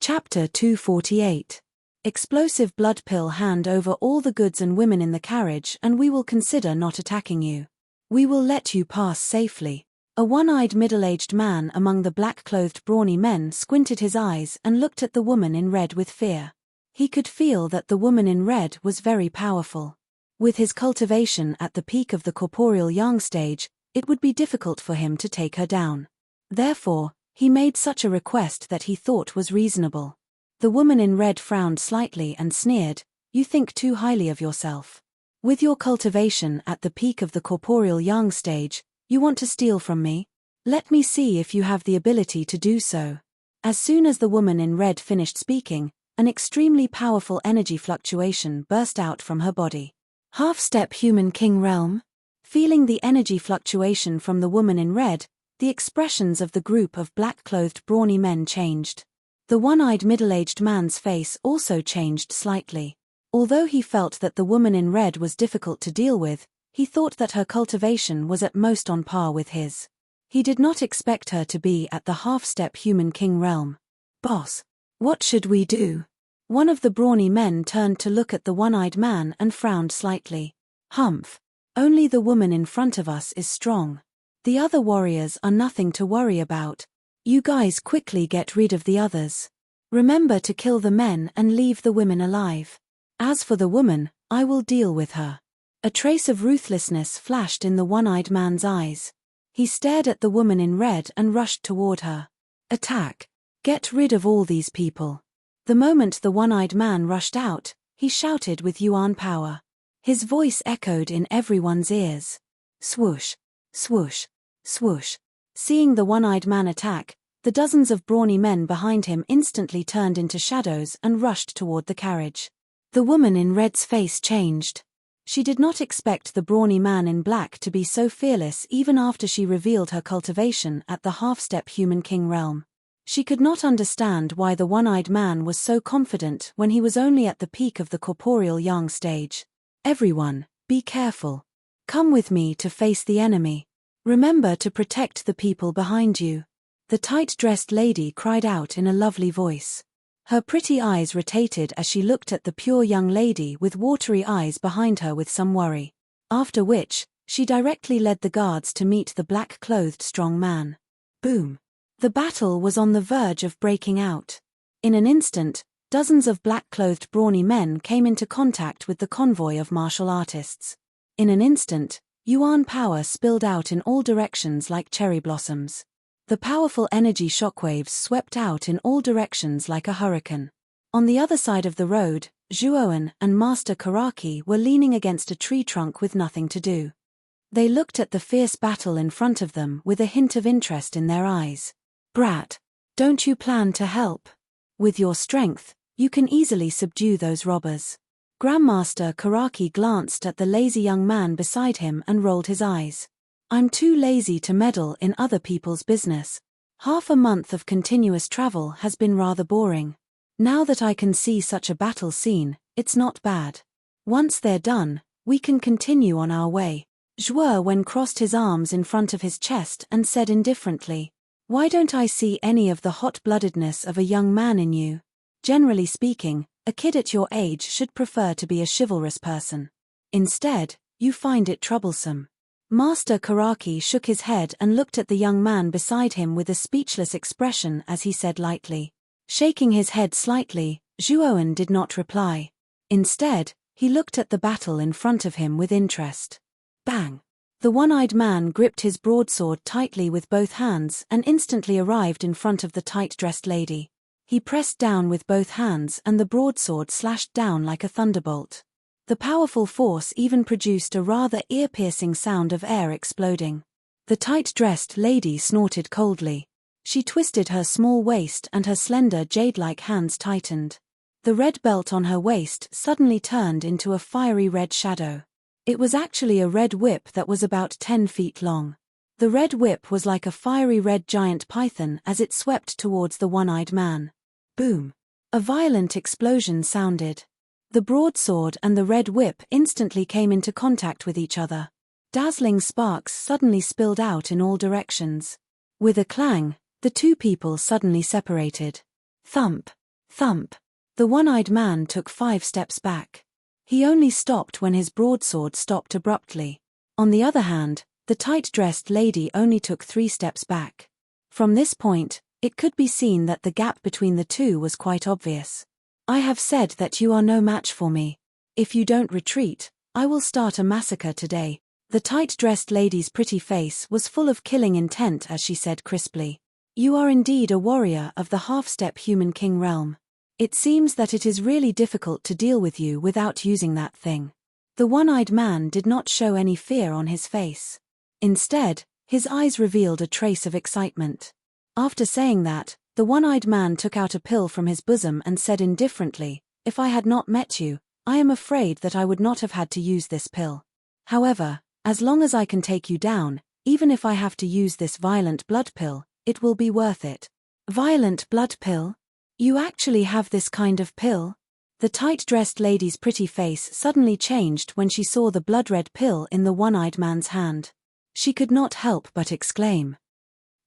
Chapter 248. Explosive blood pill. Hand over all the goods and women in the carriage and we will consider not attacking you. We will let you pass safely. A one-eyed middle-aged man among the black-clothed brawny men squinted his eyes and looked at the woman in red with fear. He could feel that the woman in red was very powerful. With his cultivation at the peak of the corporeal yang stage, it would be difficult for him to take her down. Therefore, he made such a request that he thought was reasonable. The woman in red frowned slightly and sneered, "You think too highly of yourself. With your cultivation at the peak of the corporeal yang stage, you want to steal from me? Let me see if you have the ability to do so." As soon as the woman in red finished speaking, an extremely powerful energy fluctuation burst out from her body. Half-step human king realm? Feeling the energy fluctuation from the woman in red, the expressions of the group of black-clothed brawny men changed. The one-eyed middle-aged man's face also changed slightly. Although he felt that the woman in red was difficult to deal with, he thought that her cultivation was at most on par with his. He did not expect her to be at the half-step human king realm. "Boss, what should we do?" One of the brawny men turned to look at the one-eyed man and frowned slightly. "Humph. Only the woman in front of us is strong. The other warriors are nothing to worry about. You guys quickly get rid of the others. Remember to kill the men and leave the women alive. As for the woman, I will deal with her." A trace of ruthlessness flashed in the one-eyed man's eyes. He stared at the woman in red and rushed toward her. "Attack! Get rid of all these people." The moment the one-eyed man rushed out, he shouted with yuan power. His voice echoed in everyone's ears. Swoosh! Swoosh! Swoosh! Seeing the one-eyed man attack, the dozens of brawny men behind him instantly turned into shadows and rushed toward the carriage. The woman in red's face changed. She did not expect the brawny man in black to be so fearless even after she revealed her cultivation at the half-step human king realm. She could not understand why the one-eyed man was so confident when he was only at the peak of the corporeal yang stage. "Everyone, be careful. Come with me to face the enemy. Remember to protect the people behind you," the tight-dressed lady cried out in a lovely voice. Her pretty eyes rotated as she looked at the pure young lady with watery eyes behind her with some worry. After which, she directly led the guards to meet the black-clothed strong man. Boom! The battle was on the verge of breaking out. In an instant, dozens of black-clothed brawny men came into contact with the convoy of martial artists. In an instant, yuan power spilled out in all directions like cherry blossoms. The powerful energy shockwaves swept out in all directions like a hurricane. On the other side of the road, Zhuoan and Master Karaki were leaning against a tree trunk with nothing to do. They looked at the fierce battle in front of them with a hint of interest in their eyes. "Brat, don't you plan to help? With your strength, you can easily subdue those robbers." Grandmaster Karaki glanced at the lazy young man beside him and rolled his eyes. "I'm too lazy to meddle in other people's business. Half a month of continuous travel has been rather boring. Now that I can see such a battle scene, it's not bad. Once they're done, we can continue on our way." Zhuowen crossed his arms in front of his chest and said indifferently, "Why don't I see any of the hot-bloodedness of a young man in you? Generally speaking, a kid at your age should prefer to be a chivalrous person. Instead, you find it troublesome." Master Karaki shook his head and looked at the young man beside him with a speechless expression as he said lightly. Shaking his head slightly, Zhuowen did not reply. Instead, he looked at the battle in front of him with interest. Bang! The one-eyed man gripped his broadsword tightly with both hands and instantly arrived in front of the tight-dressed lady. He pressed down with both hands and the broadsword slashed down like a thunderbolt. The powerful force even produced a rather ear-piercing sound of air exploding. The tight-dressed lady snorted coldly. She twisted her small waist and her slender jade-like hands tightened. The red belt on her waist suddenly turned into a fiery red shadow. It was actually a red whip that was about 10 feet long. The red whip was like a fiery red giant python as it swept towards the one-eyed man. Boom! A violent explosion sounded. The broadsword and the red whip instantly came into contact with each other. Dazzling sparks suddenly spilled out in all directions. With a clang, the two people suddenly separated. Thump! Thump. The one-eyed man took 5 steps back. He only stopped when his broadsword stopped abruptly. On the other hand, the tight-dressed lady only took 3 steps back. From this point, it could be seen that the gap between the two was quite obvious. I have said that you are no match for me. If you don't retreat, I will start a massacre today. The tight-dressed lady's pretty face was full of killing intent as she said crisply. You are indeed a warrior of the half-step human king realm. It seems that it is really difficult to deal with you without using that thing. The one-eyed man did not show any fear on his face. Instead, his eyes revealed a trace of excitement. After saying that, the one-eyed man took out a pill from his bosom and said indifferently, "If I had not met you, I am afraid that I would not have had to use this pill. However, as long as I can take you down, even if I have to use this violent blood pill, it will be worth it." Violent blood pill? You actually have this kind of pill? The tight-dressed lady's pretty face suddenly changed when she saw the blood-red pill in the one-eyed man's hand. She could not help but exclaim.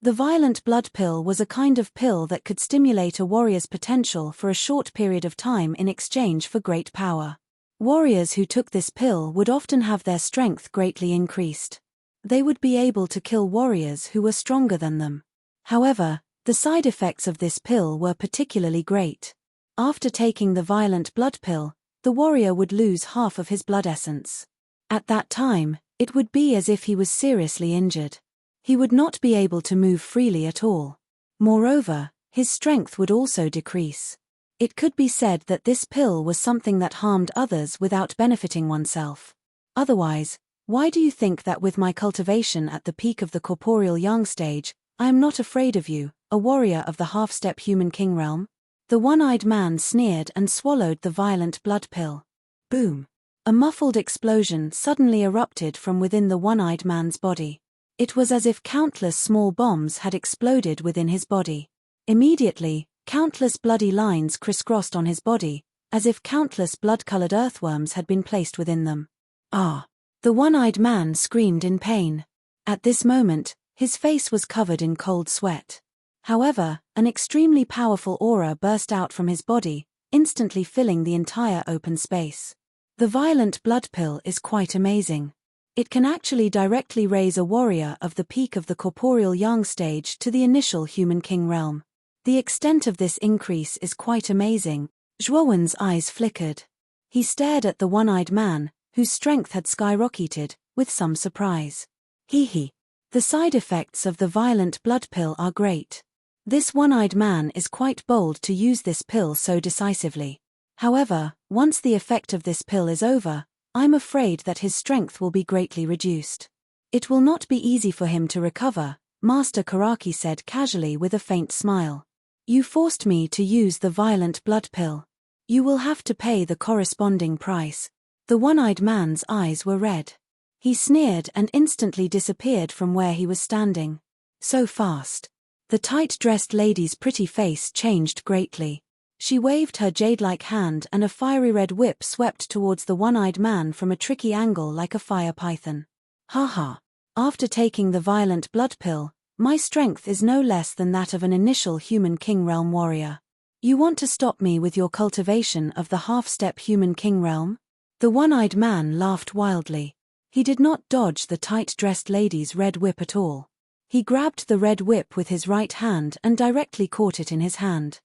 The violent blood pill was a kind of pill that could stimulate a warrior's potential for a short period of time in exchange for great power. Warriors who took this pill would often have their strength greatly increased. They would be able to kill warriors who were stronger than them. However, the side effects of this pill were particularly great. After taking the violent blood pill, the warrior would lose half of his blood essence. At that time, it would be as if he was seriously injured. He would not be able to move freely at all. Moreover, his strength would also decrease. It could be said that this pill was something that harmed others without benefiting oneself. Otherwise, why do you think that with my cultivation at the peak of the corporeal young stage, I am not afraid of you, a warrior of the half-step human king realm? The one-eyed man sneered and swallowed the violent blood pill. Boom! A muffled explosion suddenly erupted from within the one-eyed man's body. It was as if countless small bombs had exploded within his body. Immediately, countless bloody lines crisscrossed on his body, as if countless blood-colored earthworms had been placed within them. Ah! The one-eyed man screamed in pain. At this moment, his face was covered in cold sweat. However, an extremely powerful aura burst out from his body, instantly filling the entire open space. The violent blood pill is quite amazing. It can actually directly raise a warrior of the peak of the corporeal yang stage to the initial human king realm. The extent of this increase is quite amazing. Zhuowen's eyes flickered. He stared at the one-eyed man, whose strength had skyrocketed, with some surprise. Hee. The side effects of the violent blood pill are great. This one-eyed man is quite bold to use this pill so decisively. However, once the effect of this pill is over, I'm afraid that his strength will be greatly reduced. It will not be easy for him to recover, Master Karaki said casually with a faint smile. You forced me to use the violent blood pill. You will have to pay the corresponding price. The one-eyed man's eyes were red. He sneered and instantly disappeared from where he was standing. So fast. The tight-dressed lady's pretty face changed greatly. She waved her jade-like hand and a fiery red whip swept towards the one-eyed man from a tricky angle like a fire python. Haha. After taking the violent blood pill, my strength is no less than that of an initial human king realm warrior. You want to stop me with your cultivation of the half-step human king realm? The one-eyed man laughed wildly. He did not dodge the tight-dressed lady's red whip at all. He grabbed the red whip with his right hand and directly caught it in his hand.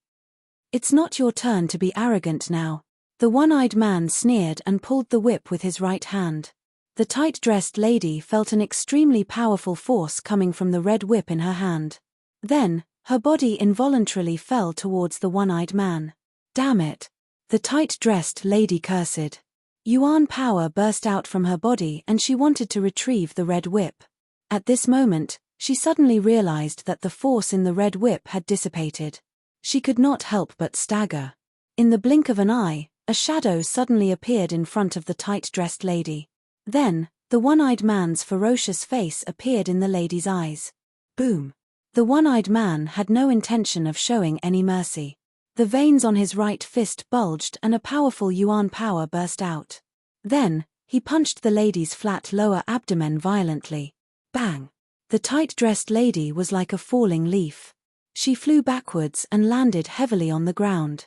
It's not your turn to be arrogant now. The one-eyed man sneered and pulled the whip with his right hand. The tight-dressed lady felt an extremely powerful force coming from the red whip in her hand. Then, her body involuntarily fell towards the one-eyed man. Damn it! The tight-dressed lady cursed. Yuan power burst out from her body and she wanted to retrieve the red whip. At this moment, she suddenly realized that the force in the red whip had dissipated. She could not help but stagger. In the blink of an eye, a shadow suddenly appeared in front of the tight-dressed lady. Then, the one-eyed man's ferocious face appeared in the lady's eyes. Boom! The one-eyed man had no intention of showing any mercy. The veins on his right fist bulged and a powerful yuan power burst out. Then, he punched the lady's flat lower abdomen violently. Bang! The tight-dressed lady was like a falling leaf. She flew backwards and landed heavily on the ground.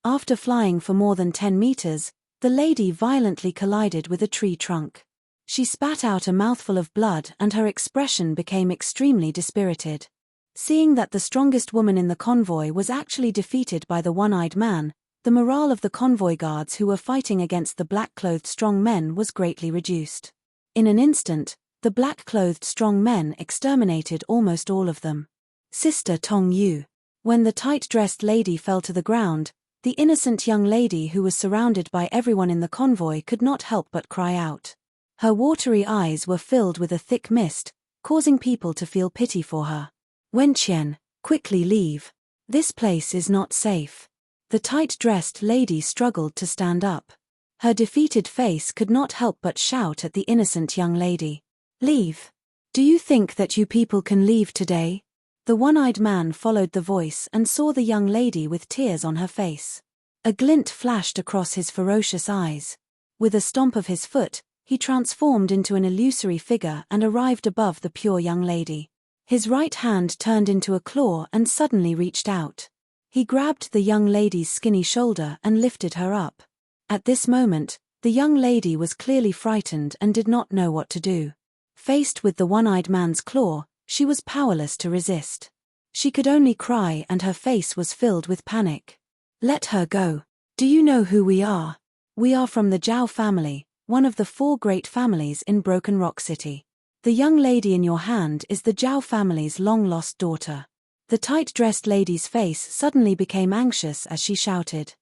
After flying for more than 10 meters, the lady violently collided with a tree trunk. She spat out a mouthful of blood and her expression became extremely dispirited. Seeing that the strongest woman in the convoy was actually defeated by the one-eyed man, the morale of the convoy guards who were fighting against the black-clothed strong men was greatly reduced. In an instant, the black-clothed strong men exterminated almost all of them. Sister Tong Yu. When the tight-dressed lady fell to the ground, the innocent young lady who was surrounded by everyone in the convoy could not help but cry out. Her watery eyes were filled with a thick mist, causing people to feel pity for her. Wenqian, quickly leave. This place is not safe. The tight-dressed lady struggled to stand up. Her defeated face could not help but shout at the innocent young lady. Leave. Do you think that you people can leave today? The one-eyed man followed the voice and saw the young lady with tears on her face. A glint flashed across his ferocious eyes. With a stomp of his foot, he transformed into an illusory figure and arrived above the pure young lady. His right hand turned into a claw and suddenly reached out. He grabbed the young lady's skinny shoulder and lifted her up. At this moment, the young lady was clearly frightened and did not know what to do. Faced with the one-eyed man's claw, she was powerless to resist. She could only cry and her face was filled with panic. Let her go. Do you know who we are? We are from the Zhao family, one of the 4 great families in Broken Rock City. The young lady in your hand is the Zhao family's long-lost daughter. The tight-dressed lady's face suddenly became anxious as she shouted.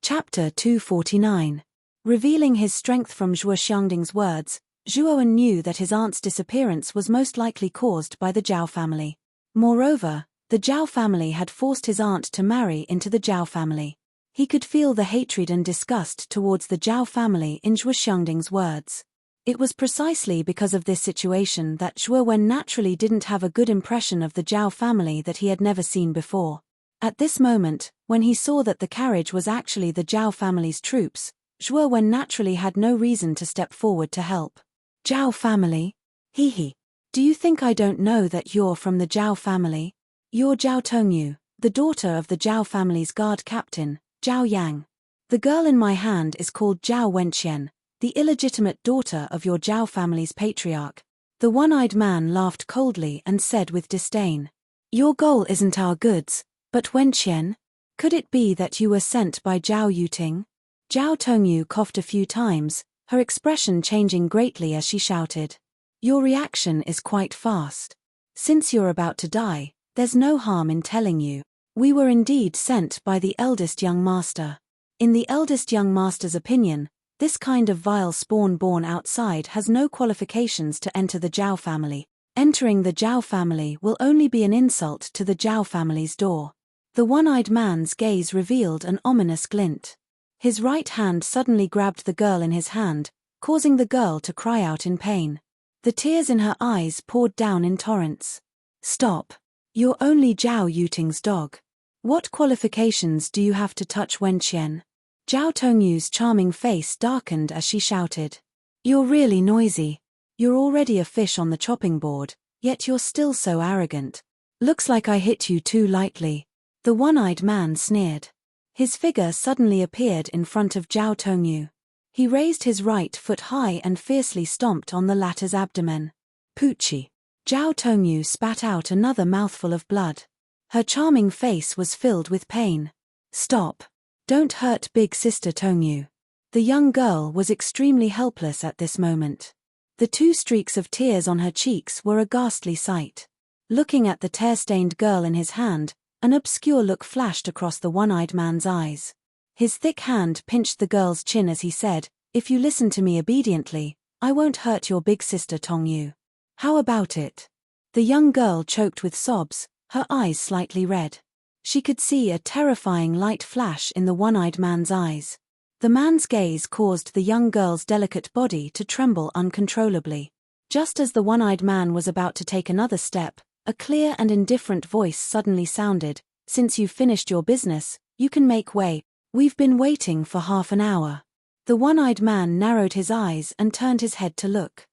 Chapter 249. Revealing his strength from Zhuo Xiangding's words, Zhuowen knew that his aunt's disappearance was most likely caused by the Zhao family. Moreover, the Zhao family had forced his aunt to marry into the Zhao family. He could feel the hatred and disgust towards the Zhao family in Zhuo Xiangding's words. It was precisely because of this situation that Zhuowen naturally didn't have a good impression of the Zhao family that he had never seen before. At this moment, when he saw that the carriage was actually the Zhao family's troops, Zhuowen naturally had no reason to step forward to help. Zhao family? Hee. Do you think I don't know that you're from the Zhao family? You're Zhao Tongyu, the daughter of the Zhao family's guard captain, Zhao Yang. The girl in my hand is called Zhao Wenqian, the illegitimate daughter of your Zhao family's patriarch. The one-eyed man laughed coldly and said with disdain. Your goal isn't our goods, but Wenqian? Could it be that you were sent by Zhao Yuting? Zhao Tongyu coughed a few times, her expression changing greatly as she shouted. Your reaction is quite fast. Since you're about to die, there's no harm in telling you. We were indeed sent by the eldest young master. In the eldest young master's opinion, this kind of vile spawn born outside has no qualifications to enter the Zhao family. Entering the Zhao family will only be an insult to the Zhao family's door. The one-eyed man's gaze revealed an ominous glint. His right hand suddenly grabbed the girl in his hand, causing the girl to cry out in pain. The tears in her eyes poured down in torrents. Stop. You're only Zhao Yuting's dog. What qualifications do you have to touch Wenqian? Zhao Tongyu's charming face darkened as she shouted. You're really noisy. You're already a fish on the chopping board, yet you're still so arrogant. Looks like I hit you too lightly. The one-eyed man sneered. His figure suddenly appeared in front of Zhao Tongyu. He raised his right foot high and fiercely stomped on the latter's abdomen. Poochie. Zhao Tongyu spat out another mouthful of blood. Her charming face was filled with pain. Stop. Don't hurt big sister Tongyu. The young girl was extremely helpless at this moment. The 2 streaks of tears on her cheeks were a ghastly sight. Looking at the tear-stained girl in his hand, an obscure look flashed across the one-eyed man's eyes. His thick hand pinched the girl's chin as he said, If you listen to me obediently, I won't hurt your big sister Tongyu. How about it? The young girl choked with sobs, her eyes slightly red. She could see a terrifying light flash in the one-eyed man's eyes. The man's gaze caused the young girl's delicate body to tremble uncontrollably. Just as the one-eyed man was about to take another step, a clear and indifferent voice suddenly sounded, Since you've finished your business, you can make way. We've been waiting for half an hour. The one-eyed man narrowed his eyes and turned his head to look.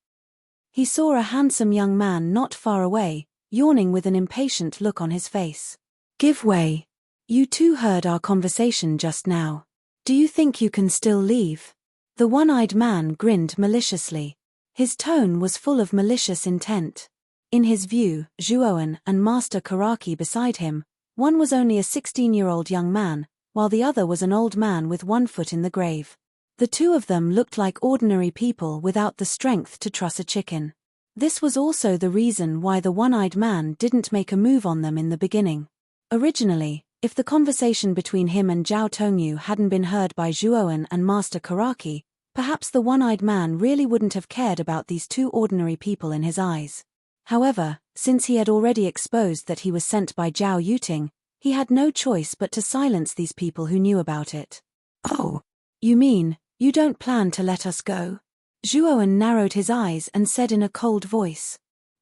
He saw a handsome young man not far away, yawning with an impatient look on his face. Give way. You two heard our conversation just now. Do you think you can still leave? The one-eyed man grinned maliciously. His tone was full of malicious intent. In his view, Zhuowen and Master Karaki beside him, one was only a 16-year-old young man, while the other was an old man with one foot in the grave. The two of them looked like ordinary people without the strength to truss a chicken. This was also the reason why the one-eyed man didn't make a move on them in the beginning. Originally, if the conversation between him and Zhao Tongyu hadn't been heard by Zhuowen and Master Karaki, perhaps the one-eyed man really wouldn't have cared about these two ordinary people in his eyes. However, since he had already exposed that he was sent by Zhao Yuting, he had no choice but to silence these people who knew about it. Oh, you mean, you don't plan to let us go? Zhuowen narrowed his eyes and said in a cold voice.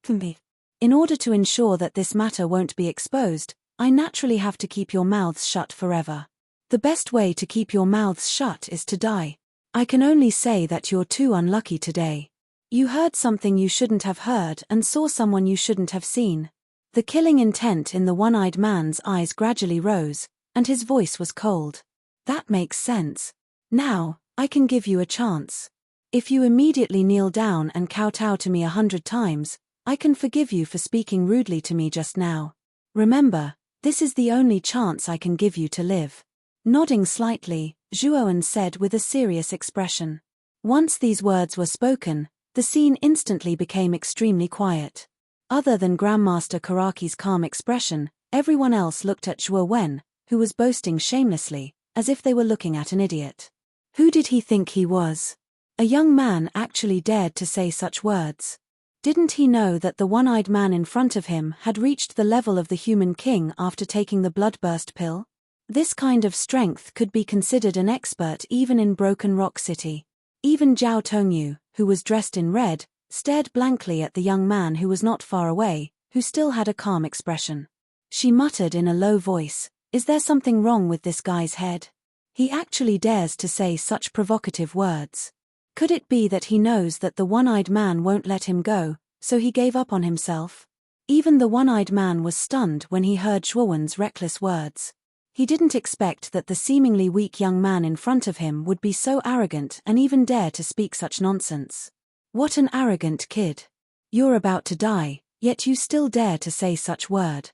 In order to ensure that this matter won't be exposed, I naturally have to keep your mouths shut forever. The best way to keep your mouths shut is to die. I can only say that you're too unlucky today. You heard something you shouldn't have heard and saw someone you shouldn't have seen. The killing intent in the one-eyed man's eyes gradually rose, and his voice was cold. That makes sense. Now, I can give you a chance. If you immediately kneel down and kowtow to me 100 times, I can forgive you for speaking rudely to me just now. Remember, this is the only chance I can give you to live. Nodding slightly, Zhuowen said with a serious expression. Once these words were spoken, the scene instantly became extremely quiet. Other than Grandmaster Karaki's calm expression, everyone else looked at Zhuowen, who was boasting shamelessly, as if they were looking at an idiot. Who did he think he was? A young man actually dared to say such words. Didn't he know that the one-eyed man in front of him had reached the level of the human king after taking the bloodburst pill? This kind of strength could be considered an expert even in Broken Rock City. Even Zhao Tongyu, who was dressed in red, stared blankly at the young man who was not far away, who still had a calm expression. She muttered in a low voice, "Is there something wrong with this guy's head? He actually dares to say such provocative words. Could it be that he knows that the one-eyed man won't let him go, so he gave up on himself?" Even the one-eyed man was stunned when he heard Zhuowen's reckless words. He didn't expect that the seemingly weak young man in front of him would be so arrogant and even dare to speak such nonsense. What an arrogant kid. You're about to die, yet you still dare to say such word.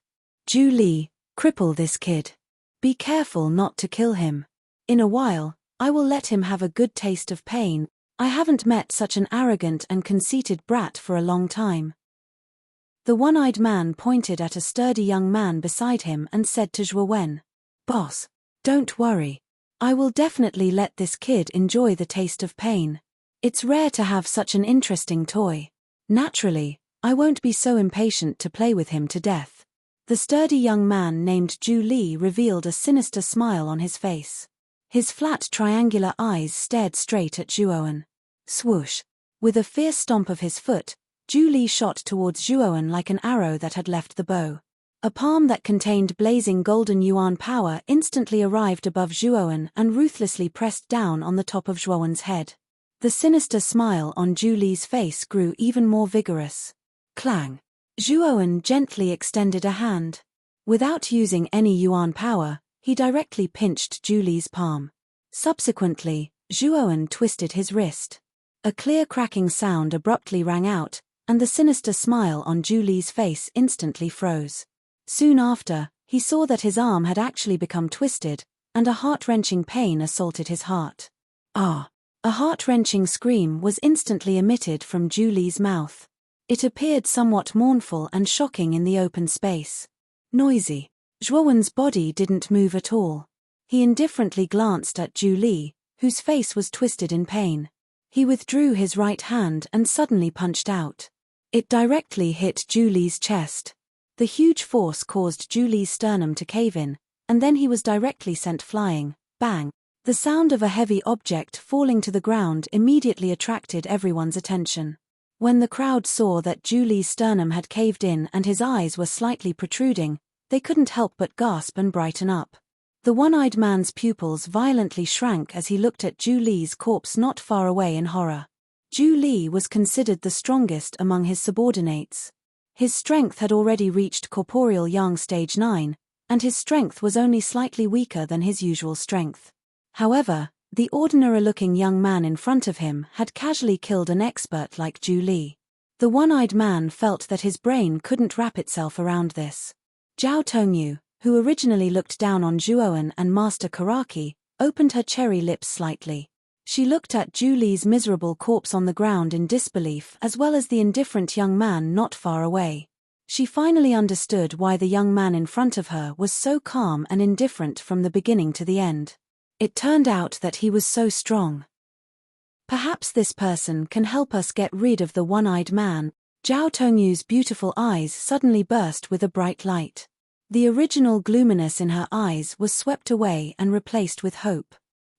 Zhu Li, cripple this kid. Be careful not to kill him. In a while, I will let him have a good taste of pain. I haven't met such an arrogant and conceited brat for a long time. The one-eyed man pointed at a sturdy young man beside him and said to Zhuowen, "Boss, don't worry. I will definitely let this kid enjoy the taste of pain. It's rare to have such an interesting toy. Naturally, I won't be so impatient to play with him to death." The sturdy young man named Zhu Li revealed a sinister smile on his face. His flat triangular eyes stared straight at Zhuowen. Swoosh! With a fierce stomp of his foot, Zhu Li shot towards Zhuowen like an arrow that had left the bow. A palm that contained blazing golden yuan power instantly arrived above Zhuowen and ruthlessly pressed down on the top of Zhuowen's head. The sinister smile on Zhu Li's face grew even more vigorous. Clang! Zhuowen gently extended a hand. Without using any yuan power, he directly pinched Zhu Li's palm. Subsequently, Zhuowen twisted his wrist. A clear cracking sound abruptly rang out, and the sinister smile on Zhu Li's face instantly froze. Soon after, he saw that his arm had actually become twisted, and a heart-wrenching pain assaulted his heart. Ah! A heart-wrenching scream was instantly emitted from Zhu Li's mouth. It appeared somewhat mournful and shocking in the open space. Noisy. Zhuowen's body didn't move at all. He indifferently glanced at Zhu Li, whose face was twisted in pain. He withdrew his right hand and suddenly punched out. It directly hit Zhu Li's chest. The huge force caused Zhu Li's sternum to cave in, and then he was directly sent flying. Bang! The sound of a heavy object falling to the ground immediately attracted everyone's attention. When the crowd saw that Zhu Li's sternum had caved in and his eyes were slightly protruding, they couldn't help but gasp and brighten up. The one-eyed man's pupils violently shrank as he looked at Zhu Li's corpse not far away in horror. Zhu Li was considered the strongest among his subordinates. His strength had already reached corporeal yang stage 9, and his strength was only slightly weaker than his usual strength. However, the ordinary-looking young man in front of him had casually killed an expert like Zhu Li. The one-eyed man felt that his brain couldn't wrap itself around this. Zhao Tongyu, who originally looked down on Zhuowen and Master Karaki, opened her cherry lips slightly. She looked at Zhu Li's miserable corpse on the ground in disbelief as well as the indifferent young man not far away. She finally understood why the young man in front of her was so calm and indifferent from the beginning to the end. It turned out that he was so strong. Perhaps this person can help us get rid of the one-eyed man. Zhao Tongyu's beautiful eyes suddenly burst with a bright light. The original gloominess in her eyes was swept away and replaced with hope.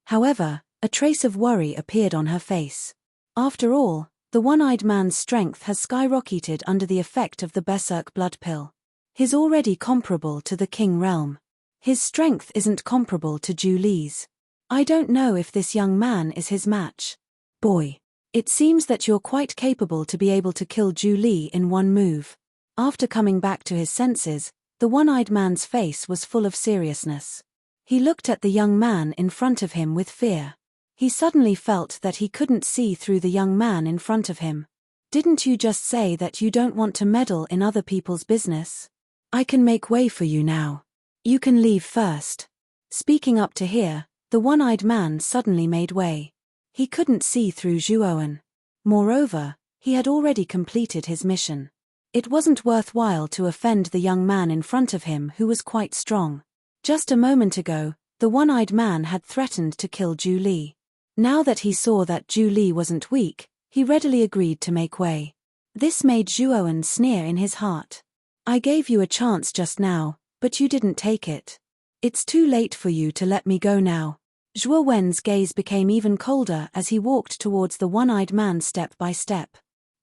However, a trace of worry appeared on her face. After all, the one-eyed man's strength has skyrocketed under the effect of the berserk blood pill. He's already comparable to the king realm. His strength isn't comparable to Zhu Li's. I don't know if this young man is his match. Boy, it seems that you're quite capable to be able to kill Zhu Li in one move. After coming back to his senses, the one-eyed man's face was full of seriousness. He looked at the young man in front of him with fear. He suddenly felt that he couldn't see through the young man in front of him. Didn't you just say that you don't want to meddle in other people's business? I can make way for you now. You can leave first. Speaking up to here, the one-eyed man suddenly made way. He couldn't see through Zhuowen. Moreover, he had already completed his mission. It wasn't worthwhile to offend the young man in front of him who was quite strong. Just a moment ago, the one-eyed man had threatened to kill Zhu Li. Now that he saw that Zhu Li wasn't weak, he readily agreed to make way. This made Zhuowen sneer in his heart. I gave you a chance just now, but you didn't take it. It's too late for you to let me go now. Zhuowen's gaze became even colder as he walked towards the one-eyed man step by step.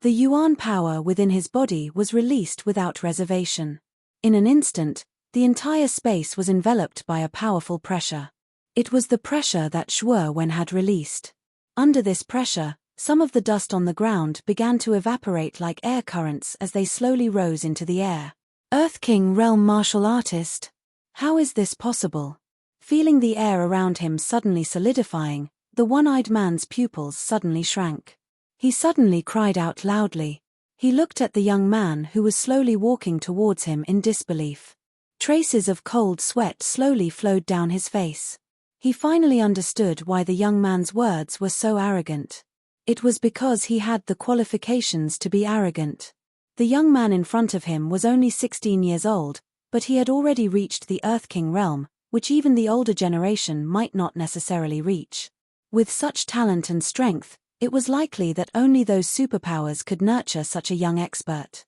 The yuan power within his body was released without reservation. In an instant, the entire space was enveloped by a powerful pressure. It was the pressure that Zhuowen had released. Under this pressure, some of the dust on the ground began to evaporate like air currents as they slowly rose into the air. Earth King Realm Martial Artist? How is this possible? Feeling the air around him suddenly solidifying, the one-eyed man's pupils suddenly shrank. He suddenly cried out loudly. He looked at the young man who was slowly walking towards him in disbelief. Traces of cold sweat slowly flowed down his face. He finally understood why the young man's words were so arrogant. It was because he had the qualifications to be arrogant. The young man in front of him was only 16 years old, but he had already reached the Earth King realm, which even the older generation might not necessarily reach. With such talent and strength, it was likely that only those superpowers could nurture such a young expert.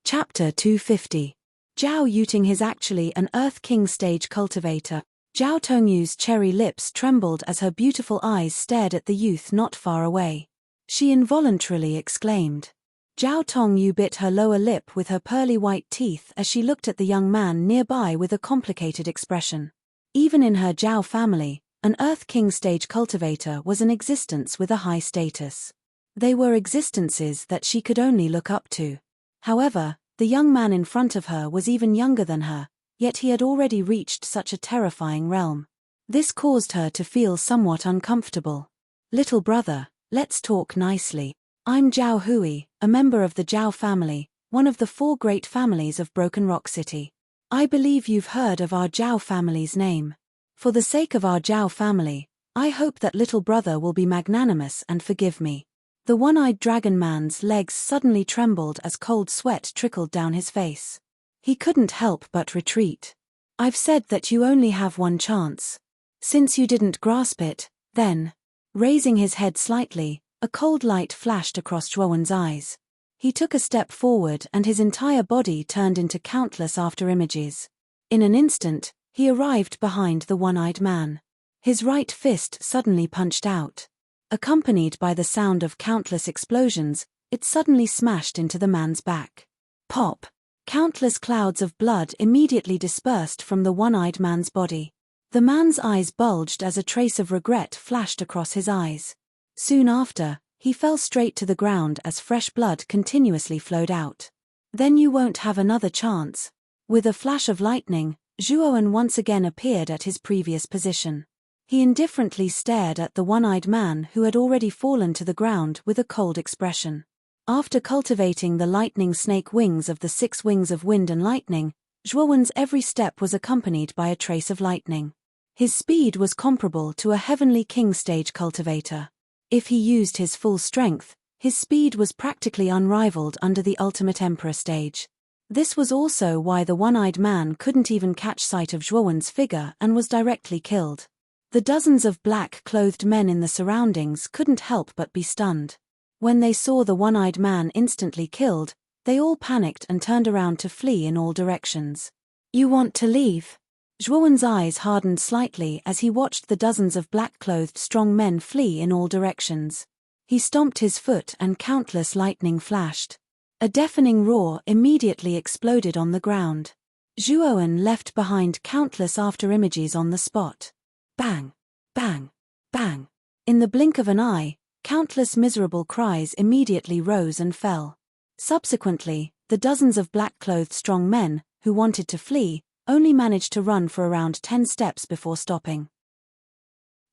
Chapter 250. Zhao Yuting is actually an Earth King stage cultivator. Zhao Tongyu's cherry lips trembled as her beautiful eyes stared at the youth not far away. She involuntarily exclaimed. Zhao Tongyu bit her lower lip with her pearly white teeth as she looked at the young man nearby with a complicated expression. Even in her Zhao family, an Earth King stage cultivator was an existence with a high status. They were existences that she could only look up to. However, the young man in front of her was even younger than her, yet he had already reached such a terrifying realm. This caused her to feel somewhat uncomfortable. Little brother, let's talk nicely. I'm Zhao Hui, a member of the Zhao family, one of the 4 great families of Broken Rock City. I believe you've heard of our Zhao family's name. For the sake of our Zhao family, I hope that little brother will be magnanimous and forgive me. The one-eyed dragon man's legs suddenly trembled as cold sweat trickled down his face. He couldn't help but retreat. I've said that you only have one chance. Since you didn't grasp it, then. Raising his head slightly, a cold light flashed across Zhuowen's eyes. He took a step forward and his entire body turned into countless afterimages. In an instant, he arrived behind the one-eyed man. His right fist suddenly punched out. Accompanied by the sound of countless explosions, it suddenly smashed into the man's back. Pop! Countless clouds of blood immediately dispersed from the one-eyed man's body. The man's eyes bulged as a trace of regret flashed across his eyes. Soon after, he fell straight to the ground as fresh blood continuously flowed out. Then you won't have another chance. With a flash of lightning, Zhuowen once again appeared at his previous position. He indifferently stared at the one-eyed man who had already fallen to the ground with a cold expression. After cultivating the lightning snake wings of the 6 wings of wind and lightning, Zhuowen's every step was accompanied by a trace of lightning. His speed was comparable to a heavenly king stage cultivator. If he used his full strength, his speed was practically unrivaled under the ultimate emperor stage. This was also why the one-eyed man couldn't even catch sight of Zhuowen's figure and was directly killed. The dozens of black-clothed men in the surroundings couldn't help but be stunned. When they saw the one-eyed man instantly killed, they all panicked and turned around to flee in all directions. "You want to leave?" Zhuowen's eyes hardened slightly as he watched the dozens of black-clothed strong men flee in all directions. He stomped his foot and countless lightning flashed. A deafening roar immediately exploded on the ground. Zhuowen left behind countless afterimages on the spot. Bang! Bang! Bang! In the blink of an eye, countless miserable cries immediately rose and fell. Subsequently, the dozens of black-clothed strong men, who wanted to flee, only managed to run for around 10 steps before stopping.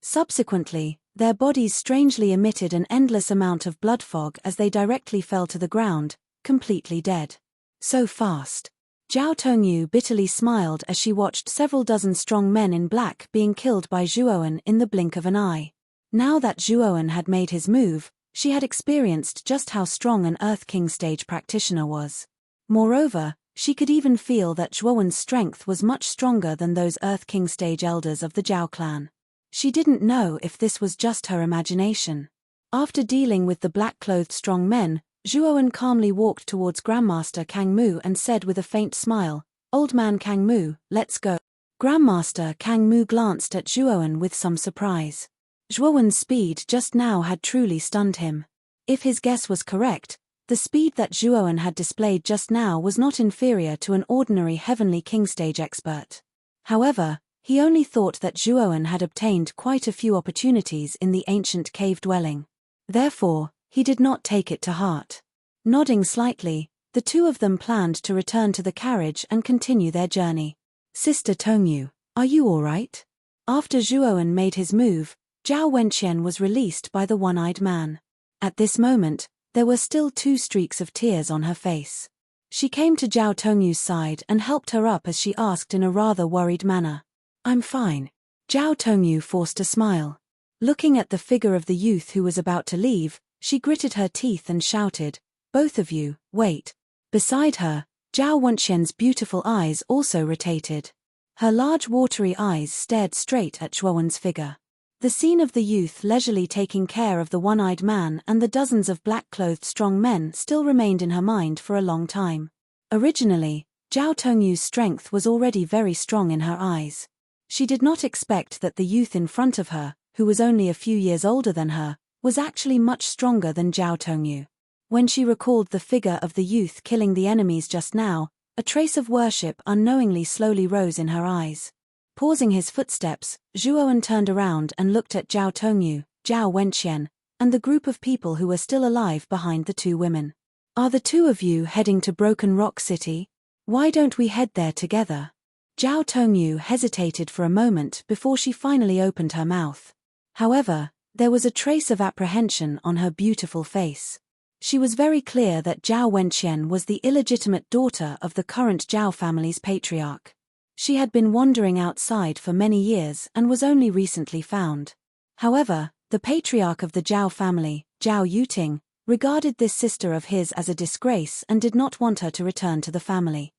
Subsequently, their bodies strangely emitted an endless amount of blood fog as they directly fell to the ground, completely dead. So fast. Zhao Tongyu bitterly smiled as she watched several dozen strong men in black being killed by Zhuowen in the blink of an eye. Now that Zhuowen had made his move, she had experienced just how strong an Earth King stage practitioner was. Moreover, she could even feel that Zhuowen's strength was much stronger than those Earth King stage elders of the Zhao clan. She didn't know if this was just her imagination. After dealing with the black-clothed strong men, Zhuowen calmly walked towards Grandmaster Kang Mu and said with a faint smile, "Old man Kang Mu, let's go." Grandmaster Kang Mu glanced at Zhuowen with some surprise. Zhuowen's speed just now had truly stunned him. If his guess was correct, the speed that Zhuowen had displayed just now was not inferior to an ordinary heavenly king stage expert. However, he only thought that Zhuowen had obtained quite a few opportunities in the ancient cave dwelling. Therefore, he did not take it to heart. Nodding slightly, the two of them planned to return to the carriage and continue their journey. "Sister Tongyu, are you all right?" After Zhuowen made his move, Zhao Wenqian was released by the one-eyed man. At this moment, there were still 2 streaks of tears on her face. She came to Zhao Tongyu's side and helped her up as she asked in a rather worried manner, "I'm fine." Zhao Tongyu forced a smile. Looking at the figure of the youth who was about to leave, she gritted her teeth and shouted, "Both of you, wait." Beside her, Zhao Wenqian's beautiful eyes also rotated. Her large watery eyes stared straight at Zhuowen's figure. The scene of the youth leisurely taking care of the one-eyed man and the dozens of black-clothed strong men still remained in her mind for a long time. Originally, Zhao Tongyu's strength was already very strong in her eyes. She did not expect that the youth in front of her, who was only a few years older than her, was actually much stronger than Zhao Tongyu. When she recalled the figure of the youth killing the enemies just now, a trace of worship unknowingly slowly rose in her eyes. Pausing his footsteps, Zhuowen turned around and looked at Zhao Tongyu, Zhao Wenqian, and the group of people who were still alive behind the 2 women. "Are the 2 of you heading to Broken Rock City? Why don't we head there together?" Zhao Tongyu hesitated for a moment before she finally opened her mouth. However, there was a trace of apprehension on her beautiful face. She was very clear that Zhao Wenqian was the illegitimate daughter of the current Zhao family's patriarch. She had been wandering outside for many years and was only recently found. However, the patriarch of the Zhao family, Zhao Yuting, regarded this sister of his as a disgrace and did not want her to return to the family.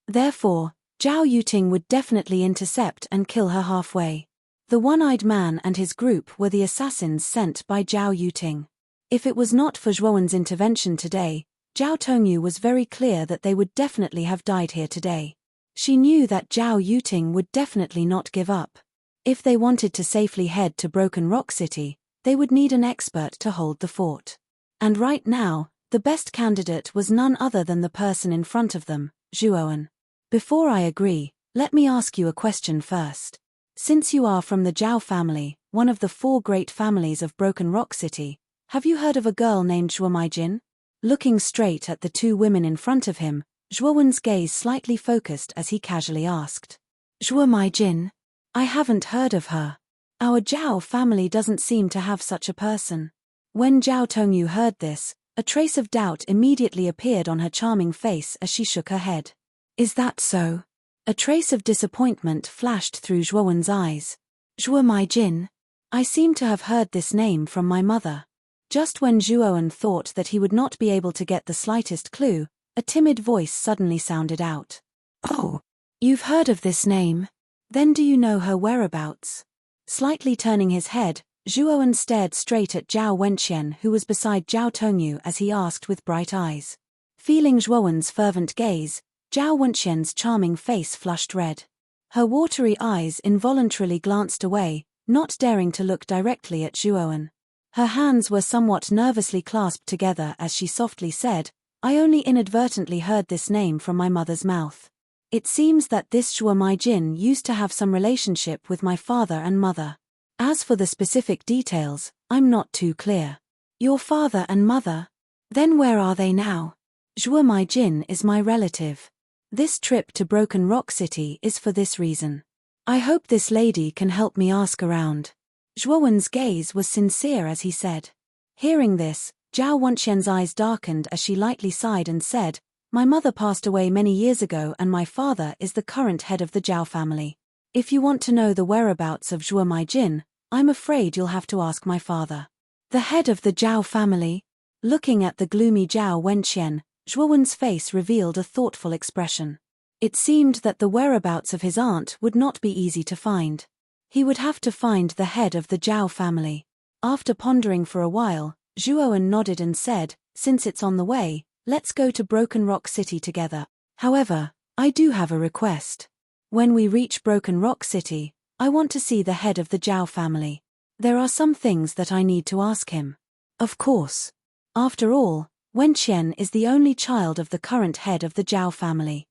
Therefore, Zhao Yuting would definitely intercept and kill her halfway. The one-eyed man and his group were the assassins sent by Zhao Yuting. If it was not for Zhuowen's intervention today, Zhao Tongyu was very clear that they would definitely have died here today. She knew that Zhao Yuting would definitely not give up. If they wanted to safely head to Broken Rock City, they would need an expert to hold the fort. And right now, the best candidate was none other than the person in front of them, Zhuowen. "Before I agree, let me ask you a question first. Since you are from the Zhao family, one of the 4 great families of Broken Rock City, have you heard of a girl named Zhuo Maijin?" Looking straight at the 2 women in front of him, Zhuowen's gaze slightly focused as he casually asked. Zhuo Mai Jin? I haven't heard of her. Our Zhao family doesn't seem to have such a person. When Zhao Tongyu heard this, a trace of doubt immediately appeared on her charming face as she shook her head. Is that so? A trace of disappointment flashed through Zhuowen's eyes. Zhuo Mai Jin? I seem to have heard this name from my mother. Just when Zhuowen thought that he would not be able to get the slightest clue, a timid voice suddenly sounded out. Oh, you've heard of this name? Then do you know her whereabouts? Slightly turning his head, Zhuowen stared straight at Zhao Wenqian, who was beside Zhao Tongyu, as he asked with bright eyes. Feeling Zhuowen's fervent gaze, Zhao Wenqian's charming face flushed red. Her watery eyes involuntarily glanced away, not daring to look directly at Zhuowen. Her hands were somewhat nervously clasped together as she softly said, I only inadvertently heard this name from my mother's mouth. It seems that this Zhuo Mai Jin used to have some relationship with my father and mother. As for the specific details, I'm not too clear. Your father and mother? Then where are they now? Zhuo Mai Jin is my relative. This trip to Broken Rock City is for this reason. I hope this lady can help me ask around. Zhuowen's gaze was sincere as he said. Hearing this, Zhao Wenqian's eyes darkened as she lightly sighed and said, My mother passed away many years ago and my father is the current head of the Zhao family. If you want to know the whereabouts of Zhuo Mai Jin, I'm afraid you'll have to ask my father. The head of the Zhao family? Looking at the gloomy Zhao Wenqian, Zhuowen's face revealed a thoughtful expression. It seemed that the whereabouts of his aunt would not be easy to find. He would have to find the head of the Zhao family. After pondering for a while, Zhuowen nodded and said, Since it's on the way, let's go to Broken Rock City together. However, I do have a request. When we reach Broken Rock City, I want to see the head of the Zhao family. There are some things that I need to ask him. Of course. After all, Wenqian is the only child of the current head of the Zhao family.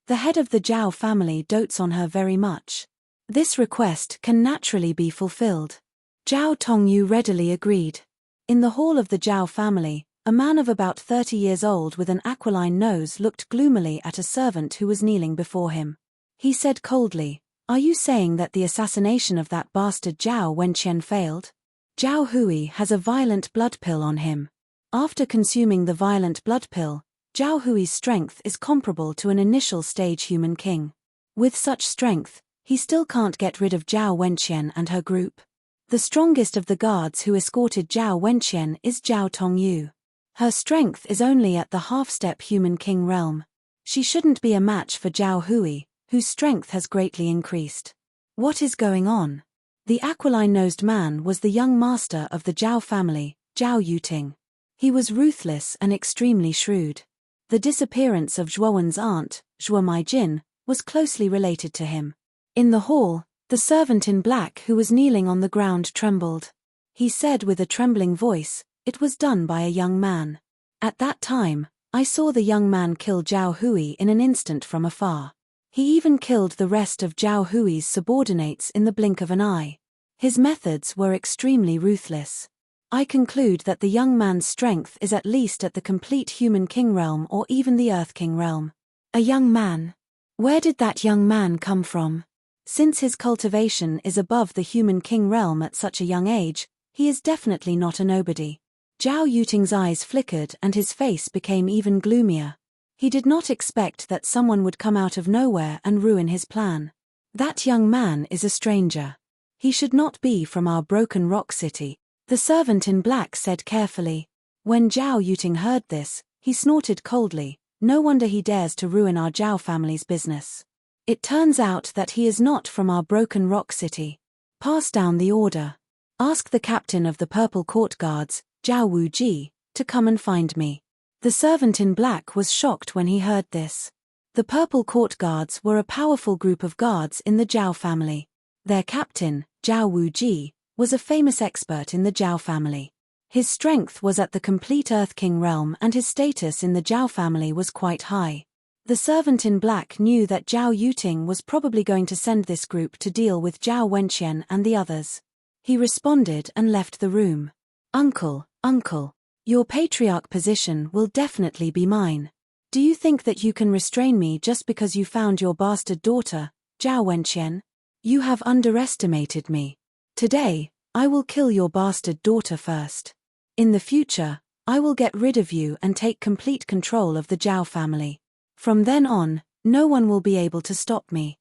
The head of the Zhao family dotes on her very much. This request can naturally be fulfilled. Zhao Tongyu readily agreed. In the hall of the Zhao family, a man of about 30 years old with an aquiline nose looked gloomily at a servant who was kneeling before him. He said coldly, Are you saying that the assassination of that bastard Zhao Wenqian failed? Zhao Hui has a violent blood pill on him. After consuming the violent blood pill, Zhao Hui's strength is comparable to an initial stage human king. With such strength, he still can't get rid of Zhao Wenqian and her group. The strongest of the guards who escorted Zhao Wenqian is Zhao Tongyu. Her strength is only at the half-step human king realm. She shouldn't be a match for Zhao Hui, whose strength has greatly increased. What is going on? The aquiline-nosed man was the young master of the Zhao family, Zhao Yuting. He was ruthless and extremely shrewd. The disappearance of Zhuowen's aunt, Zhuo Mai Jin, was closely related to him. In the hall, the servant in black who was kneeling on the ground trembled. He said with a trembling voice, It was done by a young man. At that time, I saw the young man kill Zhao Hui in an instant from afar. He even killed the rest of Zhao Hui's subordinates in the blink of an eye. His methods were extremely ruthless. I conclude that the young man's strength is at least at the complete human king realm or even the earth king realm. A young man? Where did that young man come from? Since his cultivation is above the human king realm at such a young age, he is definitely not a nobody. Zhao Yuting's eyes flickered and his face became even gloomier. He did not expect that someone would come out of nowhere and ruin his plan. That young man is a stranger. He should not be from our Broken Rock City, the servant in black said carefully. When Zhao Yuting heard this, he snorted coldly, No wonder he dares to ruin our Zhao family's business. It turns out that he is not from our Broken Rock City. Pass down the order. Ask the captain of the Purple Court Guards, Zhao Wuji, to come and find me. The servant in black was shocked when he heard this. The Purple Court Guards were a powerful group of guards in the Zhao family. Their captain, Zhao Wuji, was a famous expert in the Zhao family. His strength was at the complete Earth King realm and his status in the Zhao family was quite high. The servant in black knew that Zhao Yuting was probably going to send this group to deal with Zhao Wenqian and the others. He responded and left the room. Uncle, your patriarch position will definitely be mine. Do you think that you can restrain me just because you found your bastard daughter, Zhao Wenqian? You have underestimated me. Today, I will kill your bastard daughter first. In the future, I will get rid of you and take complete control of the Zhao family. From then on, no one will be able to stop me.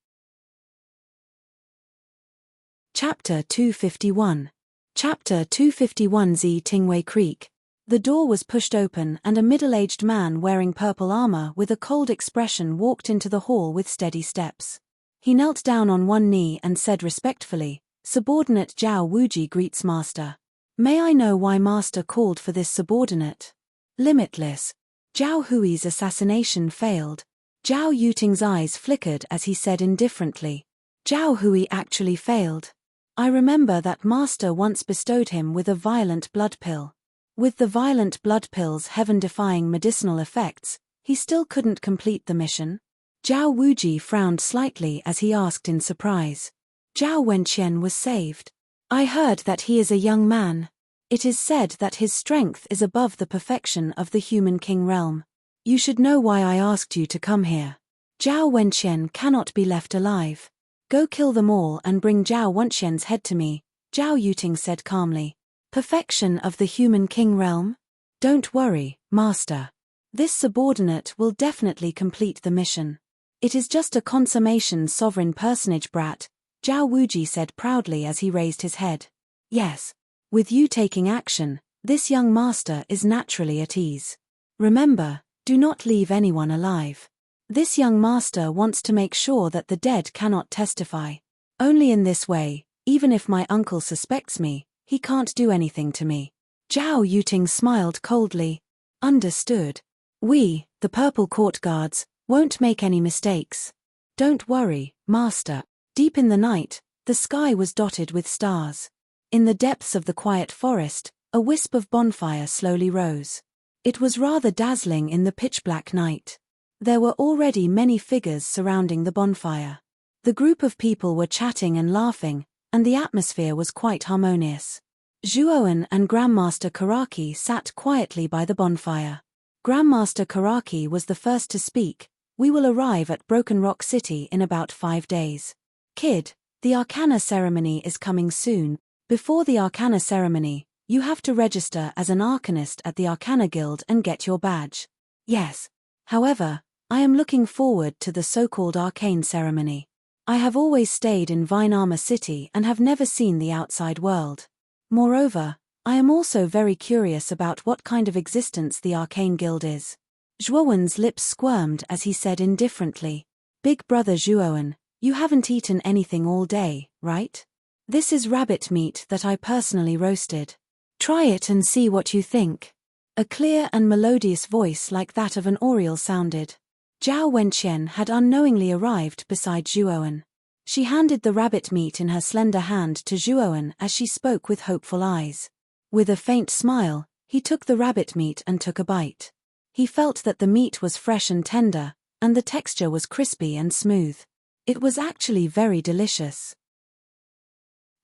Chapter 251. Chapter 251 Z Tingwei Creek. The door was pushed open and a middle-aged man wearing purple armor with a cold expression walked into the hall with steady steps. He knelt down on one knee and said respectfully, "Subordinate Zhao Wuji greets Master. May I know why Master called for this subordinate?" Limitless. Zhao Hui's assassination failed. Zhao Yuting's eyes flickered as he said indifferently, "Zhao Hui actually failed. I remember that Master once bestowed him with a violent blood pill. With the violent blood pill's heaven-defying medicinal effects, he still couldn't complete the mission." Zhao Wuji frowned slightly as he asked in surprise. "Zhao Wenqian was saved. I heard that he is a young man. It is said that his strength is above the perfection of the human king realm. You should know why I asked you to come here. Zhao Wenqian cannot be left alive. Go kill them all and bring Zhao Wenqian's head to me," Zhao Yuting said calmly. "Perfection of the human king realm? Don't worry, Master. This subordinate will definitely complete the mission. It is just a consummation sovereign personage brat," Zhao Wuji said proudly as he raised his head. "Yes. With you taking action, this young master is naturally at ease. Remember, do not leave anyone alive. This young master wants to make sure that the dead cannot testify. Only in this way, even if my uncle suspects me, he can't do anything to me." Zhao Yuting smiled coldly. "Understood. We, the Purple Court Guards, won't make any mistakes. Don't worry, Master." Deep in the night, the sky was dotted with stars. In the depths of the quiet forest, a wisp of bonfire slowly rose. It was rather dazzling in the pitch-black night. There were already many figures surrounding the bonfire. The group of people were chatting and laughing, and the atmosphere was quite harmonious. Zhuowen and Grandmaster Karaki sat quietly by the bonfire. Grandmaster Karaki was the first to speak. "We will arrive at Broken Rock City in about 5 days. Kid, the Arcana ceremony is coming soon. Before the Arcana ceremony, you have to register as an Arcanist at the Arcana Guild and get your badge." "Yes. However, I am looking forward to the so-called Arcane ceremony. I have always stayed in Vine Armor City and have never seen the outside world. Moreover, I am also very curious about what kind of existence the Arcane Guild is." Zhuowen's lips squirmed as he said indifferently, "Big brother Zhuowen, you haven't eaten anything all day, right? This is rabbit meat that I personally roasted. Try it and see what you think." A clear and melodious voice like that of an oriole sounded. Zhao Wenqian had unknowingly arrived beside Zhuowen. She handed the rabbit meat in her slender hand to Zhuowen as she spoke with hopeful eyes. With a faint smile, he took the rabbit meat and took a bite. He felt that the meat was fresh and tender, and the texture was crispy and smooth. It was actually very delicious.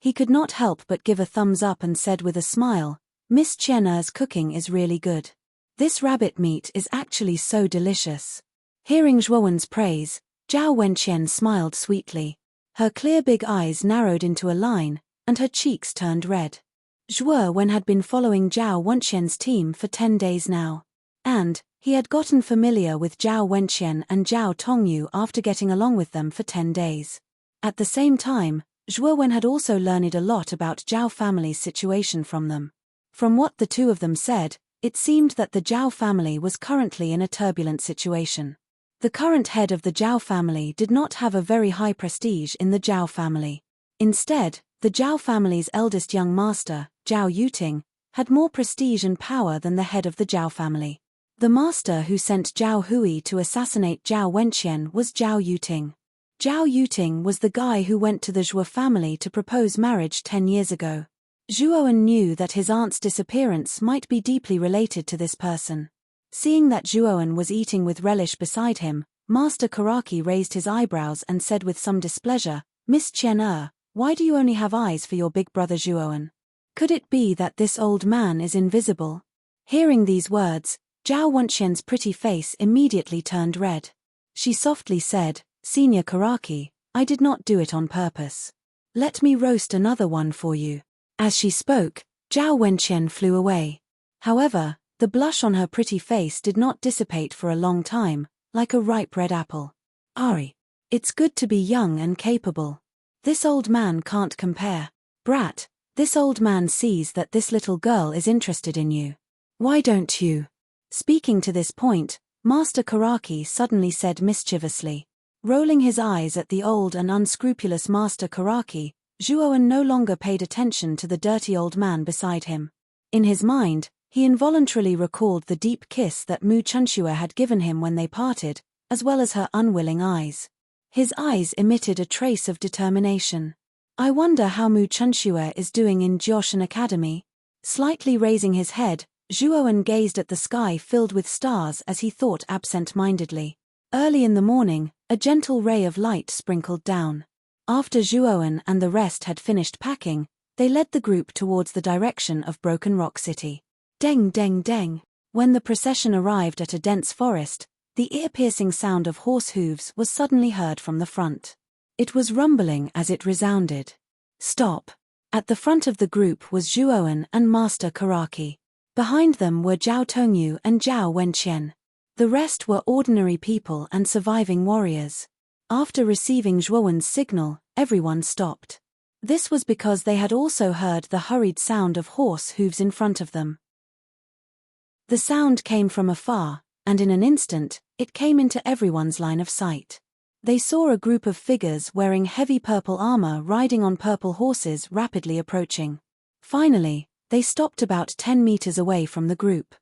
He could not help but give a thumbs up and said with a smile, "Miss Chiener's cooking is really good. This rabbit meat is actually so delicious." Hearing Zhuowen's praise, Zhao Wenqian smiled sweetly. Her clear big eyes narrowed into a line, and her cheeks turned red. Zhuowen had been following Zhao Wenqian's team for 10 days now. And he had gotten familiar with Zhao Wenqian and Zhao Tongyu after getting along with them for 10 days. At the same time, Zhuowen had also learned a lot about Zhao family's situation from them. From what the two of them said, it seemed that the Zhao family was currently in a turbulent situation. The current head of the Zhao family did not have a very high prestige in the Zhao family. Instead, the Zhao family's eldest young master, Zhao Yuting, had more prestige and power than the head of the Zhao family. The master who sent Zhao Hui to assassinate Zhao Wenqian was Zhao Yuting. Zhao Yuting was the guy who went to the Zhuo family to propose marriage 10 years ago. Zhuowen knew that his aunt's disappearance might be deeply related to this person. Seeing that Zhuowen was eating with relish beside him, Master Karaki raised his eyebrows and said with some displeasure, "Miss Chiener, why do you only have eyes for your big brother Zhuowen? Could it be that this old man is invisible?" Hearing these words, Zhao Wenqian's pretty face immediately turned red. She softly said, "Senior Karaki, I did not do it on purpose. Let me roast another one for you." As she spoke, Zhao Wenqian flew away. However, the blush on her pretty face did not dissipate for a long time, like a ripe red apple. "Ari. It's good to be young and capable. This old man can't compare. Brat, this old man sees that this little girl is interested in you. Why don't you?" Speaking to this point, Master Karaki suddenly said mischievously. Rolling his eyes at the old and unscrupulous Master Karaki, Zhuowen no longer paid attention to the dirty old man beside him. In his mind, he involuntarily recalled the deep kiss that Mu Chunxue had given him when they parted, as well as her unwilling eyes. His eyes emitted a trace of determination. "I wonder how Mu Chunxue is doing in Jioshan Academy." Slightly raising his head, Zhuowen gazed at the sky filled with stars as he thought absent-mindedly. Early in the morning, a gentle ray of light sprinkled down. After Zhuowen and the rest had finished packing, they led the group towards the direction of Broken Rock City. Deng deng deng. When the procession arrived at a dense forest, the ear-piercing sound of horse hooves was suddenly heard from the front. It was rumbling as it resounded. "Stop!" At the front of the group was Zhuowen and Master Karaki. Behind them were Zhao Tongyu and Zhao Wenqian. The rest were ordinary people and surviving warriors. After receiving Zhuowen's signal, everyone stopped. This was because they had also heard the hurried sound of horse hooves in front of them. The sound came from afar, and in an instant, it came into everyone's line of sight. They saw a group of figures wearing heavy purple armor riding on purple horses rapidly approaching. Finally, they stopped about 10 meters away from the group.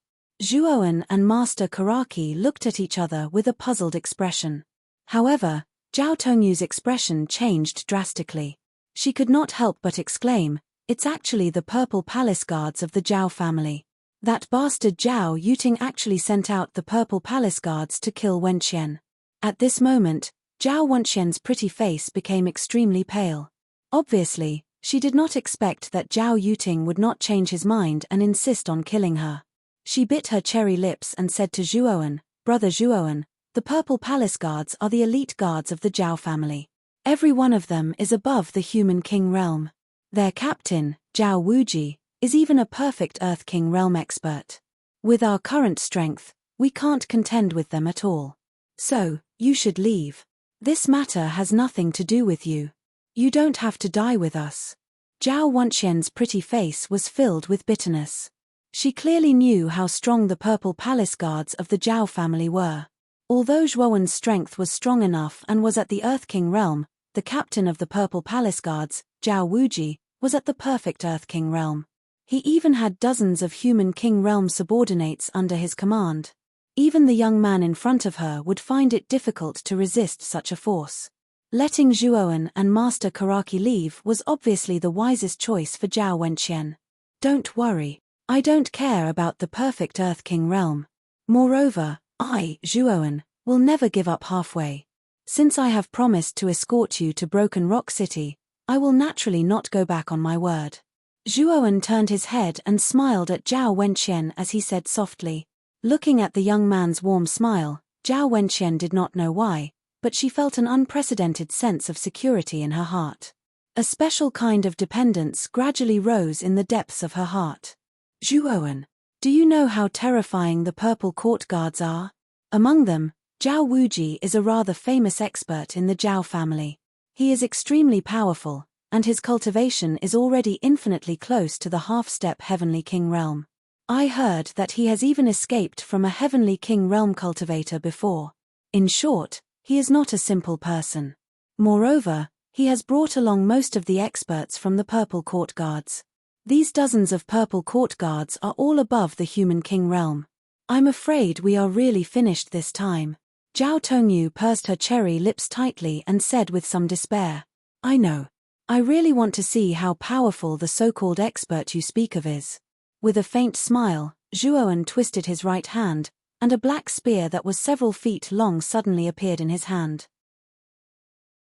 Zhuowen and Master Karaki looked at each other with a puzzled expression. However, Zhao Tongyu's expression changed drastically. She could not help but exclaim, "It's actually the Purple Palace Guards of the Zhao family. That bastard Zhao Yuting actually sent out the Purple Palace Guards to kill Wenqian." At this moment, Zhao Wenqian's pretty face became extremely pale. Obviously, she did not expect that Zhao Yuting would not change his mind and insist on killing her. She bit her cherry lips and said to Zhuowen, "Brother Zhuowen, the Purple Palace Guards are the elite guards of the Zhao family. Every one of them is above the human king realm. Their captain, Zhao Wuji, is even a perfect Earth King realm expert. With our current strength, we can't contend with them at all. So, you should leave. This matter has nothing to do with you. You don't have to die with us." Zhao Wenqian's pretty face was filled with bitterness. She clearly knew how strong the Purple Palace Guards of the Zhao family were. Although Zhuowen's strength was strong enough and was at the Earth King realm, the captain of the Purple Palace Guards, Zhao Wuji, was at the perfect Earth King realm. He even had dozens of human king realm subordinates under his command. Even the young man in front of her would find it difficult to resist such a force. Letting Zhuowen and Master Karaki leave was obviously the wisest choice for Zhao Wenqian. "Don't worry. I don't care about the perfect Earth King realm. Moreover, I, Zhuowen, will never give up halfway. Since I have promised to escort you to Broken Rock City, I will naturally not go back on my word." Zhuowen turned his head and smiled at Zhao Wenqian as he said softly. Looking at the young man's warm smile, Zhao Wenqian did not know why, but she felt an unprecedented sense of security in her heart. A special kind of dependence gradually rose in the depths of her heart. "Zhuowen, do you know how terrifying the Purple Court Guards are? Among them, Zhao Wuji is a rather famous expert in the Zhao family. He is extremely powerful, and his cultivation is already infinitely close to the half-step Heavenly King realm. I heard that he has even escaped from a Heavenly King realm cultivator before. In short, he is not a simple person. Moreover, he has brought along most of the experts from the Purple Court Guards. These dozens of Purple Court Guards are all above the human king realm. I'm afraid we are really finished this time." Zhao Tongyu pursed her cherry lips tightly and said with some despair, "I know. I really want to see how powerful the so-called expert you speak of is." With a faint smile, Zhuowen twisted his right hand, and a black spear that was several feet long suddenly appeared in his hand.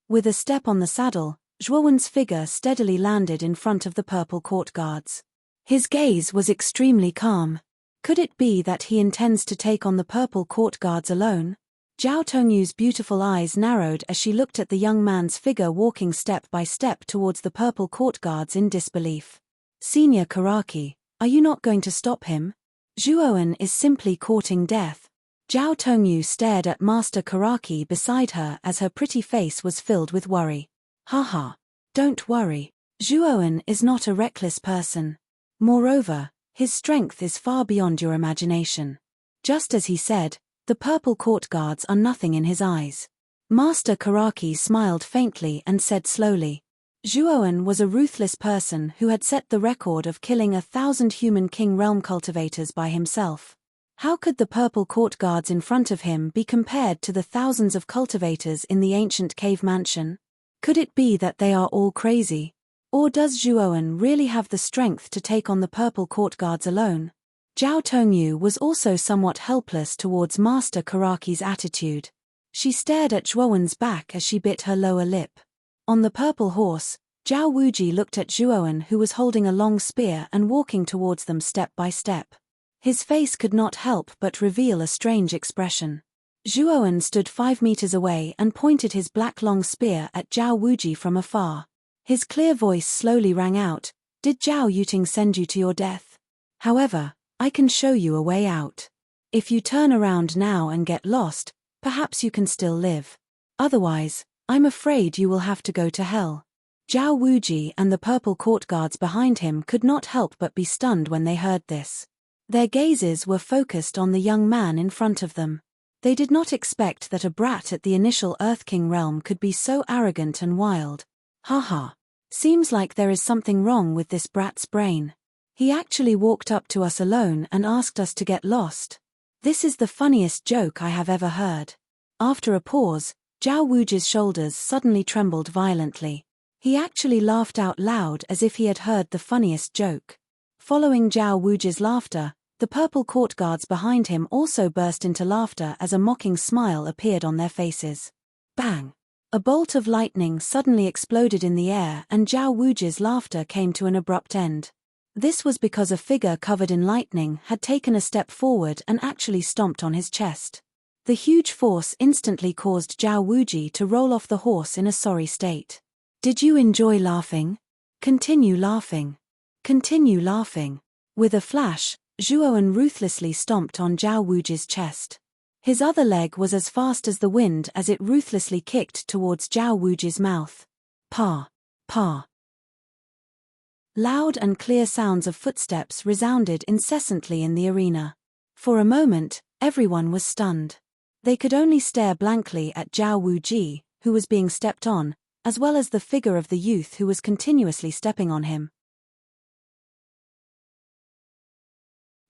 With a step on the saddle, Zhuowen's figure steadily landed in front of the Purple Court Guards. His gaze was extremely calm. Could it be that he intends to take on the purple court guards alone? Zhao Tongyu's beautiful eyes narrowed as she looked at the young man's figure walking step by step towards the purple court guards in disbelief. Senior Karaki, are you not going to stop him? Zhuowen is simply courting death. Zhao Tongyu stared at Master Karaki beside her as her pretty face was filled with worry. Haha. Don't worry. Zhuowen is not a reckless person. Moreover, his strength is far beyond your imagination. Just as he said, the purple court guards are nothing in his eyes. Master Karaki smiled faintly and said slowly. Zhuowen was a ruthless person who had set the record of killing 1,000 human king realm cultivators by himself. How could the purple court guards in front of him be compared to the thousands of cultivators in the ancient cave mansion? Could it be that they are all crazy? Or does Zhuowen really have the strength to take on the purple court guards alone? Zhao Tongyu was also somewhat helpless towards Master Karaki's attitude. She stared at Zhuowen's back as she bit her lower lip. On the purple horse, Zhao Wuji looked at Zhuowen, who was holding a long spear and walking towards them step by step. His face could not help but reveal a strange expression. Zhuowen stood 5 meters away and pointed his black long spear at Zhao Wuji from afar. His clear voice slowly rang out, "Did Zhao Yuting send you to your death? However, I can show you a way out. If you turn around now and get lost, perhaps you can still live. Otherwise, I'm afraid you will have to go to hell." Zhao Wuji and the purple court guards behind him could not help but be stunned when they heard this. Their gazes were focused on the young man in front of them. They did not expect that a brat at the initial Earth King realm could be so arrogant and wild. Haha. Seems like there is something wrong with this brat's brain. He actually walked up to us alone and asked us to get lost. This is the funniest joke I have ever heard. After a pause, Zhao Wuji's shoulders suddenly trembled violently. He actually laughed out loud as if he had heard the funniest joke. Following Zhao Wuji's laughter, the purple court guards behind him also burst into laughter as a mocking smile appeared on their faces. Bang! A bolt of lightning suddenly exploded in the air and Zhao Wuji's laughter came to an abrupt end. This was because a figure covered in lightning had taken a step forward and actually stomped on his chest. The huge force instantly caused Zhao Wuji to roll off the horse in a sorry state. Did you enjoy laughing? Continue laughing. Continue laughing. With a flash, Zhuowen ruthlessly stomped on Zhao Wuji's chest. His other leg was as fast as the wind as it ruthlessly kicked towards Zhao Wuji's mouth. Pa! Pa! Loud and clear sounds of footsteps resounded incessantly in the arena. For a moment, everyone was stunned. They could only stare blankly at Zhao Wuji, who was being stepped on, as well as the figure of the youth who was continuously stepping on him.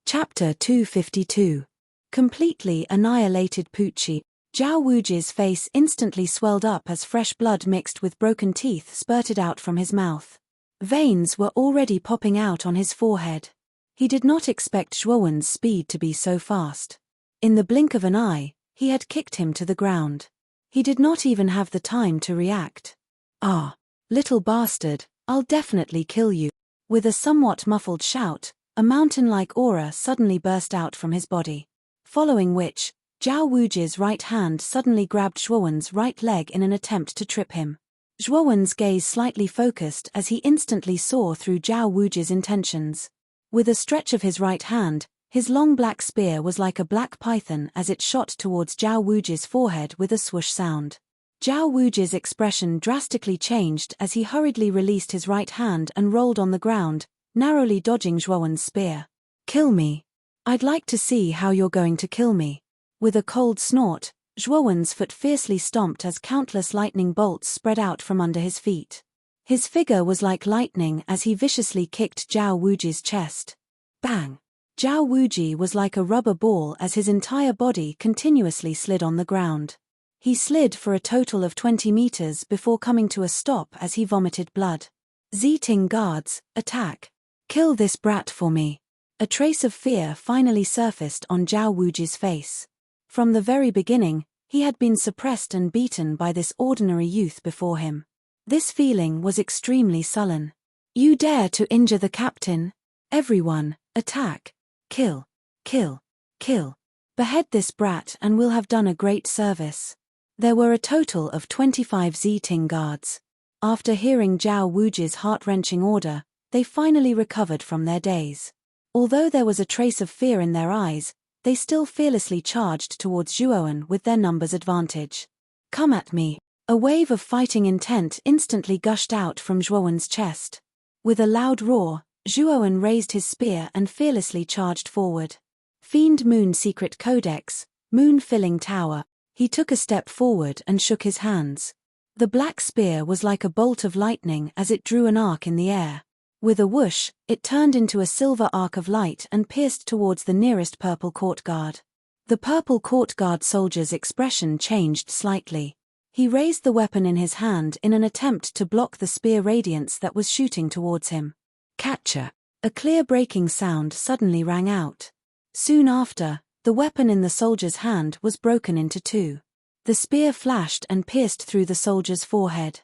Chapter 252. Completely annihilated Pucci. Zhao Wuji's face instantly swelled up as fresh blood mixed with broken teeth spurted out from his mouth. Veins were already popping out on his forehead. He did not expect Zhuowen's speed to be so fast. In the blink of an eye, he had kicked him to the ground. He did not even have the time to react. "Ah, little bastard, I'll definitely kill you." With a somewhat muffled shout, a mountain-like aura suddenly burst out from his body. Following which, Zhao Wuji's right hand suddenly grabbed Zhuowen's right leg in an attempt to trip him. Zhuowen's gaze slightly focused as he instantly saw through Zhao Wuji's intentions. With a stretch of his right hand, his long black spear was like a black python as it shot towards Zhao Wuji's forehead with a swoosh sound. Zhao Wuji's expression drastically changed as he hurriedly released his right hand and rolled on the ground, narrowly dodging Zhuowen's spear. "Kill me. I'd like to see how you're going to kill me." With a cold snort, Zhuowen's foot fiercely stomped as countless lightning bolts spread out from under his feet. His figure was like lightning as he viciously kicked Zhao Wuji's chest. Bang! Zhao Wuji was like a rubber ball as his entire body continuously slid on the ground. He slid for a total of 20 meters before coming to a stop as he vomited blood. "Zeting guards, attack! Kill this brat for me." A trace of fear finally surfaced on Zhao Wuji's face. From the very beginning, he had been suppressed and beaten by this ordinary youth before him. This feeling was extremely sullen. "You dare to injure the captain? Everyone, attack! Kill!" Kill. Kill. Behead this brat and we'll have done a great service. There were a total of 25 Ting guards. After hearing Zhao Wuji's heart-wrenching order, they finally recovered from their daze. Although there was a trace of fear in their eyes, they still fearlessly charged towards Zhuowen with their numbers advantage. Come at me. A wave of fighting intent instantly gushed out from Zhuowen's chest. With a loud roar, Zhuowen raised his spear and fearlessly charged forward. Fiend Moon Secret Codex, Moon Filling Tower. He took a step forward and shook his hands. The black spear was like a bolt of lightning as it drew an arc in the air. With a whoosh, it turned into a silver arc of light and pierced towards the nearest purple court guard. The purple court guard soldier's expression changed slightly. He raised the weapon in his hand in an attempt to block the spear radiance that was shooting towards him. Catcher! A clear breaking sound suddenly rang out. Soon after, the weapon in the soldier's hand was broken into two. The spear flashed and pierced through the soldier's forehead.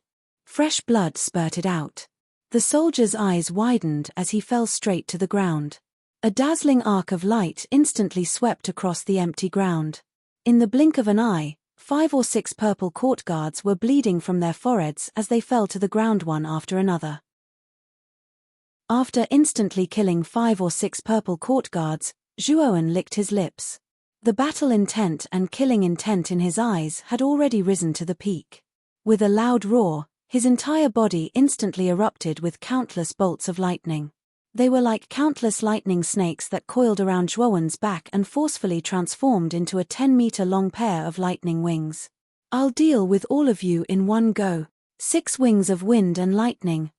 Fresh blood spurted out. The soldier's eyes widened as he fell straight to the ground. A dazzling arc of light instantly swept across the empty ground. In the blink of an eye, 5 or 6 purple court guards were bleeding from their foreheads as they fell to the ground one after another. After instantly killing 5 or 6 purple court guards, Zhuowen licked his lips. The battle intent and killing intent in his eyes had already risen to the peak. With a loud roar, his entire body instantly erupted with countless bolts of lightning. They were like countless lightning snakes that coiled around Zhuowen's back and forcefully transformed into a 10-meter-long pair of lightning wings. I'll deal with all of you in one go. 6 wings of wind and lightning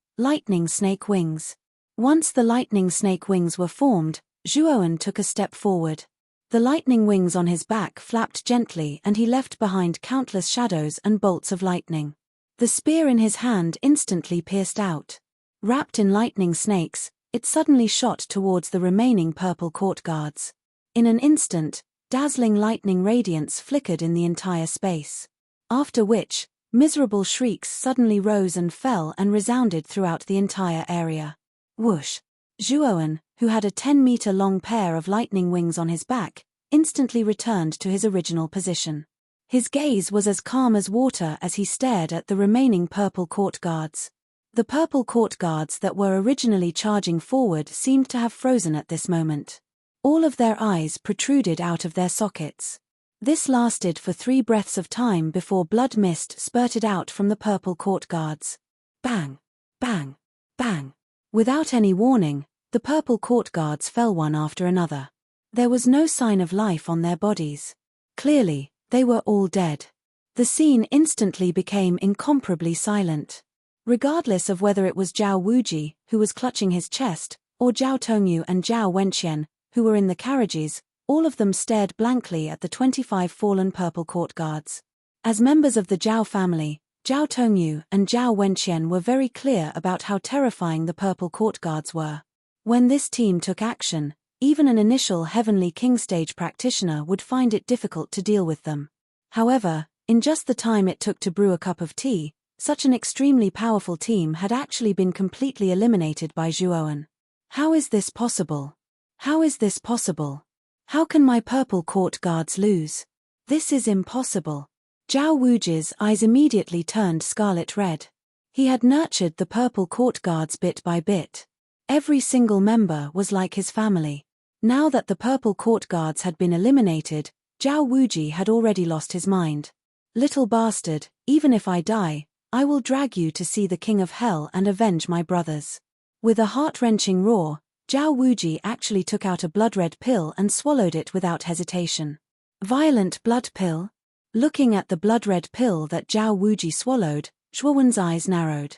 snake wings. Once the lightning snake wings were formed, Zhuowen took a step forward. The lightning wings on his back flapped gently and he left behind countless shadows and bolts of lightning. The spear in his hand instantly pierced out. Wrapped in lightning snakes, it suddenly shot towards the remaining purple court guards. In an instant, dazzling lightning radiance flickered in the entire space. After which, miserable shrieks suddenly rose and fell and resounded throughout the entire area. Whoosh! Zhuowen, who had a 10-meter-long pair of lightning wings on his back, instantly returned to his original position. His gaze was as calm as water as he stared at the remaining purple court guards. The purple court guards that were originally charging forward seemed to have frozen at this moment. All of their eyes protruded out of their sockets. This lasted for 3 breaths of time before blood mist spurted out from the purple court guards. Bang! Bang! Bang! Without any warning, the purple court guards fell one after another. There was no sign of life on their bodies. Clearly, they were all dead. The scene instantly became incomparably silent. Regardless of whether it was Zhao Wuji, who was clutching his chest, or Zhao Tongyu and Zhao Wenqian, who were in the carriages, all of them stared blankly at the 25 fallen purple court guards. As members of the Zhao family, Zhao Tongyu and Zhao Wenqian were very clear about how terrifying the purple court guards were. When this team took action, even an initial Heavenly King stage practitioner would find it difficult to deal with them. However, in just the time it took to brew a cup of tea, such an extremely powerful team had actually been completely eliminated by Zhuowen. How is this possible? How is this possible? How can my purple court guards lose? This is impossible. Zhao Wuji's eyes immediately turned scarlet red. He had nurtured the purple court guards bit by bit. Every single member was like his family. Now that the purple court guards had been eliminated, Zhao Wuji had already lost his mind. Little bastard, even if I die, I will drag you to see the King of Hell and avenge my brothers. With a heart-wrenching roar, Zhao Wuji actually took out a blood-red pill and swallowed it without hesitation. Violent blood pill? Looking at the blood-red pill that Zhao Wuji swallowed, Zhuowen's eyes narrowed.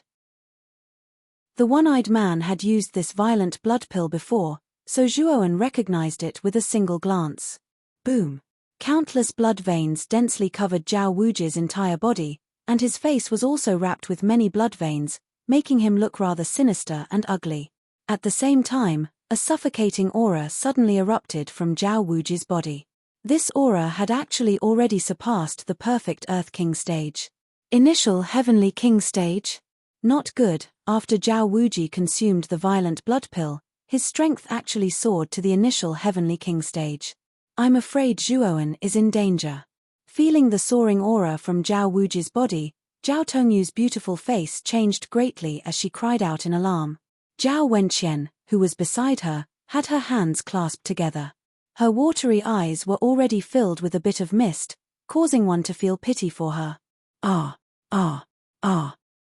The one-eyed man had used this violent blood pill before, so Zhuowen recognized it with a single glance. Boom! Countless blood veins densely covered Zhao Wuji's entire body, and his face was also wrapped with many blood veins, making him look rather sinister and ugly. At the same time, a suffocating aura suddenly erupted from Zhao Wuji's body. This aura had actually already surpassed the perfect Earth King stage. Initial Heavenly King stage? Not good. After Zhao Wuji consumed the violent blood pill, His strength actually soared to the initial Heavenly King stage. I'm afraid Zhuowen is in danger. Feeling the soaring aura from Zhao Wuji's body, Zhao Tongyu's beautiful face changed greatly as she cried out in alarm. Zhao Wenqian, who was beside her, had her hands clasped together. Her watery eyes were already filled with a bit of mist, causing one to feel pity for her. Ah,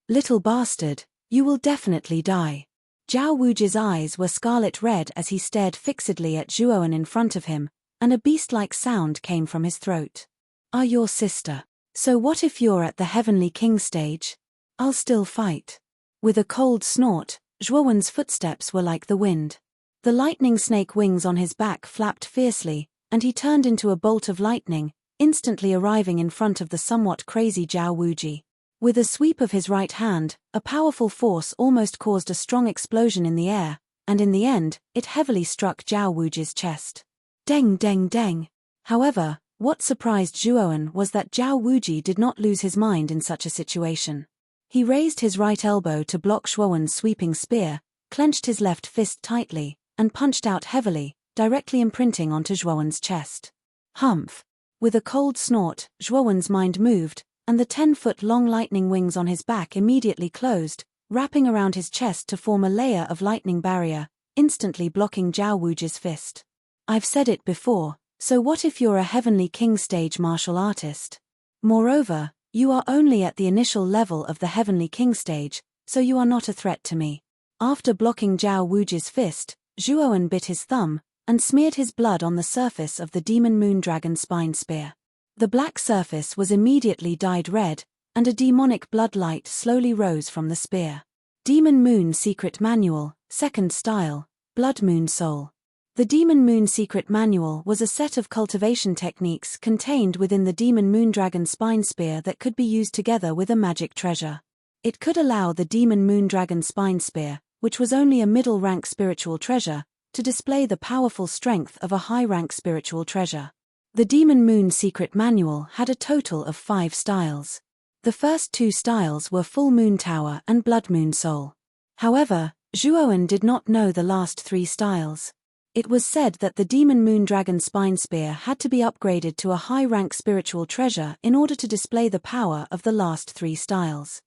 little bastard, you will definitely die. Zhao Wuji's eyes were scarlet red as he stared fixedly at Zhuowen in front of him, and a beast-like sound came from his throat. Are your sister? So what if you're at the Heavenly King stage? I'll still fight. With a cold snort, Zhuowen's footsteps were like the wind. The lightning snake wings on his back flapped fiercely, and he turned into a bolt of lightning, instantly arriving in front of the somewhat crazy Zhao Wuji. With a sweep of his right hand, a powerful force almost caused a strong explosion in the air, and in the end, it heavily struck Zhao Wuji's chest. Deng deng deng. However, what surprised Zhuowen was that Zhao Wuji did not lose his mind in such a situation. He raised his right elbow to block Zhuowen's sweeping spear, clenched his left fist tightly, and punched out heavily, directly imprinting onto Zhuowen's chest. Humph! With a cold snort, Zhuowen's mind moved, and the 10-foot-long lightning wings on his back immediately closed, wrapping around his chest to form a layer of lightning barrier, instantly blocking Zhao Wuji's fist. I've said it before, so what if you're a Heavenly King stage martial artist? Moreover, you are only at the initial level of the Heavenly King stage, so you are not a threat to me. After blocking Zhao Wuji's fist, Zhuowen bit his thumb, and smeared his blood on the surface of the Demon Moondragon spine spear. The black surface was immediately dyed red, and a demonic blood light slowly rose from the spear. Demon Moon Secret Manual, Second Style, Blood Moon Soul. The Demon Moon Secret Manual was a set of cultivation techniques contained within the Demon Moondragon spine spear that could be used together with a magic treasure. It could allow the Demon Moondragon spine spear, which was only a middle-rank spiritual treasure, to display the powerful strength of a high-rank spiritual treasure. The Demon Moon Secret Manual had a total of 5 styles. The first 2 styles were Full Moon Tower and Blood Moon Soul. However, Zhuowen did not know the last 3 styles. It was said that the Demon Moondragon spine spear had to be upgraded to a high-rank spiritual treasure in order to display the power of the last 3 styles.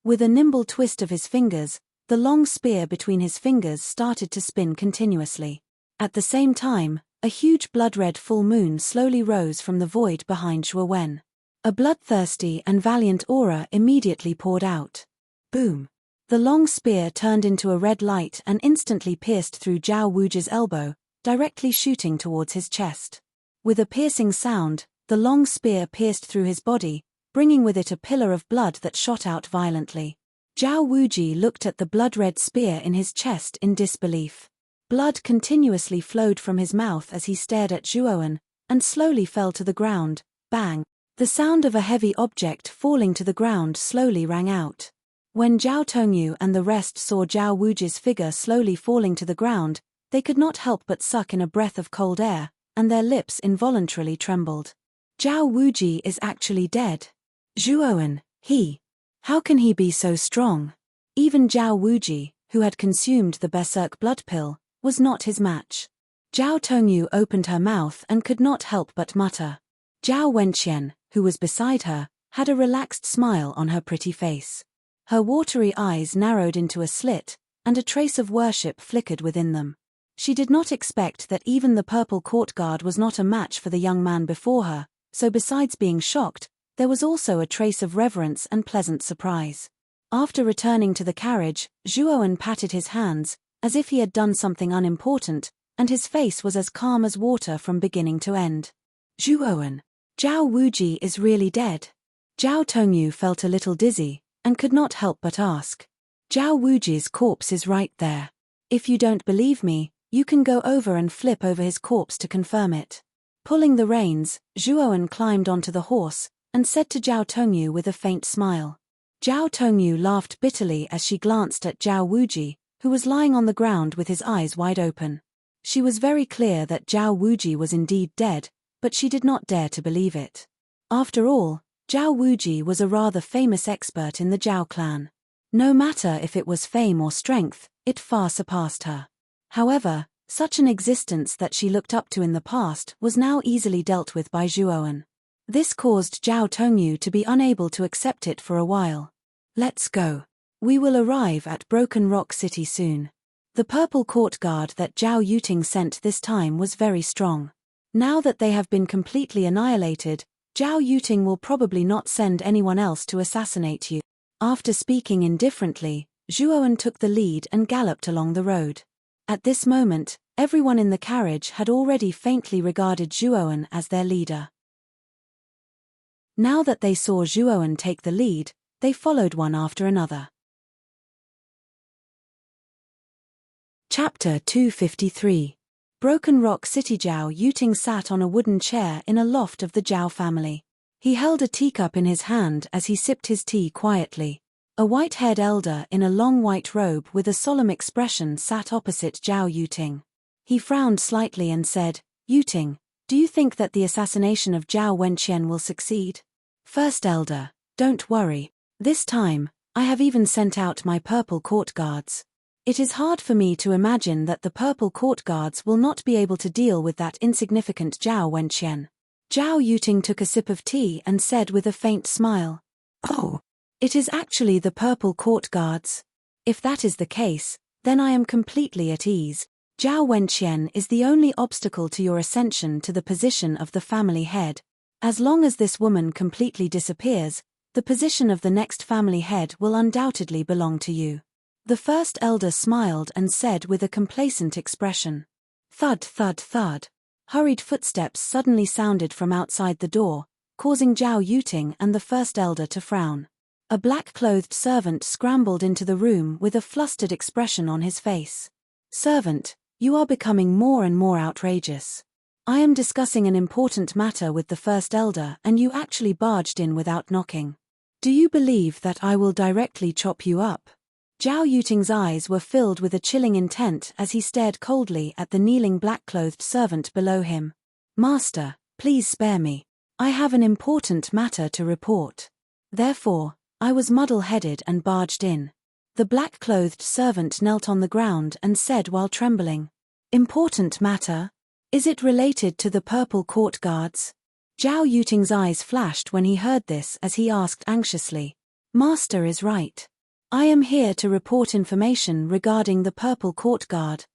With a nimble twist of his fingers, the long spear between his fingers started to spin continuously. At the same time, a huge blood-red full moon slowly rose from the void behind Zhuowen. A bloodthirsty and valiant aura immediately poured out. Boom! The long spear turned into a red light and instantly pierced through Zhao Wuji's elbow, directly shooting towards his chest. With a piercing sound, the long spear pierced through his body, bringing with it a pillar of blood that shot out violently. Zhao Wuji looked at the blood-red spear in his chest in disbelief. Blood continuously flowed from his mouth as he stared at Zhuowen, and slowly fell to the ground. Bang! The sound of a heavy object falling to the ground slowly rang out. When Zhao Tongyu and the rest saw Zhao Wuji's figure slowly falling to the ground, they could not help but suck in a breath of cold air, and their lips involuntarily trembled. Zhao Wuji is actually dead. Zhuowen, how can he be so strong? Even Zhao Wuji, who had consumed the berserk blood pill, was not his match. Zhao Tongyu opened her mouth and could not help but mutter. Zhao Wenqian, who was beside her, had a relaxed smile on her pretty face. Her watery eyes narrowed into a slit, and a trace of worship flickered within them. She did not expect that even the purple court guard was not a match for the young man before her, so besides being shocked, there was also a trace of reverence and pleasant surprise. After returning to the carriage, Zhuowen patted his hands, as if he had done something unimportant, and his face was as calm as water from beginning to end. Zhuowen, Zhao Wuji is really dead. Zhao Tongyu felt a little dizzy, and could not help but ask. Zhao Wuji's corpse is right there. If you don't believe me, you can go over and flip over his corpse to confirm it. Pulling the reins, Zhuowen climbed onto the horse, and said to Zhao Tongyu with a faint smile. Zhao Tongyu laughed bitterly as she glanced at Zhao Wuji, who was lying on the ground with his eyes wide open. She was very clear that Zhao Wuji was indeed dead, but she did not dare to believe it. After all, Zhao Wuji was a rather famous expert in the Zhao clan. No matter if it was fame or strength, It far surpassed her. However, such an existence that she looked up to in the past was now easily dealt with by Zhuoan. This caused Zhao Tongyu to be unable to accept it for a while. Let's go. We will arrive at Broken Rock City soon. The purple court guard that Zhao Yuting sent this time was very strong. Now that they have been completely annihilated, Zhao Yuting will probably not send anyone else to assassinate you. After speaking indifferently, Zhuoan took the lead and galloped along the road. At this moment, everyone in the carriage had already faintly regarded Zhuoan as their leader. Now that they saw Zhuoan take the lead, they followed one after another. Chapter 253. Broken Rock City. Zhao Yuting sat on a wooden chair in a loft of the Zhao family. He held a teacup in his hand as he sipped his tea quietly. A white-haired elder in a long white robe with a solemn expression sat opposite Zhao Yuting. He frowned slightly and said, "Yuting, do you think that the assassination of Zhao Wenqian will succeed?" "First elder, don't worry. This time, I have even sent out my purple court guards. It is hard for me to imagine that the purple court guards will not be able to deal with that insignificant Zhao Wenqian." Zhao Yuting took a sip of tea and said with a faint smile, "Oh, it is actually the purple court guards. If that is the case, then I am completely at ease. Zhao Wenqian is the only obstacle to your ascension to the position of the family head. As long as this woman completely disappears, the position of the next family head will undoubtedly belong to you." The first elder smiled and said with a complacent expression. Thud, thud, thud. Hurried footsteps suddenly sounded from outside the door, causing Zhao Yuting and the first elder to frown. A black-clothed servant scrambled into the room with a flustered expression on his face. "Servant, you are becoming more and more outrageous. I am discussing an important matter with the first elder and you actually barged in without knocking. Do you believe that I will directly chop you up?" Zhao Yuting's eyes were filled with a chilling intent as he stared coldly at the kneeling black-clothed servant below him. "Master, please spare me. I have an important matter to report. Therefore, I was muddle-headed and barged in." The black-clothed servant knelt on the ground and said while trembling, "Important matter? Is it related to the purple court guards?" Zhao Yuting's eyes flashed when he heard this as he asked anxiously, "Master is right. I am here to report information regarding the purple court guard."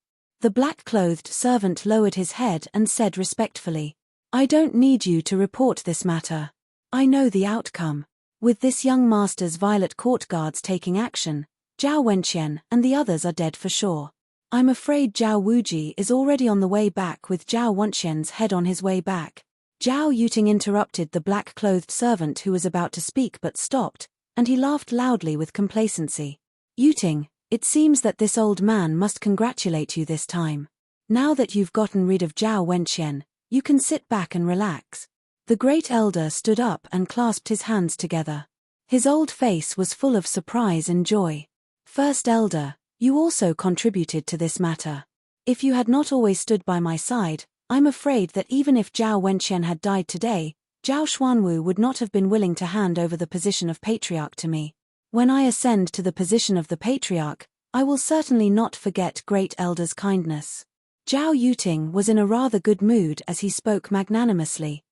The black-clothed servant lowered his head and said respectfully, "I don't need you to report this matter. I know the outcome. With this young master's violet court guards taking action, Zhao Wenqian and the others are dead for sure. I'm afraid Zhao Wuji is already on the way back with Zhao Wenqian's head on his way back." Zhao Yuting interrupted the black-clothed servant who was about to speak but stopped, and he laughed loudly with complacency. "Yuting, it seems that this old man must congratulate you this time. Now that you've gotten rid of Zhao Wenqian, you can sit back and relax." The great elder stood up and clasped his hands together. His old face was full of surprise and joy. "First elder, you also contributed to this matter. If you had not always stood by my side, I'm afraid that even if Zhao Wenqian had died today, Zhao Xuanwu would not have been willing to hand over the position of patriarch to me. When I ascend to the position of the patriarch, I will certainly not forget great elder's kindness." Zhao Yuting was in a rather good mood as he spoke magnanimously.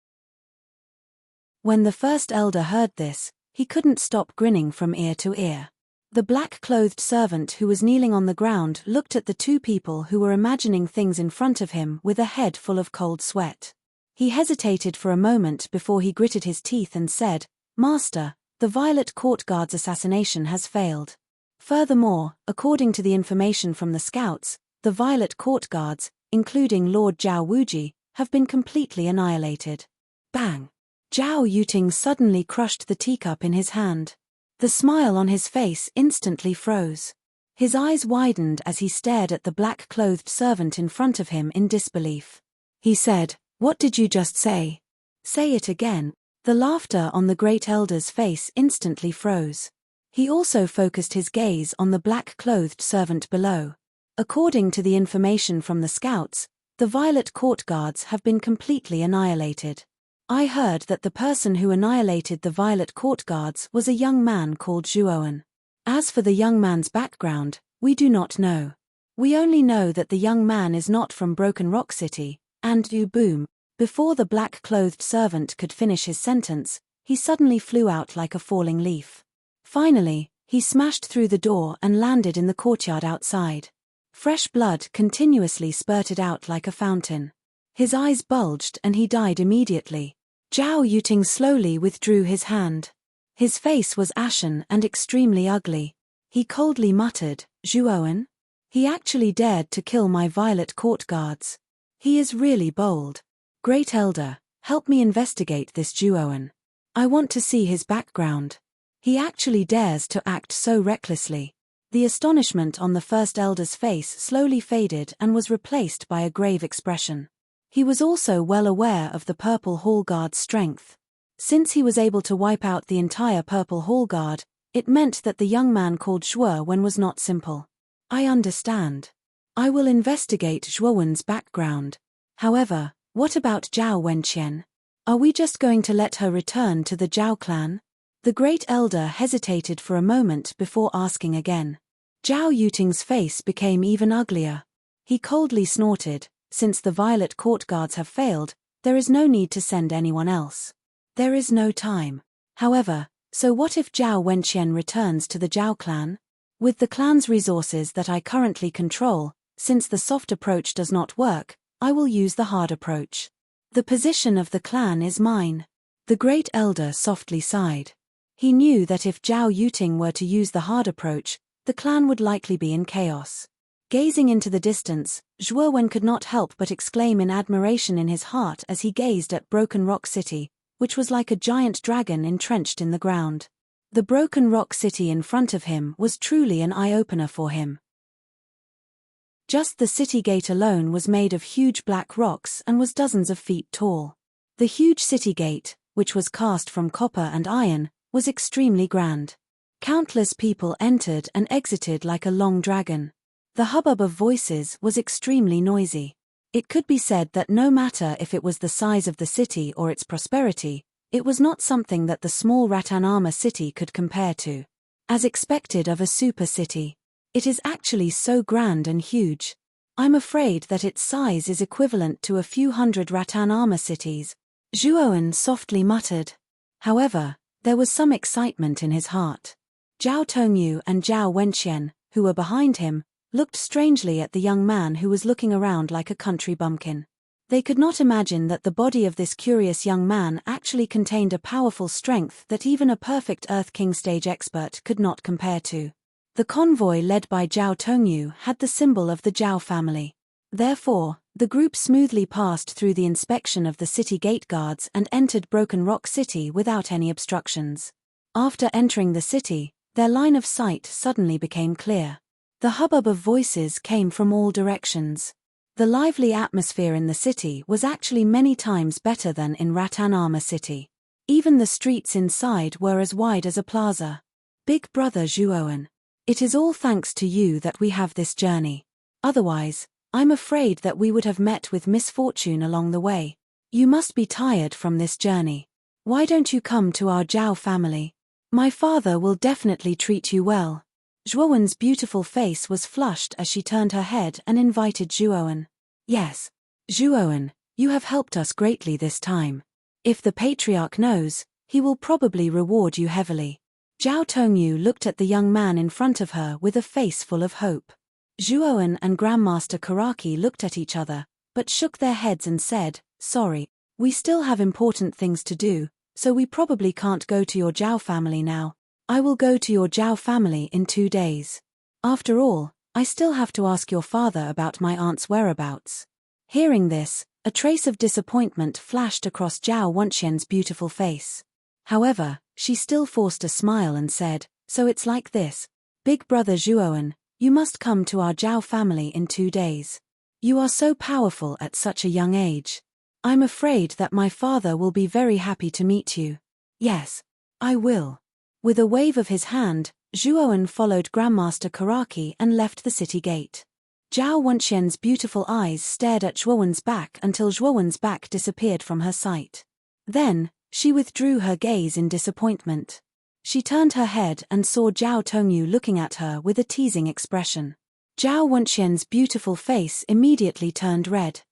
When the first elder heard this, he couldn't stop grinning from ear to ear. The black-clothed servant who was kneeling on the ground looked at the two people who were imagining things in front of him with a head full of cold sweat. He hesitated for a moment before he gritted his teeth and said, "Master, the Violet Court Guard's assassination has failed. Furthermore, according to the information from the scouts, the Violet Court Guards, including Lord Zhao Wuji, have been completely annihilated." Bang! Zhao Yuting suddenly crushed the teacup in his hand. The smile on his face instantly froze. His eyes widened as he stared at the black-clothed servant in front of him in disbelief. He said, "What did you just say?" "Say it again." The laughter on the great elder's face instantly froze. He also focused his gaze on the black-clothed servant below. According to the information from the scouts, the Violet Court Guards have been completely annihilated. I heard that the person who annihilated the Violet Court Guards was a young man called Zhuoan. As for the young man's background, We do not know. We only know that the young man is not from Broken Rock City, and boom. Before the black-clothed servant could finish his sentence, he suddenly flew out like a falling leaf. Finally, he smashed through the door and landed in the courtyard outside. Fresh blood continuously spurted out like a fountain. His eyes bulged and he died immediately. Zhao Yuting slowly withdrew his hand. His face was ashen and extremely ugly. He coldly muttered, "Zhuowen? He actually dared to kill my violet court guards. He is really bold. Great Elder, help me investigate this Zhuowen. I want to see his background. He actually dares to act so recklessly." The astonishment on the first elder's face slowly faded and was replaced by a grave expression. He was also well aware of the Purple Hall Guard's strength. Since he was able to wipe out the entire Purple Hall Guard, it meant that the young man called Zhuowen was not simple. I understand. I will investigate Zhuowen's background. However, what about Zhao Wenqian? Are we just going to let her return to the Zhao clan? The great elder hesitated for a moment before asking again. Zhao Yuting's face became even uglier. He coldly snorted, "Since the violet court guards have failed, there is no need to send anyone else. There is no time. However, so what if Zhao Wenqian returns to the Zhao clan? With the clan's resources that I currently control, since the soft approach does not work, I will use the hard approach. The position of the clan is mine." The great elder softly sighed. He knew that if Zhao Yuting were to use the hard approach, the clan would likely be in chaos. Gazing into the distance, Zhuowen could not help but exclaim in admiration in his heart as he gazed at Broken Rock City, which was like a giant dragon entrenched in the ground. The Broken Rock City in front of him was truly an eye-opener for him. Just the city gate alone was made of huge black rocks and was dozens of feet tall. The huge city gate, which was cast from copper and iron, was extremely grand. Countless people entered and exited like a long dragon. The hubbub of voices was extremely noisy. It could be said that no matter if it was the size of the city or its prosperity, it was not something that the small Ratanama city could compare to. As expected of a super city, it is actually so grand and huge. I'm afraid that its size is equivalent to a few hundred Ratanama cities, Zhuowen softly muttered. However, there was some excitement in his heart. Zhao Tongyu and Zhao Wenqian, who were behind him, looked strangely at the young man who was looking around like a country bumpkin. They could not imagine that the body of this curious young man actually contained a powerful strength that even a perfect Earth King stage expert could not compare to. The convoy led by Zhao Tongyu had the symbol of the Zhao family. Therefore, the group smoothly passed through the inspection of the city gate guards and entered Broken Rock City without any obstructions. After entering the city, their line of sight suddenly became clear. The hubbub of voices came from all directions. The lively atmosphere in the city was actually many times better than in Ratanama City. Even the streets inside were as wide as a plaza. Big Brother Zhuowen, it is all thanks to you that we have this journey. Otherwise, I'm afraid that we would have met with misfortune along the way. You must be tired from this journey. Why don't you come to our Zhao family? My father will definitely treat you well. Zhuowen's beautiful face was flushed as she turned her head and invited Zhuowen. Yes, Zhuowen, you have helped us greatly this time. If the patriarch knows, he will probably reward you heavily. Zhao Tongyu looked at the young man in front of her with a face full of hope. Zhuowen and Grandmaster Karaki looked at each other, but shook their heads and said, "Sorry, we still have important things to do, so we probably can't go to your Zhao family now. I will go to your Zhao family in 2 days. After all, I still have to ask your father about my aunt's whereabouts." Hearing this, a trace of disappointment flashed across Zhao Wenqian's beautiful face. However, she still forced a smile and said, "So it's like this. Big Brother Zhuowen, you must come to our Zhao family in 2 days. You are so powerful at such a young age. I'm afraid that my father will be very happy to meet you." "Yes, I will." With a wave of his hand, Zhuowen followed Grandmaster Karaki and left the city gate. Zhao Wenqian's beautiful eyes stared at Zhuowen's back until Zhuowen's back disappeared from her sight. Then, she withdrew her gaze in disappointment. She turned her head and saw Zhao Tongyu looking at her with a teasing expression. Zhao Wenxian's beautiful face immediately turned red.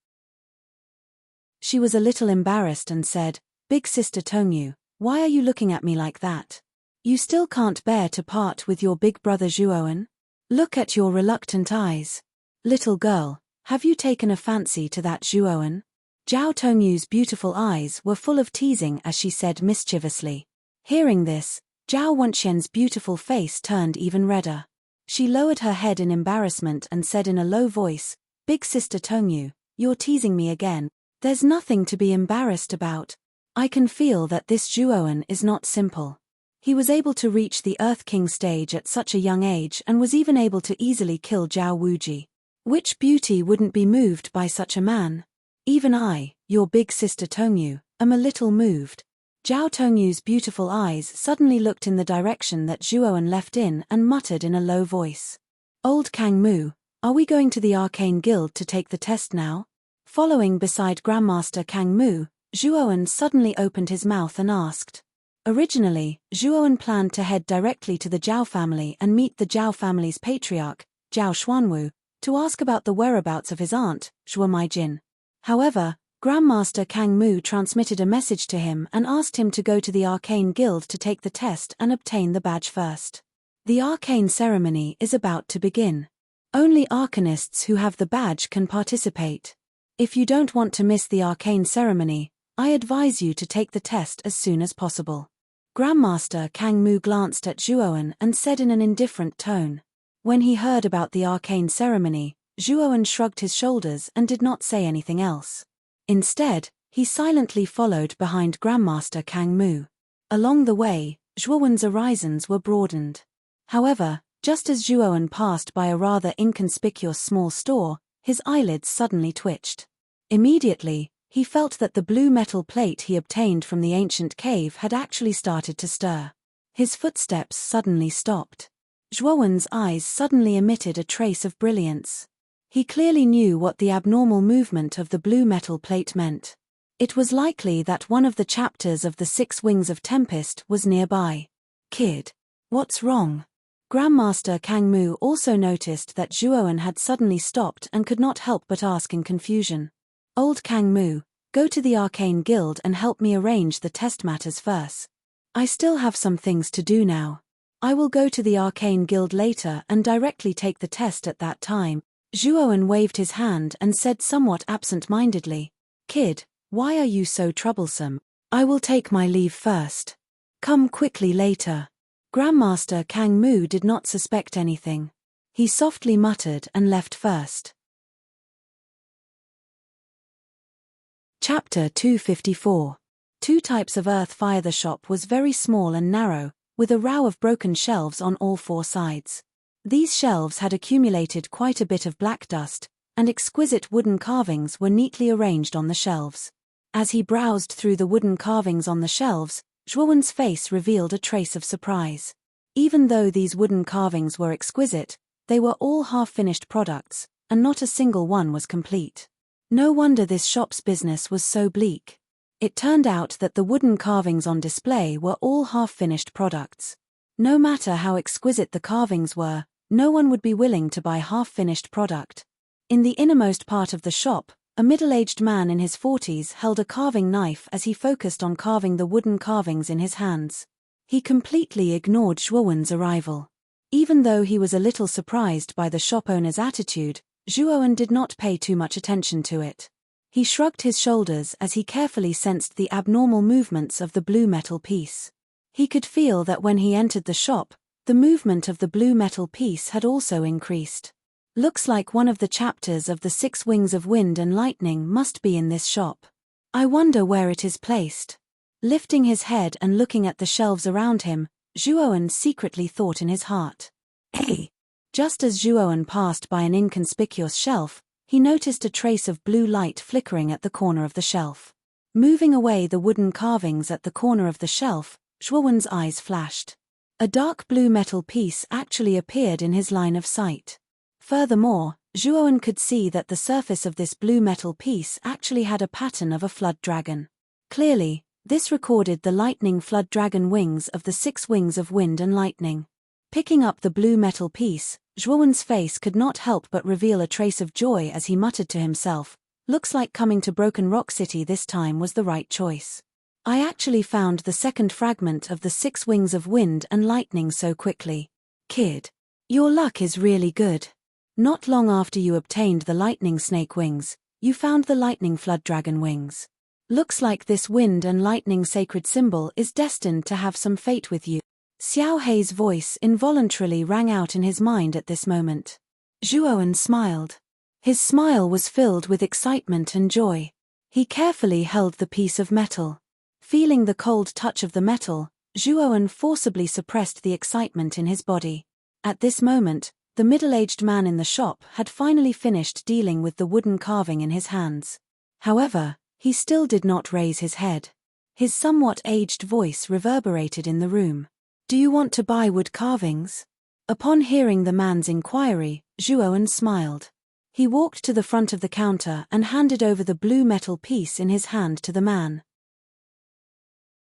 She was a little embarrassed and said, "Big sister Tongyu, why are you looking at me like that? You still can't bear to part with your big brother Zhuowen? Look at your reluctant eyes. Little girl, have you taken a fancy to that Zhuowen?" Zhao Tongyu's beautiful eyes were full of teasing as she said mischievously. Hearing this, Zhao Wenxian's beautiful face turned even redder. She lowered her head in embarrassment and said in a low voice, "Big sister Tongyu, you're teasing me again. There's nothing to be embarrassed about. I can feel that this Zhuowen is not simple. He was able to reach the Earth King stage at such a young age and was even able to easily kill Zhao Wuji. Which beauty wouldn't be moved by such a man? Even I, your big sister Tongyu, am a little moved." Zhao Tongyu's beautiful eyes suddenly looked in the direction that Zhuowen left in and muttered in a low voice, "Old Kang Mu, are we going to the Arcane Guild to take the test now?" Following beside Grandmaster Kang Mu, Zhuowen suddenly opened his mouth and asked. Originally, Zhuowen planned to head directly to the Zhao family and meet the Zhao family's patriarch, Zhao Xuanwu, to ask about the whereabouts of his aunt, Zhuo Maijin. However, Grandmaster Kang Mu transmitted a message to him and asked him to go to the Arcane Guild to take the test and obtain the badge first. The arcane ceremony is about to begin. Only arcanists who have the badge can participate. If you don't want to miss the arcane ceremony, I advise you to take the test as soon as possible. Grandmaster Kang Mu glanced at Zhuowen and said in an indifferent tone. When he heard about the arcane ceremony, Zhuowen shrugged his shoulders and did not say anything else. Instead, he silently followed behind Grandmaster Kang Mu. Along the way, Zhuowen's horizons were broadened. However, just as Zhuowen passed by a rather inconspicuous small store, his eyelids suddenly twitched. Immediately, he felt that the blue metal plate he obtained from the ancient cave had actually started to stir. His footsteps suddenly stopped. Zhuowen's eyes suddenly emitted a trace of brilliance. He clearly knew what the abnormal movement of the blue metal plate meant. It was likely that one of the chapters of the Six Wings of Tempest was nearby. "Kid, what's wrong?" Grandmaster Kang Mu also noticed that Zhuowen had suddenly stopped and could not help but ask in confusion. "Old Kang Mu, go to the Arcane Guild and help me arrange the test matters first. I still have some things to do now. I will go to the Arcane Guild later and directly take the test at that time." Zhuowen waved his hand and said somewhat absent-mindedly, "Kid, why are you so troublesome? I will take my leave first. Come quickly later." Grandmaster Kang Mu did not suspect anything. He softly muttered and left first. Chapter 254. Two types of earth fire. The shop was very small and narrow, with a row of broken shelves on all four sides. These shelves had accumulated quite a bit of black dust, and exquisite wooden carvings were neatly arranged on the shelves. As he browsed through the wooden carvings on the shelves, Zhuowen's face revealed a trace of surprise. Even though these wooden carvings were exquisite, they were all half-finished products, and not a single one was complete. No wonder this shop's business was so bleak. It turned out that the wooden carvings on display were all half-finished products. No matter how exquisite the carvings were, no one would be willing to buy half-finished product. In the innermost part of the shop, a middle-aged man in his 40s held a carving knife as he focused on carving the wooden carvings in his hands. He completely ignored Zhuowen's arrival. Even though he was a little surprised by the shop owner's attitude, Zhuowen did not pay too much attention to it. He shrugged his shoulders as he carefully sensed the abnormal movements of the blue metal piece. He could feel that when he entered the shop, the movement of the blue metal piece had also increased. Looks like one of the chapters of the Six Wings of Wind and Lightning must be in this shop. I wonder where it is placed. Lifting his head and looking at the shelves around him, Zhuowen secretly thought in his heart. Hey! Just as Zhuowen passed by an inconspicuous shelf, he noticed a trace of blue light flickering at the corner of the shelf. Moving away the wooden carvings at the corner of the shelf, Zhuowen's eyes flashed. A dark blue metal piece actually appeared in his line of sight. Furthermore, Zhuowen could see that the surface of this blue metal piece actually had a pattern of a flood dragon. Clearly, This recorded the lightning flood dragon wings of the 6 wings of wind and lightning. Picking up the blue metal piece, Zhuowen's face could not help but reveal a trace of joy as he muttered to himself, "Looks like coming to Broken Rock City this time was the right choice. I actually found the second fragment of the 6 wings of wind and lightning so quickly. Kid, your luck is really good. Not long after you obtained the lightning snake wings, you found the lightning flood dragon wings. Looks like this wind and lightning sacred symbol is destined to have some fate with you." Xiao Hei's voice involuntarily rang out in his mind at this moment. Zhuowen smiled. His smile was filled with excitement and joy. He carefully held the piece of metal. Feeling the cold touch of the metal, Zhuowen forcibly suppressed the excitement in his body. At this moment, the middle-aged man in the shop had finally finished dealing with the wooden carving in his hands. However, he still did not raise his head. His somewhat aged voice reverberated in the room. "Do you want to buy wood carvings?" Upon hearing the man's inquiry, Zhuowen smiled. He walked to the front of the counter and handed over the blue metal piece in his hand to the man.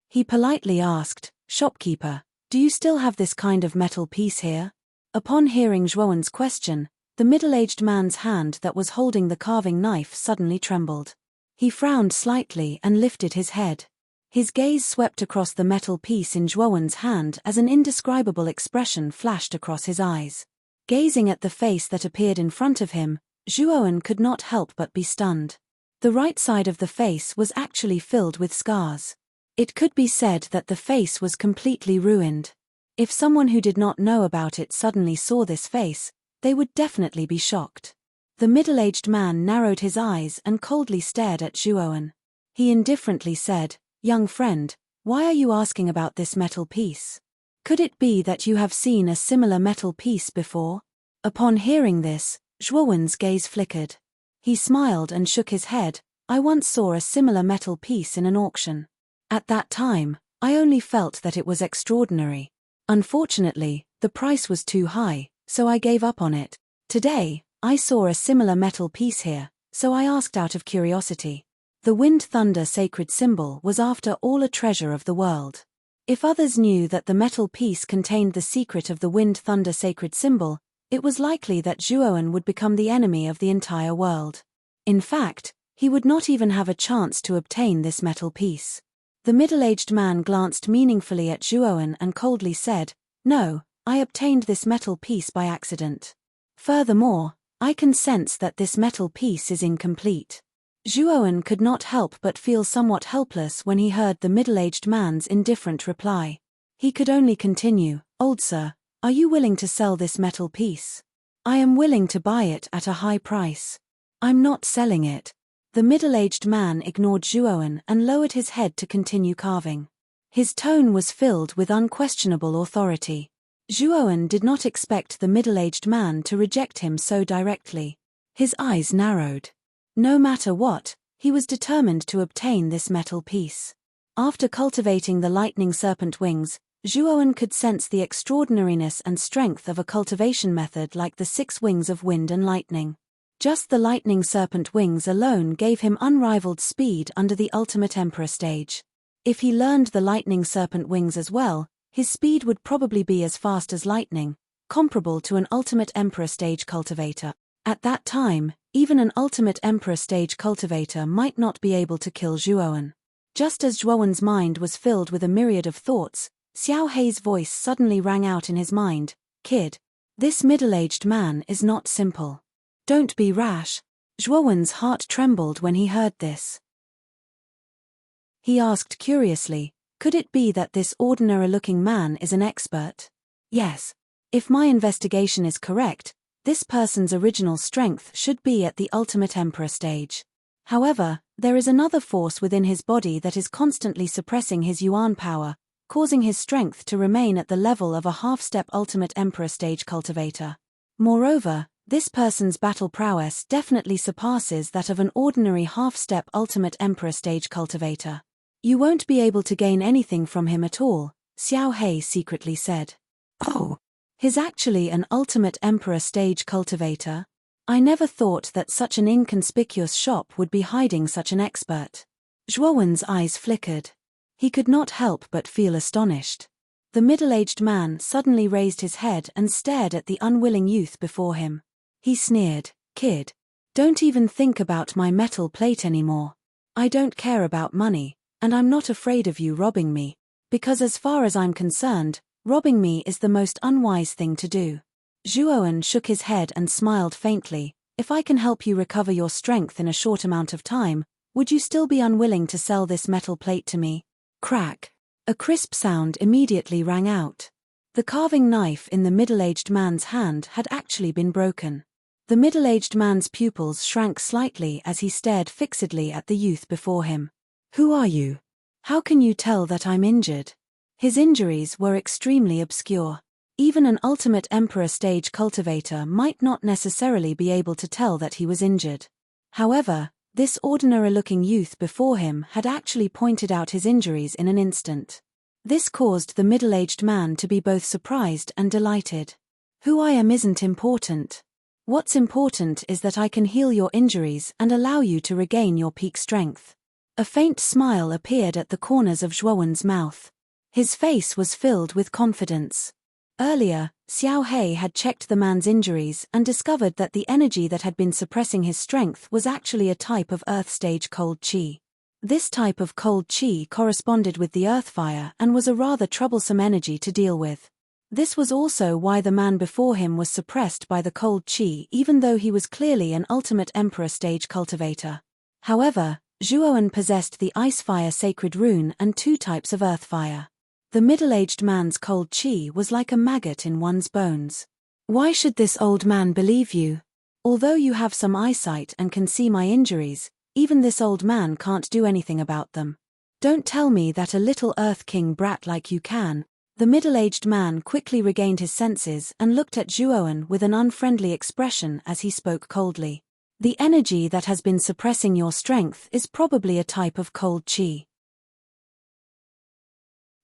He politely asked, "Shopkeeper, do you still have this kind of metal piece here?" Upon hearing Zhuowen's question, the middle-aged man's hand that was holding the carving knife suddenly trembled. He frowned slightly and lifted his head. His gaze swept across the metal piece in Zhuowen's hand as an indescribable expression flashed across his eyes. Gazing at the face that appeared in front of him, Zhuowen could not help but be stunned. The right side of the face was actually filled with scars. It could be said that the face was completely ruined. If someone who did not know about it suddenly saw this face, they would definitely be shocked. The middle-aged man narrowed his eyes and coldly stared at Zhuowen. He indifferently said, "Young friend, why are you asking about this metal piece? Could it be that you have seen a similar metal piece before?" Upon hearing this, Zhuowen's gaze flickered. He smiled and shook his head. "I once saw a similar metal piece in an auction. At that time, I only felt that it was extraordinary. Unfortunately, the price was too high, so I gave up on it. Today, I saw a similar metal piece here, so I asked out of curiosity. The wind-thunder sacred symbol was after all a treasure of the world. If others knew that the metal piece contained the secret of the wind-thunder sacred symbol, it was likely that Zhuowen would become the enemy of the entire world. In fact, he would not even have a chance to obtain this metal piece." The middle-aged man glanced meaningfully at Zhuowen and coldly said, "No, I obtained this metal piece by accident. Furthermore, I can sense that this metal piece is incomplete." Zhuowen could not help but feel somewhat helpless when he heard the middle-aged man's indifferent reply. He could only continue, "Old sir, are you willing to sell this metal piece? I am willing to buy it at a high price." "I'm not selling it." The middle-aged man ignored Zhuowen and lowered his head to continue carving. His tone was filled with unquestionable authority. Zhuowen did not expect the middle-aged man to reject him so directly. His eyes narrowed. No matter what, he was determined to obtain this metal piece. After cultivating the lightning serpent wings, Zhuowen could sense the extraordinariness and strength of a cultivation method like the 6 wings of wind and lightning. Just the lightning serpent wings alone gave him unrivaled speed under the ultimate emperor stage. If he learned the lightning serpent wings as well, his speed would probably be as fast as lightning, comparable to an ultimate emperor stage cultivator. At that time, even an ultimate emperor stage cultivator might not be able to kill Zhuowen. Just as Zhuowen's mind was filled with a myriad of thoughts, Xiao Hei's voice suddenly rang out in his mind, "Kid, this middle-aged man is not simple. Don't be rash." Zhuowen's heart trembled when he heard this. He asked curiously, "Could it be that this ordinary-looking man is an expert?" "Yes. If my investigation is correct, this person's original strength should be at the ultimate emperor stage. However, there is another force within his body that is constantly suppressing his yuan power, causing his strength to remain at the level of a half-step ultimate emperor stage cultivator. Moreover, this person's battle prowess definitely surpasses that of an ordinary half-step ultimate emperor stage cultivator. You won't be able to gain anything from him at all," Xiao Hei secretly said. "Oh, he's actually an ultimate emperor stage cultivator? I never thought that such an inconspicuous shop would be hiding such an expert." Zhuowen's eyes flickered. He could not help but feel astonished. The middle-aged man suddenly raised his head and stared at the unwilling youth before him. He sneered, "Kid, don't even think about my metal plate anymore. I don't care about money, and I'm not afraid of you robbing me, because as far as I'm concerned, robbing me is the most unwise thing to do." Zhuowen shook his head and smiled faintly. "If I can help you recover your strength in a short amount of time, would you still be unwilling to sell this metal plate to me?" Crack! A crisp sound immediately rang out. The carving knife in the middle-aged man's hand had actually been broken. The middle-aged man's pupils shrank slightly as he stared fixedly at the youth before him. "Who are you? How can you tell that I'm injured?" His injuries were extremely obscure. Even an ultimate emperor stage cultivator might not necessarily be able to tell that he was injured. However, this ordinary-looking youth before him had actually pointed out his injuries in an instant. This caused the middle-aged man to be both surprised and delighted. "Who I am isn't important. What's important is that I can heal your injuries and allow you to regain your peak strength." A faint smile appeared at the corners of Zhuowen's mouth. His face was filled with confidence. Earlier, Xiao He had checked the man's injuries and discovered that the energy that had been suppressing his strength was actually a type of earth stage cold qi. This type of cold qi corresponded with the earth fire and was a rather troublesome energy to deal with. This was also why the man before him was suppressed by the cold qi even though he was clearly an ultimate emperor stage cultivator. However, Zhuowen possessed the ice fire sacred rune and two types of earth fire. The middle-aged man's cold qi was like a maggot in one's bones. "Why should this old man believe you? Although you have some eyesight and can see my injuries, even this old man can't do anything about them. Don't tell me that a little Earth King brat like you can." The middle-aged man quickly regained his senses and looked at Zhuowen with an unfriendly expression as he spoke coldly. "The energy that has been suppressing your strength is probably a type of cold qi.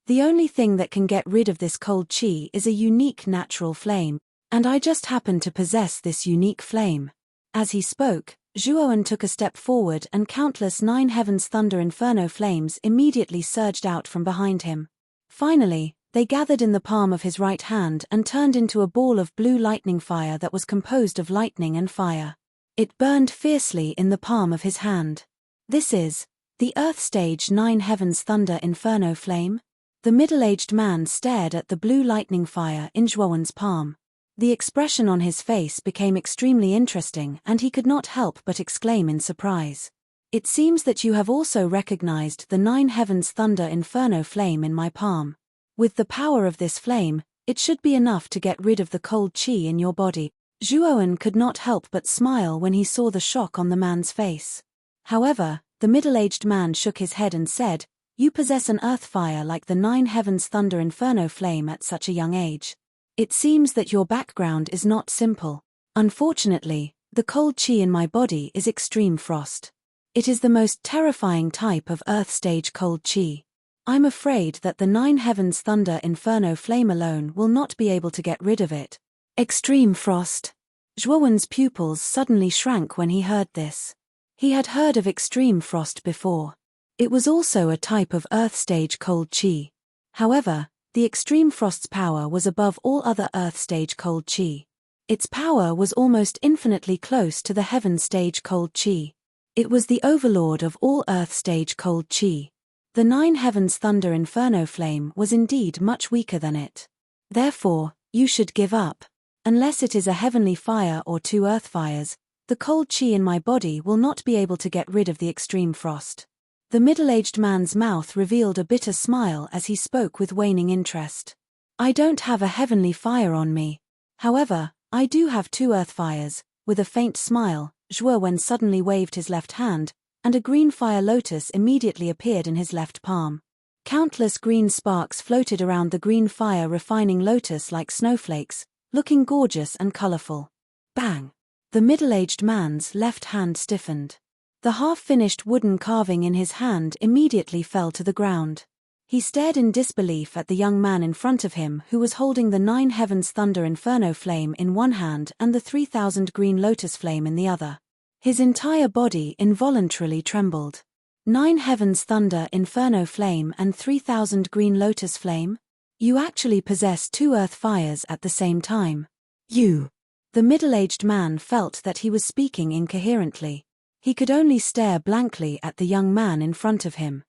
The only thing that can get rid of this cold qi is a unique natural flame, and I just happen to possess this unique flame." As he spoke, Zhuowen took a step forward and countless 9 heavens thunder inferno flames immediately surged out from behind him. Finally, they gathered in the palm of his right hand and turned into a ball of blue lightning fire that was composed of lightning and fire. It burned fiercely in the palm of his hand. "This is the Earth Stage 9 heavens thunder inferno flame?" The middle-aged man stared at the blue lightning fire in Zhuowen's palm. The expression on his face became extremely interesting and he could not help but exclaim in surprise. "It seems that you have also recognized the 9 heavens thunder inferno flame in my palm. With the power of this flame, it should be enough to get rid of the cold qi in your body." Zhuowen could not help but smile when he saw the shock on the man's face. However, the middle-aged man shook his head and said, "You possess an earth fire like the 9 heavens thunder inferno flame at such a young age. It seems that your background is not simple. Unfortunately, the cold qi in my body is extreme frost. It is the most terrifying type of earth stage cold qi. I'm afraid that the 9 heavens thunder inferno flame alone will not be able to get rid of it." Extreme frost. Zhuowen's pupils suddenly shrank when he heard this. He had heard of extreme frost before. It was also a type of earth stage cold qi. However, the extreme frost's power was above all other earth stage cold qi. Its power was almost infinitely close to the heaven stage cold qi. It was the overlord of all earth stage cold qi. The 9 heavens thunder inferno flame was indeed much weaker than it. Therefore, you should give up. Unless it is a heavenly fire or 2 earth fires, the cold qi in my body will not be able to get rid of the extreme frost. The middle-aged man's mouth revealed a bitter smile as he spoke with waning interest. "I don't have a heavenly fire on me. However, I do have 2 earth fires." With a faint smile, Zhuowen suddenly waved his left hand, and a green fire lotus immediately appeared in his left palm. Countless green sparks floated around the green fire refining lotus like snowflakes, looking gorgeous and colorful. Bang! The middle-aged man's left hand stiffened. The half-finished wooden carving in his hand immediately fell to the ground. He stared in disbelief at the young man in front of him who was holding the 9 heavens thunder inferno flame in one hand and the 3000 green lotus flame in the other. His entire body involuntarily trembled. 9 heavens thunder inferno flame and 3,000 green lotus flame? You actually possess 2 earth fires at the same time. You. The middle-aged man felt that he was speaking incoherently. He could only stare blankly at the young man in front of him.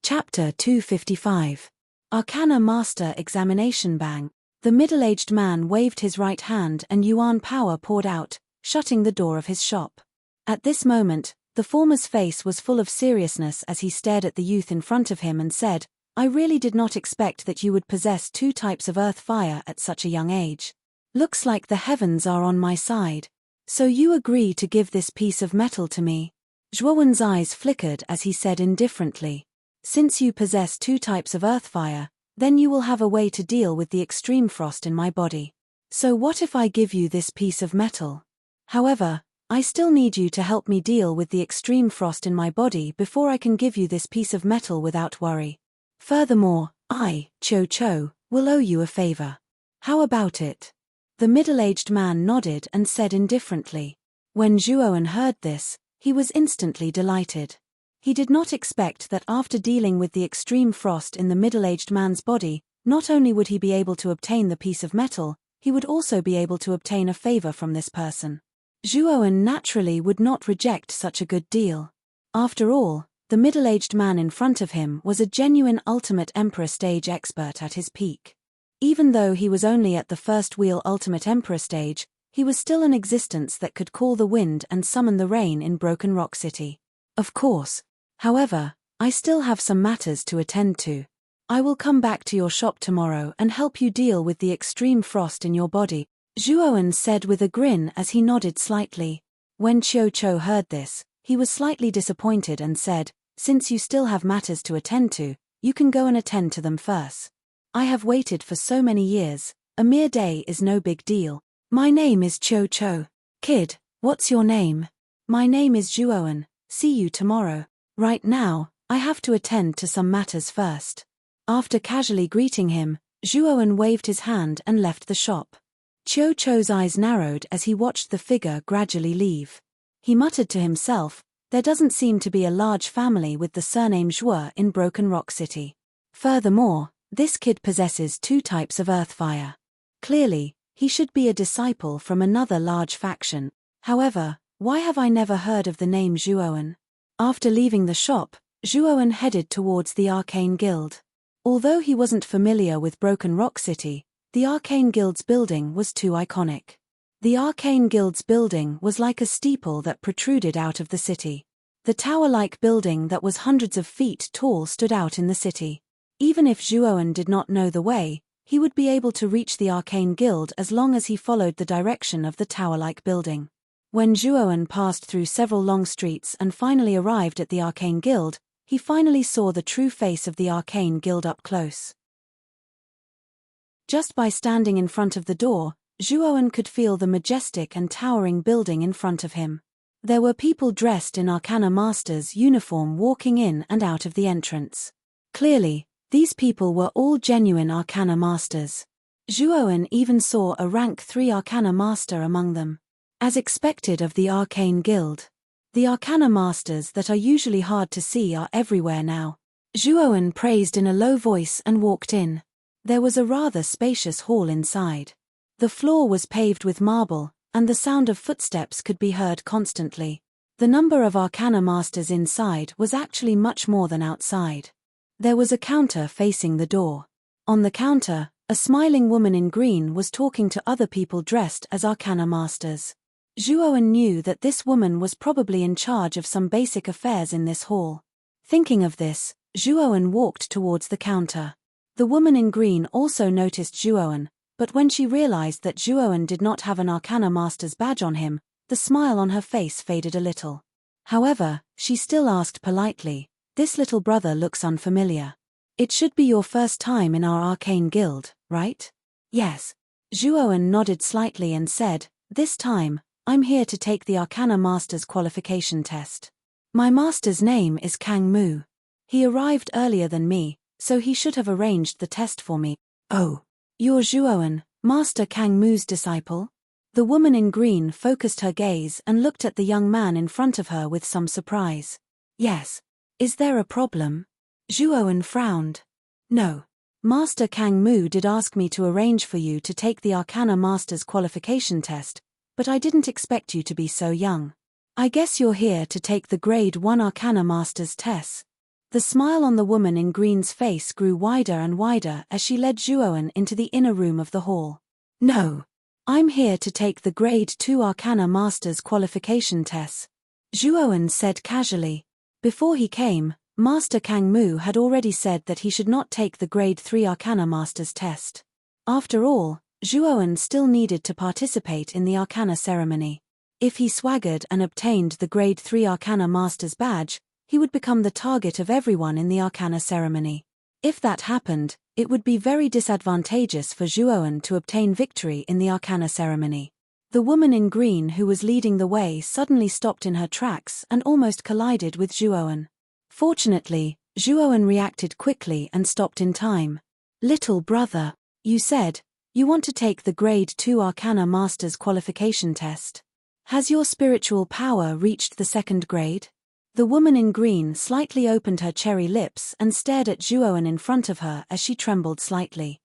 Chapter 255. Arcana Master Examination. Bang. The middle-aged man waved his right hand and yuan power poured out, shutting the door of his shop. At this moment, the former's face was full of seriousness as he stared at the youth in front of him and said, "I really did not expect that you would possess 2 types of earth fire at such a young age. Looks like the heavens are on my side. So you agree to give this piece of metal to me?" Zhuowen's eyes flickered as he said indifferently, "Since you possess 2 types of earth fire, then you will have a way to deal with the extreme frost in my body. So what if I give you this piece of metal? However, I still need you to help me deal with the extreme frost in my body before I can give you this piece of metal without worry. Furthermore, I, Cho, will owe you a favor. How about it?" The middle-aged man nodded and said indifferently. When Zhuowen heard this, he was instantly delighted. He did not expect that after dealing with the extreme frost in the middle-aged man's body, not only would he be able to obtain the piece of metal, he would also be able to obtain a favor from this person. Zhuowen naturally would not reject such a good deal. After all, the middle-aged man in front of him was a genuine ultimate emperor stage expert at his peak. Even though he was only at the first wheel ultimate emperor stage, he was still an existence that could call the wind and summon the rain in Broken Rock City. Of course. However, I still have some matters to attend to. I will come back to your shop tomorrow and help you deal with the extreme frost in your body, Zhuowen said with a grin as he nodded slightly. When Cho heard this, he was slightly disappointed and said, "Since you still have matters to attend to, you can go and attend to them first. I have waited for so many years, a mere day is no big deal. My name is Cho. Kid, what's your name?" "My name is Zhuowen, see you tomorrow. Right now, I have to attend to some matters first." After casually greeting him, Zhuowen waved his hand and left the shop. Cho's eyes narrowed as he watched the figure gradually leave. He muttered to himself, "There doesn't seem to be a large family with the surname Zhuo in Broken Rock City. Furthermore, this kid possesses 2 types of earth fire. Clearly, he should be a disciple from another large faction. However, why have I never heard of the name Zhuowen?" After leaving the shop, Zhuowen headed towards the Arcane Guild. Although he wasn't familiar with Broken Rock City, the Arcane Guild's building was too iconic. The Arcane Guild's building was like a steeple that protruded out of the city. The tower-like building that was hundreds of feet tall stood out in the city. Even if Zhuowen did not know the way, he would be able to reach the Arcane Guild as long as he followed the direction of the tower-like building. When Zhuowen passed through several long streets and finally arrived at the Arcane Guild, he finally saw the true face of the Arcane Guild up close. Just by standing in front of the door, Zhuowen could feel the majestic and towering building in front of him. There were people dressed in Arcana Master's uniform walking in and out of the entrance. Clearly, these people were all genuine Arcana Masters. Zhuowen even saw a rank 3 Arcana Master among them. As expected of the Arcane Guild, the Arcana Masters that are usually hard to see are everywhere now. Zhuowen praised in a low voice and walked in. There was a rather spacious hall inside. The floor was paved with marble, and the sound of footsteps could be heard constantly. The number of Arcana Masters inside was actually much more than outside. There was a counter facing the door. On the counter, a smiling woman in green was talking to other people dressed as Arcana Masters. Zhuowen knew that this woman was probably in charge of some basic affairs in this hall. Thinking of this, Zhuowen walked towards the counter. The woman in green also noticed Zhuowen, but when she realized that Zhuowen did not have an Arcana Master's badge on him, the smile on her face faded a little. However, she still asked politely, "This little brother looks unfamiliar. It should be your first time in our Arcane Guild, right?" "Yes." Zhuowen nodded slightly and said, "This time, I'm here to take the Arcana Master's qualification test. My master's name is Kang Mu. He arrived earlier than me, so he should have arranged the test for me." "Oh, you're Zhuowen, Master Kang Mu's disciple?" The woman in green focused her gaze and looked at the young man in front of her with some surprise. Yes. Is there a problem? Zhuowen frowned. No. Master Kang Mu did ask me to arrange for you to take the Arcana Master's qualification test, but I didn't expect you to be so young. I guess you're here to take the Grade 1 Arcana Master's test. The smile on the woman in green's face grew wider and wider as she led Zhuowen into the inner room of the hall. No. I'm here to take the Grade 2 Arcana Master's qualification test, Zhuowen said casually. Before he came, Master Kang Mu had already said that he should not take the Grade 3 Arcana Master's test. After all, Zhuowen still needed to participate in the Arcana ceremony. If he swaggered and obtained the Grade 3 Arcana Master's badge, he would become the target of everyone in the Arcana ceremony. If that happened, it would be very disadvantageous for Zhuowen to obtain victory in the Arcana ceremony. The woman in green who was leading the way suddenly stopped in her tracks and almost collided with Zhuowen. Fortunately, Zhuowen reacted quickly and stopped in time. Little brother, you said, you want to take the Grade 2 Arcana Master's qualification test. Has your spiritual power reached the second grade? The woman in green slightly opened her cherry lips and stared at Zhuowen in front of her as she trembled slightly.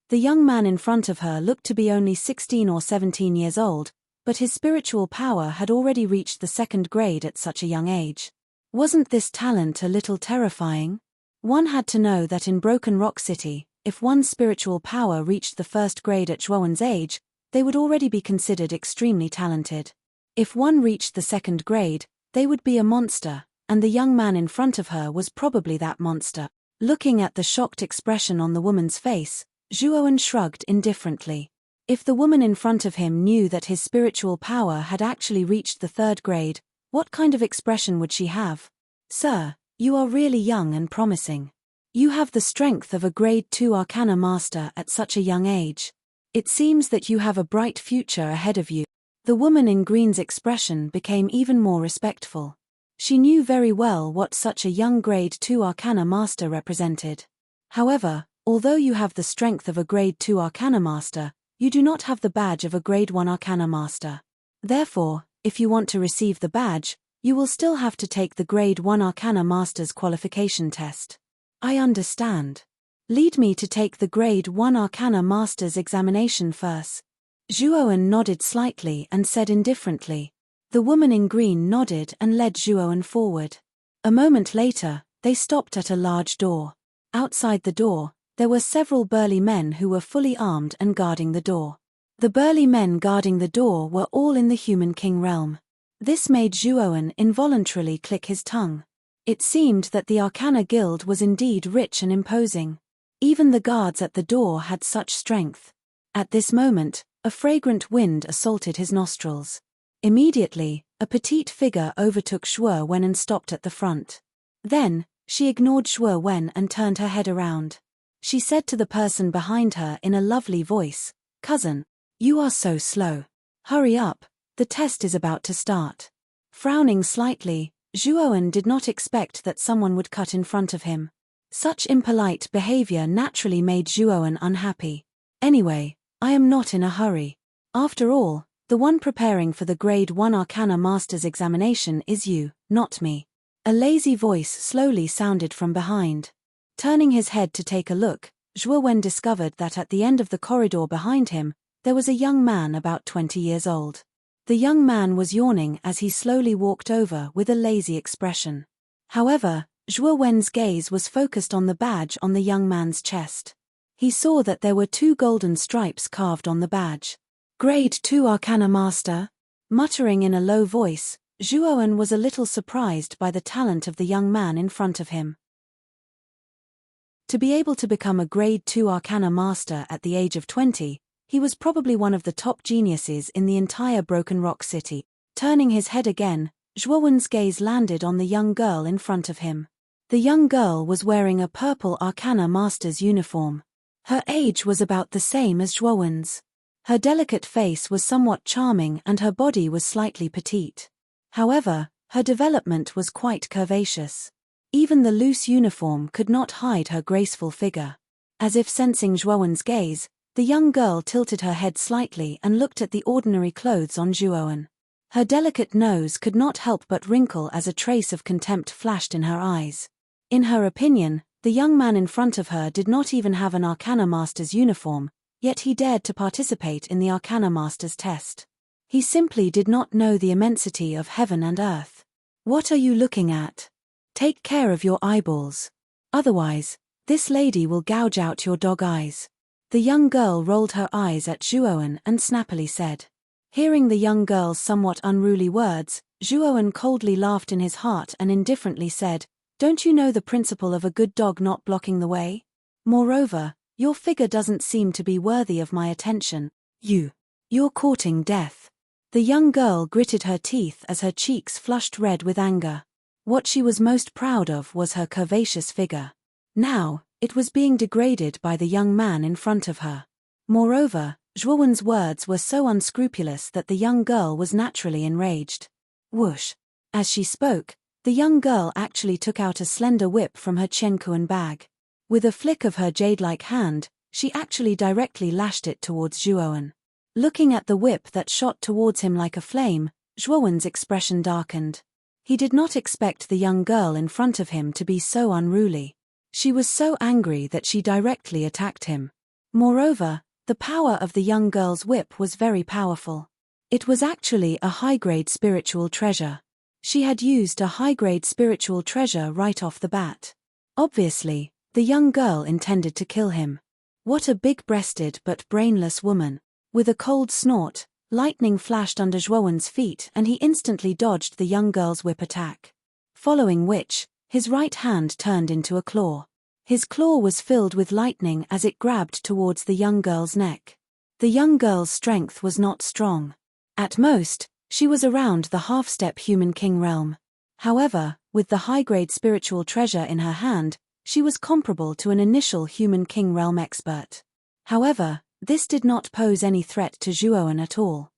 The young man in front of her looked to be only 16 or 17 years old, but his spiritual power had already reached the second grade at such a young age. Wasn't this talent a little terrifying? One had to know that in Broken Rock City, if one's spiritual power reached the first grade at Zhuowen's age, they would already be considered extremely talented. If one reached the second grade, they would be a monster, and the young man in front of her was probably that monster. Looking at the shocked expression on the woman's face, Zhuowen shrugged indifferently. If the woman in front of him knew that his spiritual power had actually reached the third grade, what kind of expression would she have? Sir, you are really young and promising. You have the strength of a Grade 2 Arcana Master at such a young age. It seems that you have a bright future ahead of you. The woman in green's expression became even more respectful. She knew very well what such a young Grade 2 Arcana Master represented. However, although you have the strength of a Grade 2 Arcana Master, you do not have the badge of a Grade 1 Arcana Master. Therefore, if you want to receive the badge, you will still have to take the Grade 1 Arcana Master's qualification test. I understand. Lead me to take the Grade 1 Arcana Master's examination first. Zhuowen nodded slightly and said indifferently. The woman in green nodded and led Zhuowen forward. A moment later, they stopped at a large door. Outside the door, there were several burly men who were fully armed and guarding the door. The burly men guarding the door were all in the Human King realm. This made Zhuowen involuntarily click his tongue. It seemed that the Arcana Guild was indeed rich and imposing. Even the guards at the door had such strength. At this moment, a fragrant wind assaulted his nostrils. Immediately, a petite figure overtook Zhuowen and stopped at the front. Then, she ignored Zhuowen and turned her head around. She said to the person behind her in a lovely voice, "Cousin, you are so slow. Hurry up, the test is about to start." Frowning slightly, Zhuowen did not expect that someone would cut in front of him. Such impolite behavior naturally made Zhuowen unhappy. Anyway, I am not in a hurry. After all, the one preparing for the Grade 1 Arcana Master's examination is you, not me. A lazy voice slowly sounded from behind. Turning his head to take a look, Zhuowen discovered that at the end of the corridor behind him, there was a young man about 20 years old. The young man was yawning as he slowly walked over with a lazy expression. However, Zhuowen's gaze was focused on the badge on the young man's chest. He saw that there were 2 golden stripes carved on the badge. Grade 2 Arcana Master? Muttering in a low voice, Zhuowen was a little surprised by the talent of the young man in front of him. To be able to become a Grade 2 Arcana Master at the age of 20, he was probably one of the top geniuses in the entire Broken Rock City. Turning his head again, Zhuowen's gaze landed on the young girl in front of him. The young girl was wearing a purple Arcana Master's uniform. Her age was about the same as Zhuowen's. Her delicate face was somewhat charming and her body was slightly petite. However, her development was quite curvaceous. Even the loose uniform could not hide her graceful figure. As if sensing Zhuowen's gaze, The young girl tilted her head slightly and looked at the ordinary clothes on Zhuowen. Her delicate nose could not help but wrinkle as a trace of contempt flashed in her eyes. In her opinion, the young man in front of her did not even have an Arcana Master's uniform, yet he dared to participate in the Arcana Master's test. He simply did not know the immensity of heaven and earth. What are you looking at? Take care of your eyeballs. Otherwise, this lady will gouge out your dog eyes. The young girl rolled her eyes at Zhuowen and snappily said. Hearing the young girl's somewhat unruly words, Zhuowen coldly laughed in his heart and indifferently said, "Don't you know the principle of a good dog not blocking the way? Moreover, your figure doesn't seem to be worthy of my attention. You're courting death." The young girl gritted her teeth as her cheeks flushed red with anger. What she was most proud of was her curvaceous figure. Now, it was being degraded by the young man in front of her. Moreover, Zhuowen's words were so unscrupulous that the young girl was naturally enraged. Whoosh! As she spoke, the young girl actually took out a slender whip from her Chenkuan bag. With a flick of her jade-like hand, she actually directly lashed it towards Zhuowen. Looking at the whip that shot towards him like a flame, Zhuowen's expression darkened. He did not expect the young girl in front of him to be so unruly. She was so angry that she directly attacked him. Moreover, the power of the young girl's whip was very powerful. It was actually a high-grade spiritual treasure. She had used a high-grade spiritual treasure right off the bat. Obviously, the young girl intended to kill him. What a big-breasted but brainless woman. With a cold snort, lightning flashed under Zhuowen's feet and he instantly dodged the young girl's whip attack. Following which, his right hand turned into a claw. His claw was filled with lightning as it grabbed towards the young girl's neck. The young girl's strength was not strong. At most, she was around the half-step human king realm. However, with the high-grade spiritual treasure in her hand, she was comparable to an initial human king realm expert. However, this did not pose any threat to Zhuowen at all.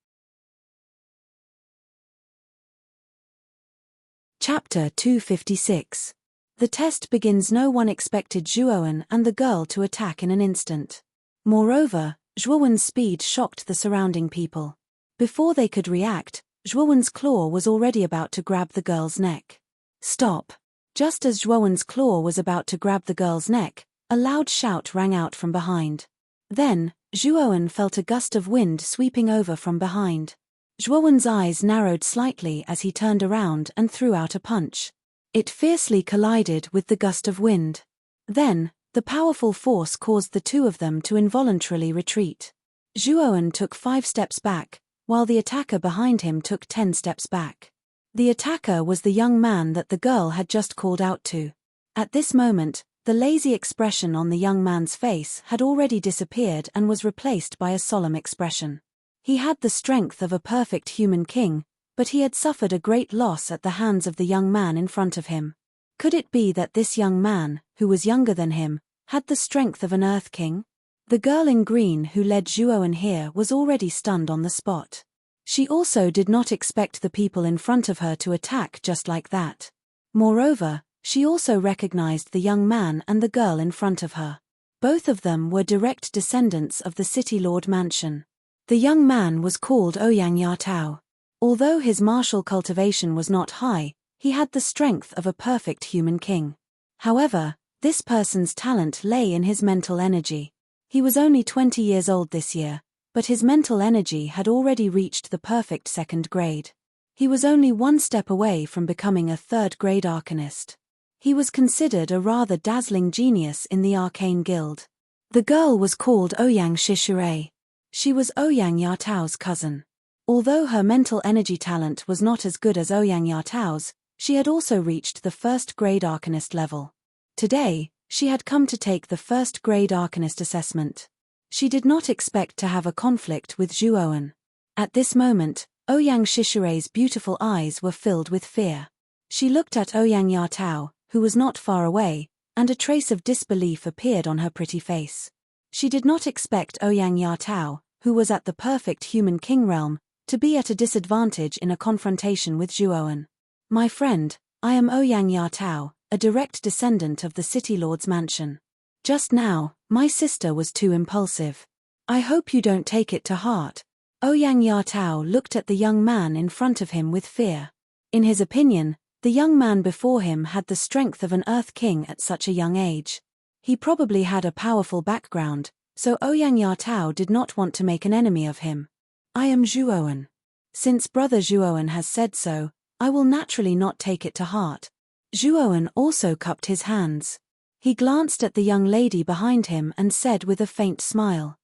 Chapter 256. The test begins. No one expected Zhuowen and the girl to attack in an instant. Moreover, Zhuowen's speed shocked the surrounding people. Before they could react, Zhuowen's claw was already about to grab the girl's neck. Stop! Just as Zhuowen's claw was about to grab the girl's neck, a loud shout rang out from behind. Then, Zhuowen felt a gust of wind sweeping over from behind. Zhuowen's eyes narrowed slightly as he turned around and threw out a punch. It fiercely collided with the gust of wind. Then, the powerful force caused the two of them to involuntarily retreat. Zhuowen took 5 steps back, while the attacker behind him took 10 steps back. The attacker was the young man that the girl had just called out to. At this moment, the lazy expression on the young man's face had already disappeared and was replaced by a solemn expression. He had the strength of a perfect human king, but he had suffered a great loss at the hands of the young man in front of him. Could it be that this young man, who was younger than him, had the strength of an Earth King? The girl in green who led Zhuowen here was already stunned on the spot. She also did not expect the people in front of her to attack just like that. Moreover, she also recognized the young man and the girl in front of her. Both of them were direct descendants of the City Lord Mansion. The young man was called Ouyang Yatao. Although his martial cultivation was not high, he had the strength of a perfect human king. However, this person's talent lay in his mental energy. He was only 20 years old this year, but his mental energy had already reached the perfect 2nd grade. He was only 1 step away from becoming a 3rd grade arcanist. He was considered a rather dazzling genius in the Arcane Guild. The girl was called Ouyang Shishure. She was Ouyang Yatao's cousin. Although her mental energy talent was not as good as Ouyang Yatao's, she had also reached the 1st grade arcanist level. Today, she had come to take the 1st grade arcanist assessment. She did not expect to have a conflict with Zhuowen. At this moment, Ouyang Shishure's beautiful eyes were filled with fear. She looked at Ouyang Yatao, who was not far away, and a trace of disbelief appeared on her pretty face. She did not expect Ouyang Yatao, who was at the perfect human king realm, to be at a disadvantage in a confrontation with Zhuowen. My friend, I am Ouyang Yatao, a direct descendant of the City Lord's mansion. Just now, my sister was too impulsive. I hope you don't take it to heart. Ouyang Yatao looked at the young man in front of him with fear. In his opinion, the young man before him had the strength of an Earth King at such a young age. He probably had a powerful background, so Ouyang Yatao did not want to make an enemy of him. I am Zhuowen. Since Brother Zhuowen has said so, I will naturally not take it to heart. Zhuowen also cupped his hands. He glanced at the young lady behind him and said with a faint smile.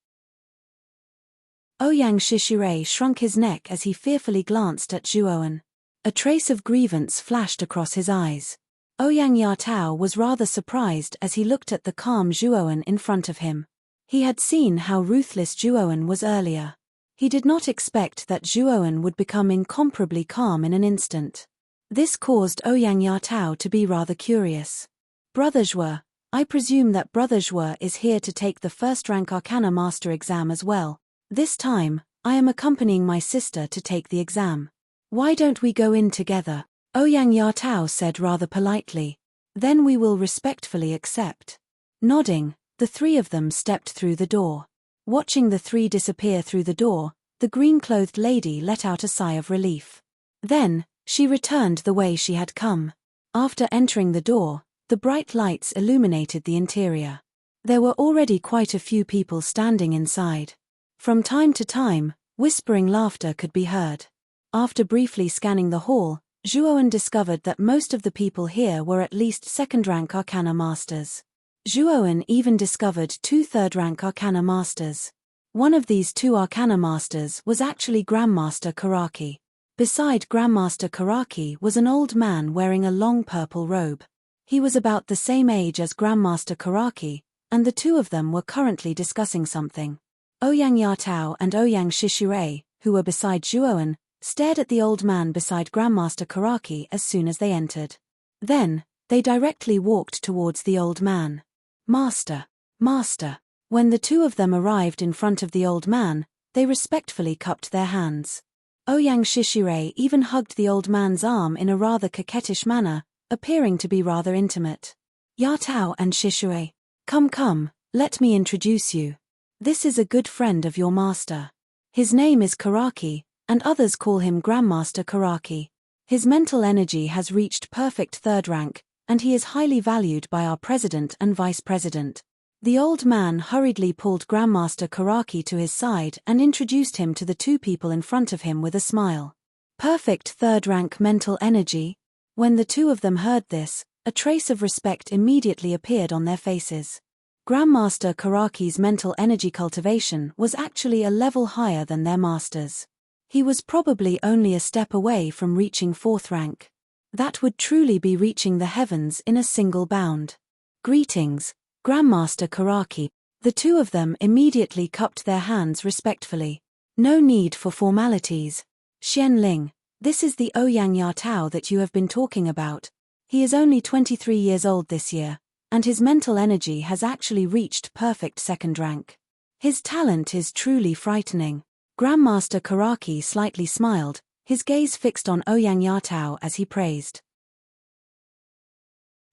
Ouyang Shishire shrunk his neck as he fearfully glanced at Zhuowen. A trace of grievance flashed across his eyes. Ouyang Yatao was rather surprised as he looked at the calm Zhuowen in front of him. He had seen how ruthless Zhuowen was earlier. He did not expect that Zhuowen would become incomparably calm in an instant. This caused Ouyang Yatao to be rather curious. Brother Zhuo, I presume that Brother Zhuo is here to take the first-rank Arcana Master exam as well. This time, I am accompanying my sister to take the exam. Why don't we go in together? Ouyang Yatao said rather politely. Then we will respectfully accept. Nodding, the three of them stepped through the door. Watching the three disappear through the door, the green-clothed lady let out a sigh of relief. Then, she returned the way she had come. After entering the door, the bright lights illuminated the interior. There were already quite a few people standing inside. From time to time, whispering laughter could be heard. After briefly scanning the hall, Zhuowen discovered that most of the people here were at least second-rank Arcana Masters. Zhuowen even discovered 2 third-rank Arcana Masters. One of these 2 Arcana Masters was actually Grandmaster Karaki. Beside Grandmaster Karaki was an old man wearing a long purple robe. He was about the same age as Grandmaster Karaki, and the two of them were currently discussing something. Ouyang Yatao and Ouyang Shishire, who were beside Zhuowen, stared at the old man beside Grandmaster Karaki as soon as they entered. Then, they directly walked towards the old man. Master, Master. When the two of them arrived in front of the old man, they respectfully cupped their hands. Ouyang Shishire even hugged the old man's arm in a rather coquettish manner, appearing to be rather intimate. Yatao and Shishire. Come, let me introduce you. This is a good friend of your master. His name is Karaki, and others call him Grandmaster Karaki. His mental energy has reached perfect third rank, and he is highly valued by our president and vice president. The old man hurriedly pulled Grandmaster Karaki to his side and introduced him to the two people in front of him with a smile. Perfect third rank mental energy? When the two of them heard this, a trace of respect immediately appeared on their faces. Grandmaster Karaki's mental energy cultivation was actually a level higher than their master's. He was probably only a step away from reaching 4th rank. That would truly be reaching the heavens in a single bound. Greetings, Grandmaster Karaki. The two of them immediately cupped their hands respectfully. No need for formalities. Xianling, this is the Ouyang Yatao that you have been talking about. He is only 23 years old this year, and his mental energy has actually reached perfect 2nd rank. His talent is truly frightening. Grandmaster Karaki slightly smiled, his gaze fixed on Ouyang Yatao as he praised.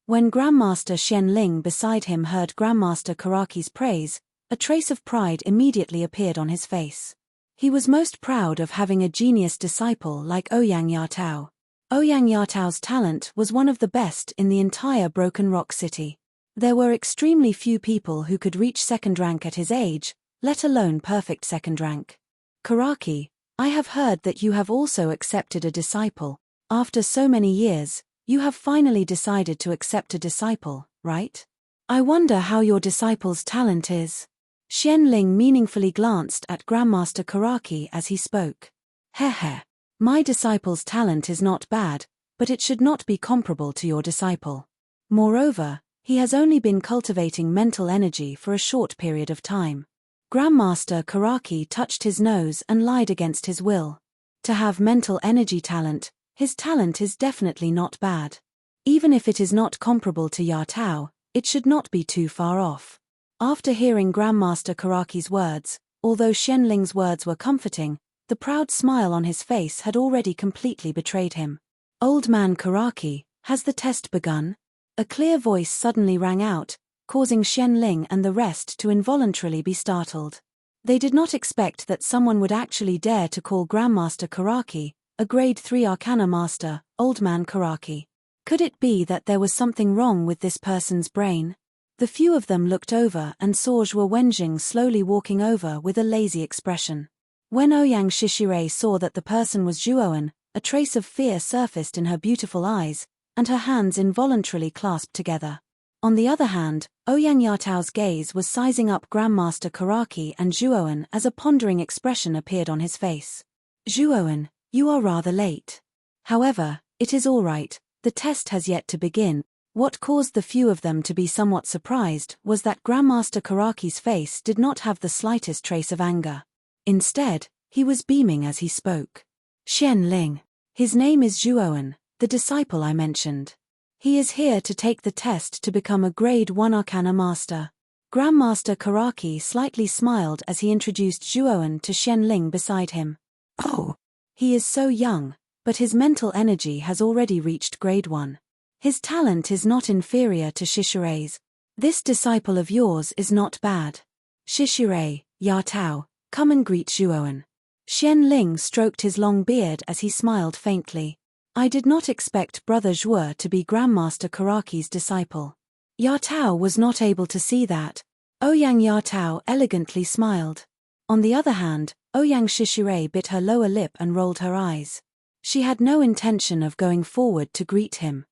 When Grandmaster Xianling beside him heard Grandmaster Karaki's praise, a trace of pride immediately appeared on his face. He was most proud of having a genius disciple like Ouyang Yatao. Ouyang Yatao's talent was one of the best in the entire Broken Rock City. There were extremely few people who could reach 2nd rank at his age, let alone perfect 2nd rank. Karaki, I have heard that you have also accepted a disciple. After so many years, you have finally decided to accept a disciple, right? I wonder how your disciple's talent is. Xianling meaningfully glanced at Grandmaster Karaki as he spoke. Heh. My disciple's talent is not bad, but it should not be comparable to your disciple. Moreover, he has only been cultivating mental energy for a short period of time. Grandmaster Karaki touched his nose and lied against his will. To have mental energy talent, his talent is definitely not bad. Even if it is not comparable to Yatao, it should not be too far off. After hearing Grandmaster Karaki's words, although Xianling's words were comforting, the proud smile on his face had already completely betrayed him. Old man Karaki, has the test begun? A clear voice suddenly rang out, causing Xianling and the rest to involuntarily be startled. They did not expect that someone would actually dare to call Grandmaster Karaki, a grade 3 Arcana Master, Old Man Karaki. Could it be that there was something wrong with this person's brain? The few of them looked over and saw Zhuo Wenjing slowly walking over with a lazy expression. When Ouyang Shishire saw that the person was Zhuoan, a trace of fear surfaced in her beautiful eyes, and her hands involuntarily clasped together. On the other hand, Ouyang Yatao's gaze was sizing up Grandmaster Karaki and Zhuoan as a pondering expression appeared on his face. Zhuoan, you are rather late. However, it is all right, the test has yet to begin. What caused the few of them to be somewhat surprised was that Grandmaster Karaki's face did not have the slightest trace of anger. Instead, he was beaming as he spoke. Xian Ling. His name is Zhuoan, the disciple I mentioned. He is here to take the test to become a grade 1 Arcana Master. Grandmaster Karaki slightly smiled as he introduced Zhuoan to Xian Ling beside him. Oh! He is so young, but his mental energy has already reached grade 1. His talent is not inferior to Shishire's. This disciple of yours is not bad. Shishire, Yatao, come and greet Zhuoan. Xian Ling stroked his long beard as he smiled faintly. I did not expect Brother Zhuo to be Grandmaster Karaki's disciple. Yatao was not able to see that. Ouyang Yatao elegantly smiled. On the other hand, Ouyang Shishire bit her lower lip and rolled her eyes. She had no intention of going forward to greet him.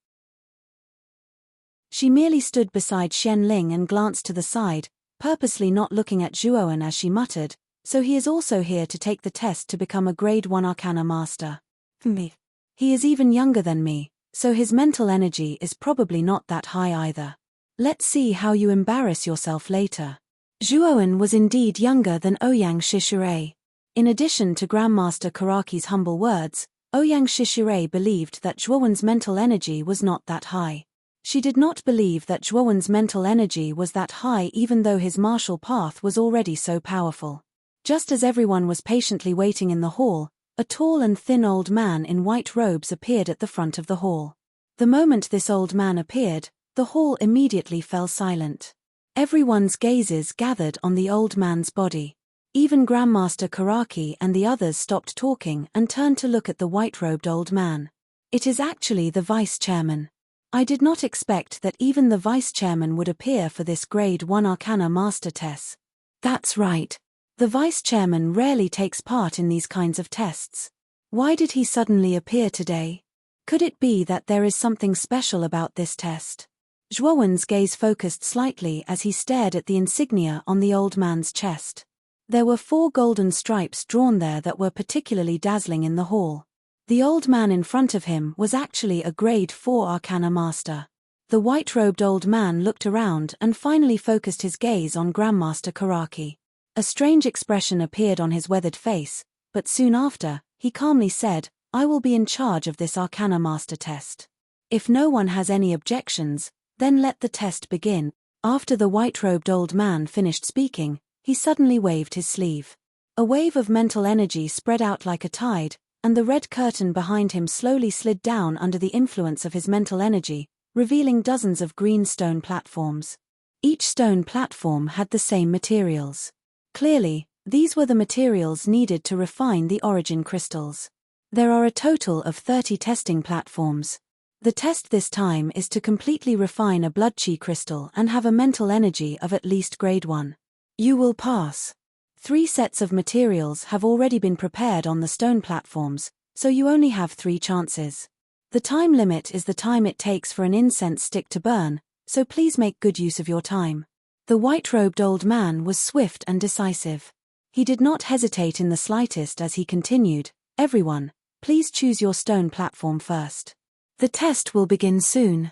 She merely stood beside Xian Ling and glanced to the side, purposely not looking at Zhuoan as she muttered, so he is also here to take the test to become a grade 1 Arcana Master. Me. He is even younger than me, so his mental energy is probably not that high either. Let's see how you embarrass yourself later. Zhuoan was indeed younger than Ouyang Shishire. In addition to Grandmaster Karaki's humble words, Ouyang Shishire believed that Zhuoan's mental energy was not that high. She did not believe that Zhuoan's mental energy was that high even though his martial path was already so powerful. Just as everyone was patiently waiting in the hall, a tall and thin old man in white robes appeared at the front of the hall. The moment this old man appeared, the hall immediately fell silent. Everyone's gazes gathered on the old man's body. Even Grandmaster Karaki and the others stopped talking and turned to look at the white-robed old man. It is actually the vice-chairman. I did not expect that even the vice-chairman would appear for this grade 1 Arcana Master test. That's right. The vice-chairman rarely takes part in these kinds of tests. Why did he suddenly appear today? Could it be that there is something special about this test? Zhuoan's gaze focused slightly as he stared at the insignia on the old man's chest. There were 4 golden stripes drawn there that were particularly dazzling in the hall. The old man in front of him was actually a grade 4 Arcana Master. The white-robed old man looked around and finally focused his gaze on Grandmaster Karaki. A strange expression appeared on his weathered face, but soon after, he calmly said, I will be in charge of this Arcana Master test. If no one has any objections, then let the test begin. After the white-robed old man finished speaking, he suddenly waved his sleeve. A wave of mental energy spread out like a tide, and the red curtain behind him slowly slid down under the influence of his mental energy, revealing dozens of green stone platforms. Each stone platform had the same materials. Clearly, these were the materials needed to refine the origin crystals. There are a total of 30 testing platforms. The test this time is to completely refine a blood chi crystal and have a mental energy of at least grade 1. You will pass. 3 sets of materials have already been prepared on the stone platforms, so you only have 3 chances. The time limit is the time it takes for an incense stick to burn, so please make good use of your time. The white-robed old man was swift and decisive. He did not hesitate in the slightest as he continued, Everyone, please choose your stone platform first. The test will begin soon.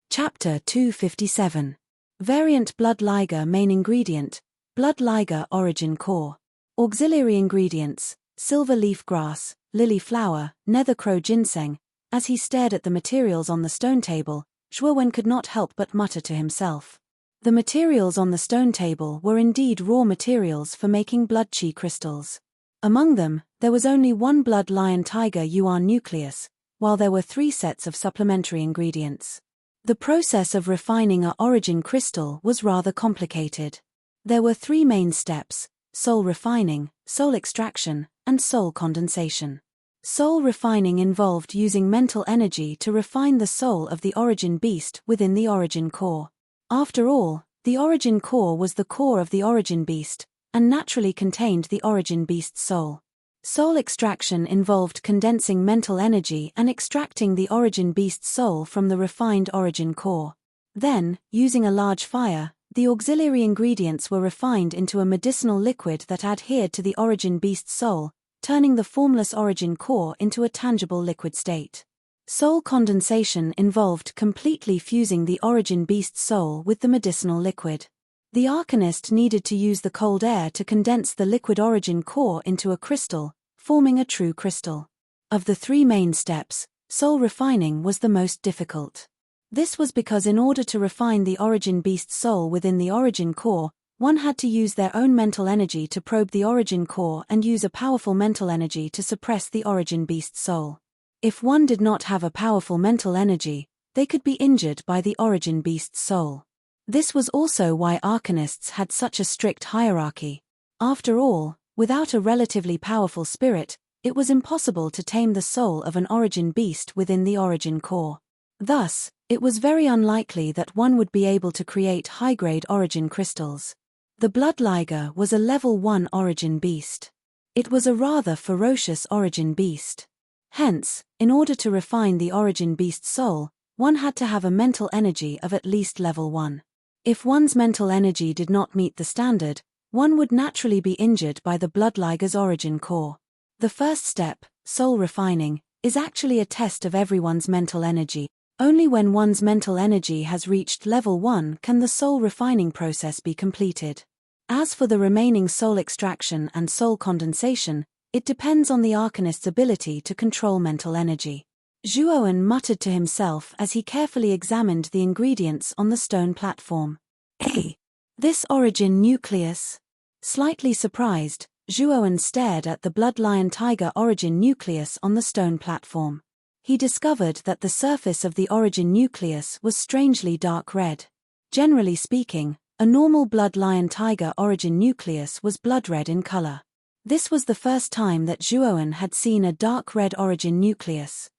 Chapter 257. Variant Blood Liger Main Ingredient, Blood Liger Origin Core. Auxiliary Ingredients, Silver Leaf Grass, Lily Flower, Nether Crow Ginseng. As he stared at the materials on the stone table, Zhuowen could not help but mutter to himself. The materials on the stone table were indeed raw materials for making blood chi crystals. Among them, there was only 1 blood lion tiger yuan nucleus, while there were 3 sets of supplementary ingredients. The process of refining a origin crystal was rather complicated. There were 3 main steps: soul refining, soul extraction, and soul condensation. Soul refining involved using mental energy to refine the soul of the origin beast within the origin core. After all, the origin core was the core of the origin beast, and naturally contained the origin beast's soul. Soul extraction involved condensing mental energy and extracting the origin beast's soul from the refined origin core. Then, using a large fire, the auxiliary ingredients were refined into a medicinal liquid that adhered to the origin beast's soul, turning the formless origin core into a tangible liquid state. Soul condensation involved completely fusing the origin beast's soul with the medicinal liquid. The Arcanist needed to use the cold air to condense the liquid origin core into a crystal, forming a true crystal. Of the 3 main steps, soul refining was the most difficult. This was because in order to refine the origin beast's soul within the origin core, one had to use their own mental energy to probe the origin core and use a powerful mental energy to suppress the origin beast's soul. If one did not have a powerful mental energy, they could be injured by the origin beast's soul. This was also why Arcanists had such a strict hierarchy. After all, without a relatively powerful spirit, it was impossible to tame the soul of an origin beast within the origin core. Thus, it was very unlikely that one would be able to create high-grade origin crystals. The Blood Liger was a level 1 origin beast. It was a rather ferocious origin beast. Hence, in order to refine the origin beast's soul, one had to have a mental energy of at least level 1. If one's mental energy did not meet the standard, one would naturally be injured by the Blood Liger's origin core. The first step, soul refining, is actually a test of everyone's mental energy. Only when one's mental energy has reached level 1 can the soul refining process be completed. As for the remaining soul extraction and soul condensation, it depends on the Arcanist's ability to control mental energy. Zhuowen muttered to himself as he carefully examined the ingredients on the stone platform. Hey! This origin nucleus? Slightly surprised, Zhuowen stared at the Blood Lion Tiger origin nucleus on the stone platform. He discovered that the surface of the origin nucleus was strangely dark red. Generally speaking, a normal Blood Lion Tiger origin nucleus was blood red in color. This was the first time that Zhuowen had seen a dark red origin nucleus.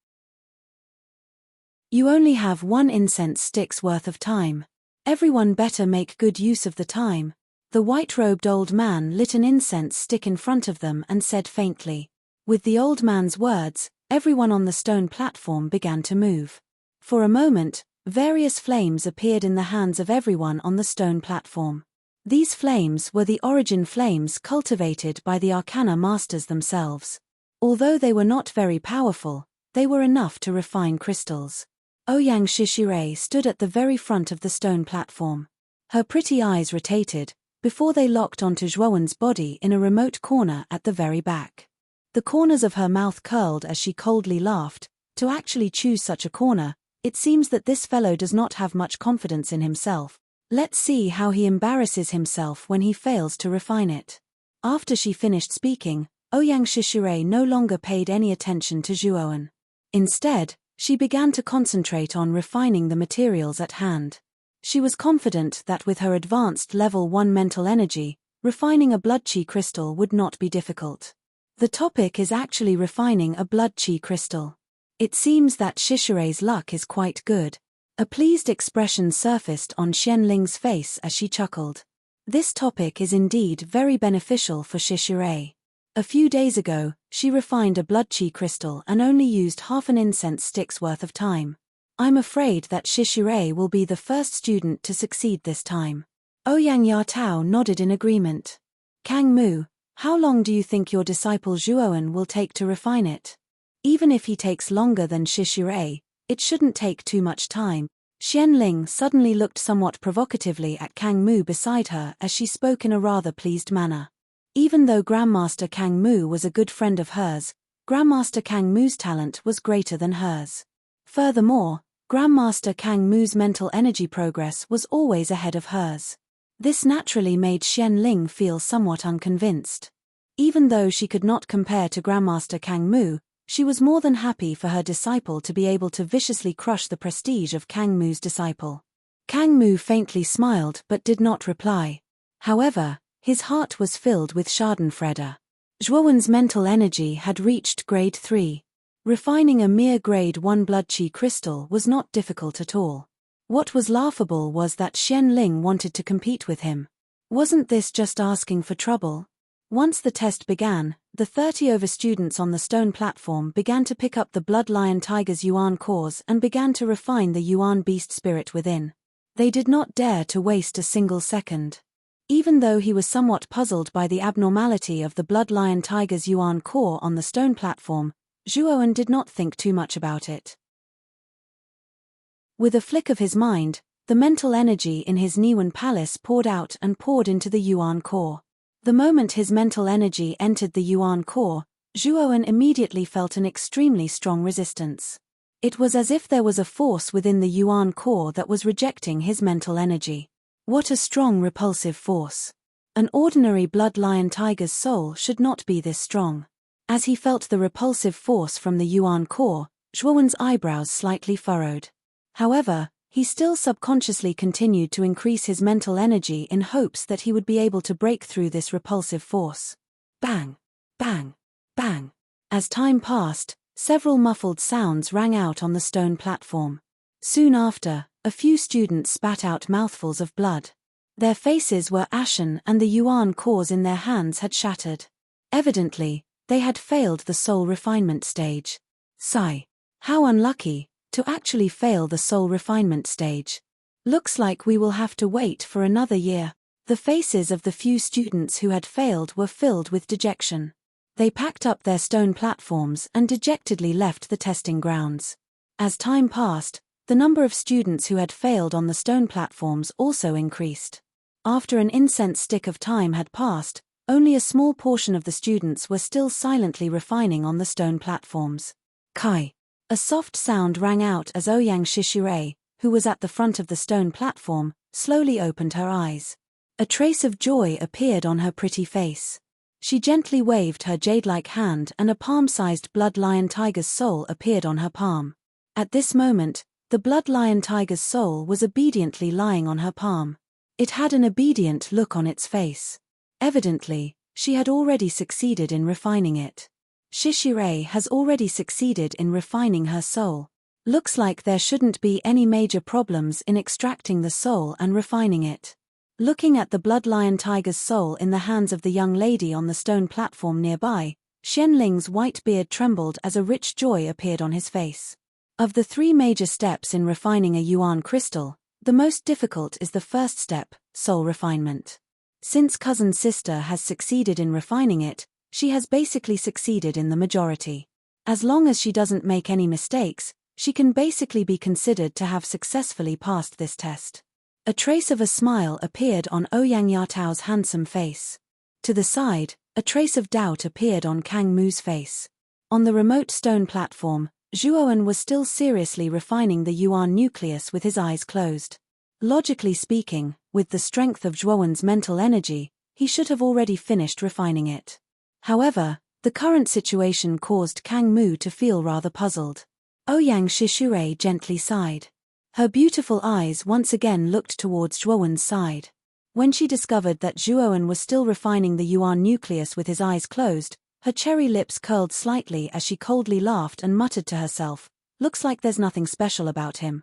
You only have 1 incense stick's worth of time. Everyone better make good use of the time. The white-robed old man lit an incense stick in front of them and said faintly. With the old man's words, everyone on the stone platform began to move. For a moment, various flames appeared in the hands of everyone on the stone platform. These flames were the origin flames cultivated by the Arcana Masters themselves. Although they were not very powerful, they were enough to refine crystals. Ouyang Shishire stood at the very front of the stone platform. Her pretty eyes rotated, before they locked onto Zhuowen's body in a remote corner at the very back. The corners of her mouth curled as she coldly laughed. To actually choose such a corner, it seems that this fellow does not have much confidence in himself. Let's see how he embarrasses himself when he fails to refine it. After she finished speaking, Ouyang Shishire no longer paid any attention to Zhuowen. Instead, she began to concentrate on refining the materials at hand. She was confident that with her advanced level 1 mental energy, refining a blood chi crystal would not be difficult. The topic is actually refining a blood chi crystal. It seems that Shishire's luck is quite good. A pleased expression surfaced on Xianling's face as she chuckled. This topic is indeed very beneficial for Shishire. A few days ago, she refined a blood chi crystal and only used half an incense stick's worth of time. I'm afraid that Shishire will be the first student to succeed this time. Ouyang Yatao nodded in agreement. Kang Mu, how long do you think your disciple Zhuowen will take to refine it? Even if he takes longer than Shishire, it shouldn't take too much time. Xianling suddenly looked somewhat provocatively at Kang Mu beside her as she spoke in a rather pleased manner. Even though Grandmaster Kang Mu was a good friend of hers, Grandmaster Kang Mu's talent was greater than hers. Furthermore, Grandmaster Kang Mu's mental energy progress was always ahead of hers. This naturally made Xianling feel somewhat unconvinced. Even though she could not compare to Grandmaster Kang Mu, She was more than happy for her disciple to be able to viciously crush the prestige of Kang Mu's disciple. Kang Mu faintly smiled but did not reply. However, his heart was filled with schadenfreude. Zhuowen's mental energy had reached grade 3. Refining a mere grade 1 blood qi crystal was not difficult at all. What was laughable was that Xianling wanted to compete with him. Wasn't this just asking for trouble? Once the test began, the 30 students on the stone platform began to pick up the Blood Lion Tiger's Yuan cores and began to refine the Yuan beast spirit within. They did not dare to waste a single second. Even though he was somewhat puzzled by the abnormality of the Blood Lion Tiger's Yuan core on the stone platform, Zhuowen did not think too much about it. With a flick of his mind, the mental energy in his Niwen palace poured out and poured into the Yuan core. The moment his mental energy entered the Yuan core, Zhuowen immediately felt an extremely strong resistance. It was as if there was a force within the Yuan core that was rejecting his mental energy. What a strong repulsive force. An ordinary Blood Lion Tiger's soul should not be this strong. As he felt the repulsive force from the Yuan core, Zhuowen's eyebrows slightly furrowed. However, he still subconsciously continued to increase his mental energy in hopes that he would be able to break through this repulsive force. Bang! Bang! Bang! As time passed, several muffled sounds rang out on the stone platform. Soon after, a few students spat out mouthfuls of blood. Their faces were ashen and the Yuan cores in their hands had shattered. Evidently, they had failed the soul refinement stage. Sigh. How unlucky, to actually fail the soul refinement stage. Looks like we will have to wait for another year. The faces of the few students who had failed were filled with dejection. They packed up their stone platforms and dejectedly left the testing grounds. As time passed, the number of students who had failed on the stone platforms also increased. After an incense stick of time had passed, only a small portion of the students were still silently refining on the stone platforms. Kai. A soft sound rang out as Ouyang Shishirei, who was at the front of the stone platform, slowly opened her eyes. A trace of joy appeared on her pretty face. She gently waved her jade-like hand and a palm-sized Blood Lion Tiger's soul appeared on her palm. At this moment, the Blood Lion Tiger's soul was obediently lying on her palm. It had an obedient look on its face. Evidently, she had already succeeded in refining it. Shishirei has already succeeded in refining her soul. Looks like there shouldn't be any major problems in extracting the soul and refining it. Looking at the Blood Lion Tiger's soul in the hands of the young lady on the stone platform nearby, Xianling's white beard trembled as a rich joy appeared on his face. Of the 3 major steps in refining a Yuan crystal, the most difficult is the first step, soul refinement. Since cousin sister has succeeded in refining it, she has basically succeeded in the majority. As long as she doesn't make any mistakes, she can basically be considered to have successfully passed this test. A trace of a smile appeared on Ouyang Yatao's handsome face. To the side, a trace of doubt appeared on Kang Mu's face. On the remote stone platform, Zhuowen was still seriously refining the Yuan nucleus with his eyes closed. Logically speaking, with the strength of Zhuowen's mental energy, he should have already finished refining it. However, the current situation caused Kang Mu to feel rather puzzled. Ouyang Shishirei gently sighed. Her beautiful eyes once again looked towards Zhuowen's side. When she discovered that Zhuowen was still refining the Yuan nucleus with his eyes closed, her cherry lips curled slightly as she coldly laughed and muttered to herself, "Looks like there's nothing special about him."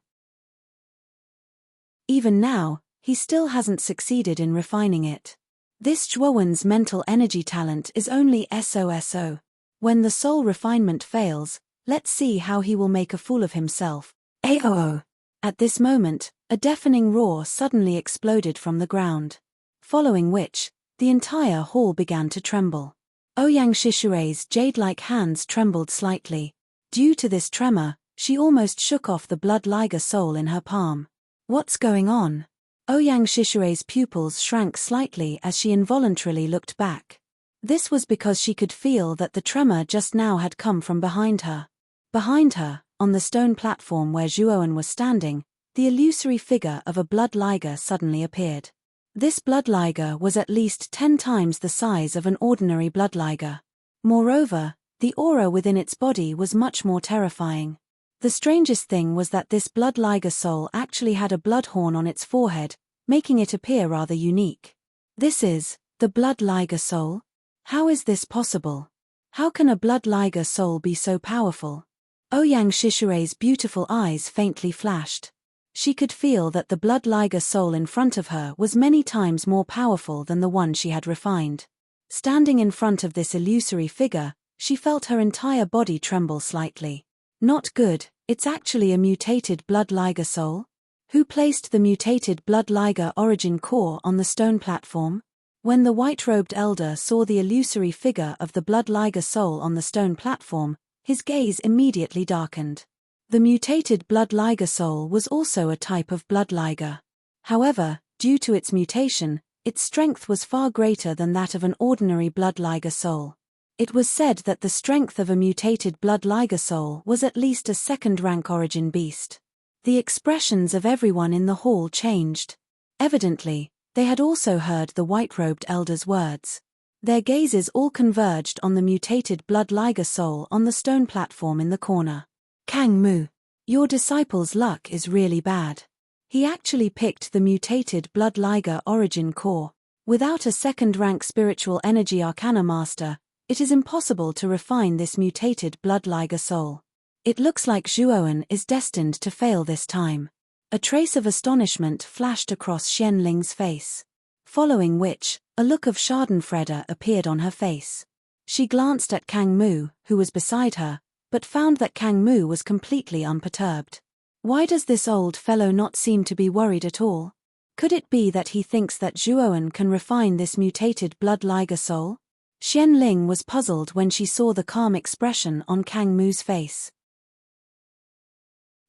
Even now, he still hasn't succeeded in refining it. This Zhuowen's mental energy talent is only SOSO. When the soul refinement fails, let's see how he will make a fool of himself. AOO. At this moment, a deafening roar suddenly exploded from the ground. Following which, the entire hall began to tremble. Ouyang Shishirei's jade-like hands trembled slightly. Due to this tremor, she almost shook off the Blood Liger soul in her palm. What's going on? Ouyang Shishirei's pupils shrank slightly as she involuntarily looked back. This was because she could feel that the tremor just now had come from behind her. Behind her, on the stone platform where Zhuowen was standing, the illusory figure of a Blood Liger suddenly appeared. This Blood Liger was at least 10 times the size of an ordinary Blood Liger. Moreover, The aura within its body was much more terrifying. The strangest thing was that this blood liger soul actually had a blood horn on its forehead, making it appear rather unique. This is the blood liger soul? How is this possible? How can a blood liger soul be so powerful? Ouyang Shishure's beautiful eyes faintly flashed. She could feel that the blood liger soul in front of her was many times more powerful than the one she had refined. Standing in front of this illusory figure, she felt her entire body tremble slightly. Not good, it's actually a mutated blood liger soul? Who placed the mutated blood liger origin core on the stone platform? When the white-robed elder saw the illusory figure of the blood liger soul on the stone platform, his gaze immediately darkened. The mutated blood liger soul was also a type of blood liger. However, due to its mutation, its strength was far greater than that of an ordinary blood liger soul. It was said that the strength of a mutated blood liger soul was at least a second-rank origin beast. The expressions of everyone in the hall changed. Evidently, they had also heard the white-robed elder's words. Their gazes all converged on the mutated blood liger soul on the stone platform in the corner. Kang Mu, your disciple's luck is really bad. He actually picked the mutated blood liger origin core. Without a second-rank spiritual energy arcana master, it is impossible to refine this mutated blood liger soul. It looks like Zhuowen is destined to fail this time. A trace of astonishment flashed across Xian Ling's face. Following which, a look of schadenfreude appeared on her face. She glanced at Kang Mu, who was beside her, but found that Kang Mu was completely unperturbed. Why does this old fellow not seem to be worried at all? Could it be that he thinks that Zhuowen can refine this mutated blood liger soul? Xian Ling was puzzled when she saw the calm expression on Kang Mu's face.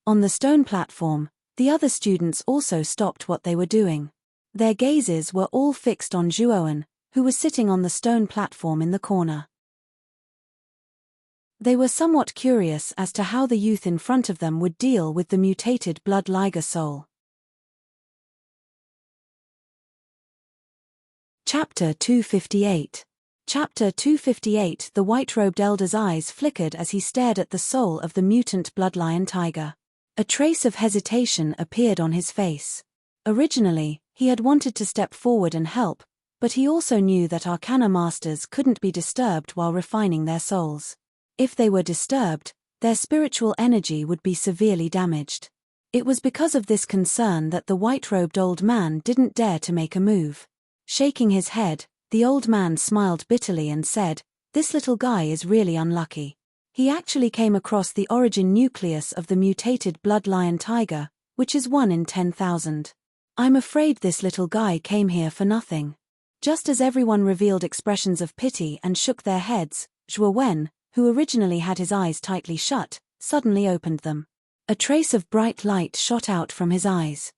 On the stone platform, the other students also stopped what they were doing. Their gazes were all fixed on Zhuowen, who was sitting on the stone platform in the corner. They were somewhat curious as to how the youth in front of them would deal with the mutated blood liger soul. Chapter 258. Chapter 258. The white-robed elder's eyes flickered as he stared at the soul of the mutant bloodlion tiger. A trace of hesitation appeared on his face. Originally, he had wanted to step forward and help, but he also knew that arcana masters couldn't be disturbed while refining their souls. If they were disturbed, their spiritual energy would be severely damaged. It was because of this concern that the white-robed old man didn't dare to make a move. Shaking his head, the old man smiled bitterly and said, "This little guy is really unlucky. He actually came across the origin nucleus of the mutated bloodlion tiger, which is 1 in 10,000. I'm afraid this little guy came here for nothing." Just as everyone revealed expressions of pity and shook their heads, Zhuowen, who originally had his eyes tightly shut, suddenly opened them. A trace of bright light shot out from his eyes.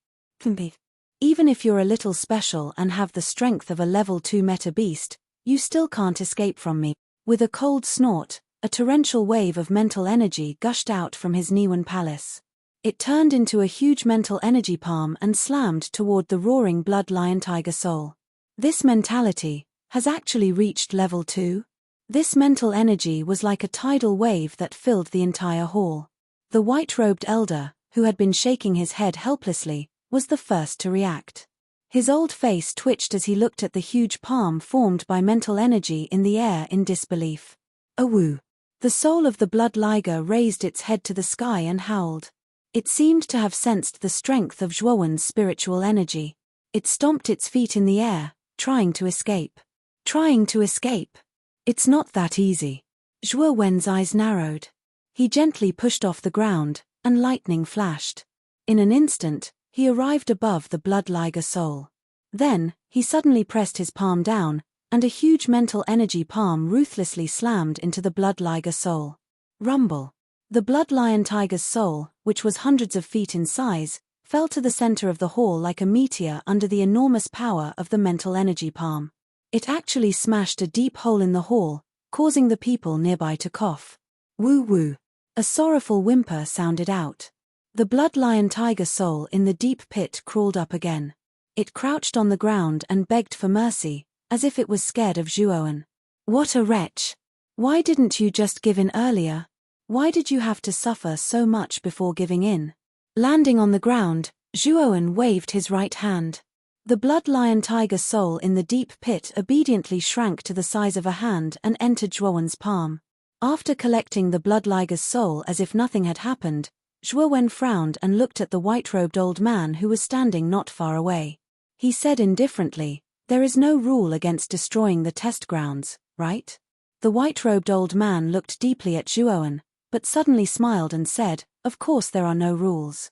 Even if you're a little special and have the strength of a level 2 meta beast, you still can't escape from me. With a cold snort, a torrential wave of mental energy gushed out from his Niwen palace. It turned into a huge mental energy palm and slammed toward the roaring bloodlion tiger soul. This mentality has actually reached level 2. This mental energy was like a tidal wave that filled the entire hall. The white-robed elder, who had been shaking his head helplessly, was the first to react. His old face twitched as he looked at the huge palm formed by mental energy in the air in disbelief. Awoo! The soul of the blood liger raised its head to the sky and howled. It seemed to have sensed the strength of Zhuowen's spiritual energy. It stomped its feet in the air, trying to escape. Trying to escape? It's not that easy. Zhuowen's eyes narrowed. He gently pushed off the ground, and lightning flashed. In an instant, he arrived above the blood liger soul. Then, he suddenly pressed his palm down, and a huge mental energy palm ruthlessly slammed into the blood liger soul. Rumble. The bloodlion tiger's soul, which was hundreds of feet in size, fell to the center of the hall like a meteor under the enormous power of the mental energy palm. It actually smashed a deep hole in the hall, causing the people nearby to cough. Woo-woo. A sorrowful whimper sounded out. The bloodlion tiger soul in the deep pit crawled up again. It crouched on the ground and begged for mercy, as if it was scared of Zhuowen. What a wretch! Why didn't you just give in earlier? Why did you have to suffer so much before giving in? Landing on the ground, Zhuowen waved his right hand. The blood lion tiger soul in the deep pit obediently shrank to the size of a hand and entered Zhuowen's palm. After collecting the blood liger's soul as if nothing had happened, Zhuowen frowned and looked at the white-robed old man who was standing not far away. He said indifferently, "There is no rule against destroying the test grounds, right?" The white-robed old man looked deeply at Zhuowen, but suddenly smiled and said, "Of course there are no rules.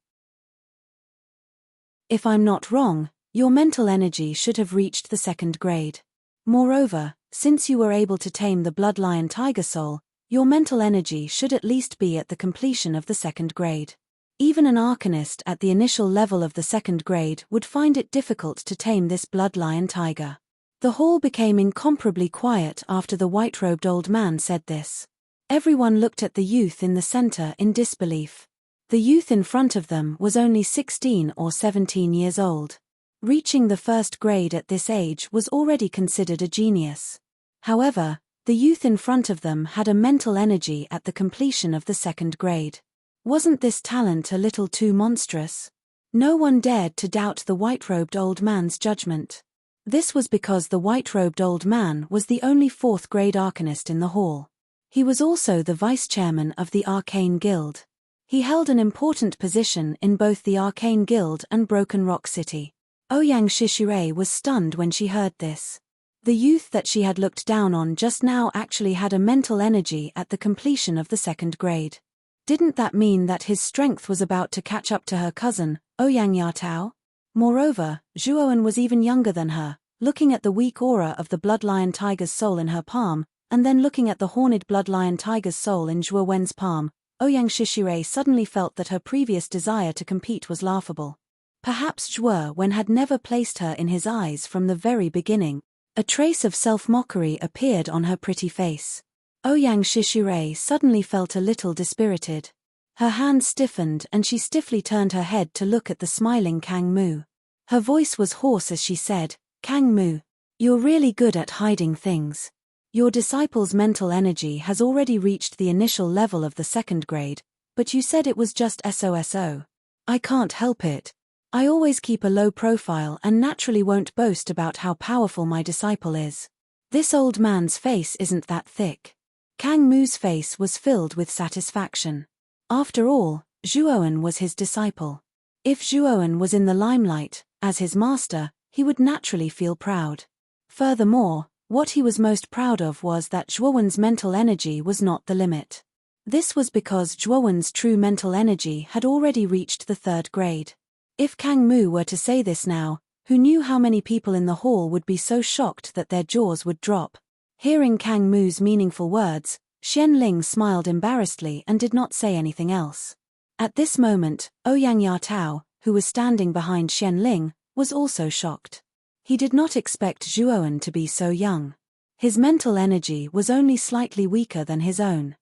If I'm not wrong, your mental energy should have reached the 2nd grade. Moreover, since you were able to tame the blood lion tiger soul, your mental energy should at least be at the completion of the 2nd grade. Even an arcanist at the initial level of the 2nd grade would find it difficult to tame this blood lion tiger." The hall became incomparably quiet after the white-robed old man said this. Everyone looked at the youth in the center in disbelief. The youth in front of them was only 16 or 17 years old. Reaching the 1st grade at this age was already considered a genius. However, the youth in front of them had a mental energy at the completion of the 2nd grade. Wasn't this talent a little too monstrous? No one dared to doubt the white-robed old man's judgment. This was because the white-robed old man was the only 4th grade arcanist in the hall. He was also the vice-chairman of the Arcane Guild. He held an important position in both the Arcane Guild and Broken Rock City. Ouyang Shishire was stunned when she heard this. The youth that she had looked down on just now actually had a mental energy at the completion of the 2nd grade. Didn't that mean that his strength was about to catch up to her cousin, Ouyang Yatao? Moreover, Zhuowen was even younger than her, looking at the weak aura of the blood lion tiger's soul in her palm, and then looking at the horned blood lion tiger's soul in Zhuowen's palm. Ouyang Shishire suddenly felt that her previous desire to compete was laughable. Perhaps Zhuowen had never placed her in his eyes from the very beginning. A trace of self-mockery appeared on her pretty face. Ouyang Shishire suddenly felt a little dispirited. Her hand stiffened and she stiffly turned her head to look at the smiling Kang Mu. Her voice was hoarse as she said, "Kang Mu, you're really good at hiding things. Your disciple's mental energy has already reached the initial level of the 2nd grade, but you said it was just SOSO. I can't help it. I always keep a low profile and naturally won't boast about how powerful my disciple is. This old man's face isn't that thick." Kang Mu's face was filled with satisfaction. After all, Zhuowen was his disciple. If Zhuowen was in the limelight, as his master, he would naturally feel proud. Furthermore, what he was most proud of was that Zhuowen's mental energy was not the limit. This was because Zhuowen's true mental energy had already reached the 3rd grade. If Kang Mu were to say this now, who knew how many people in the hall would be so shocked that their jaws would drop? Hearing Kang Mu's meaningful words, Xianling smiled embarrassedly and did not say anything else. At this moment, Ouyang Yatao, who was standing behind Xianling, was also shocked. He did not expect Zhuowen to be so young. His mental energy was only slightly weaker than his own.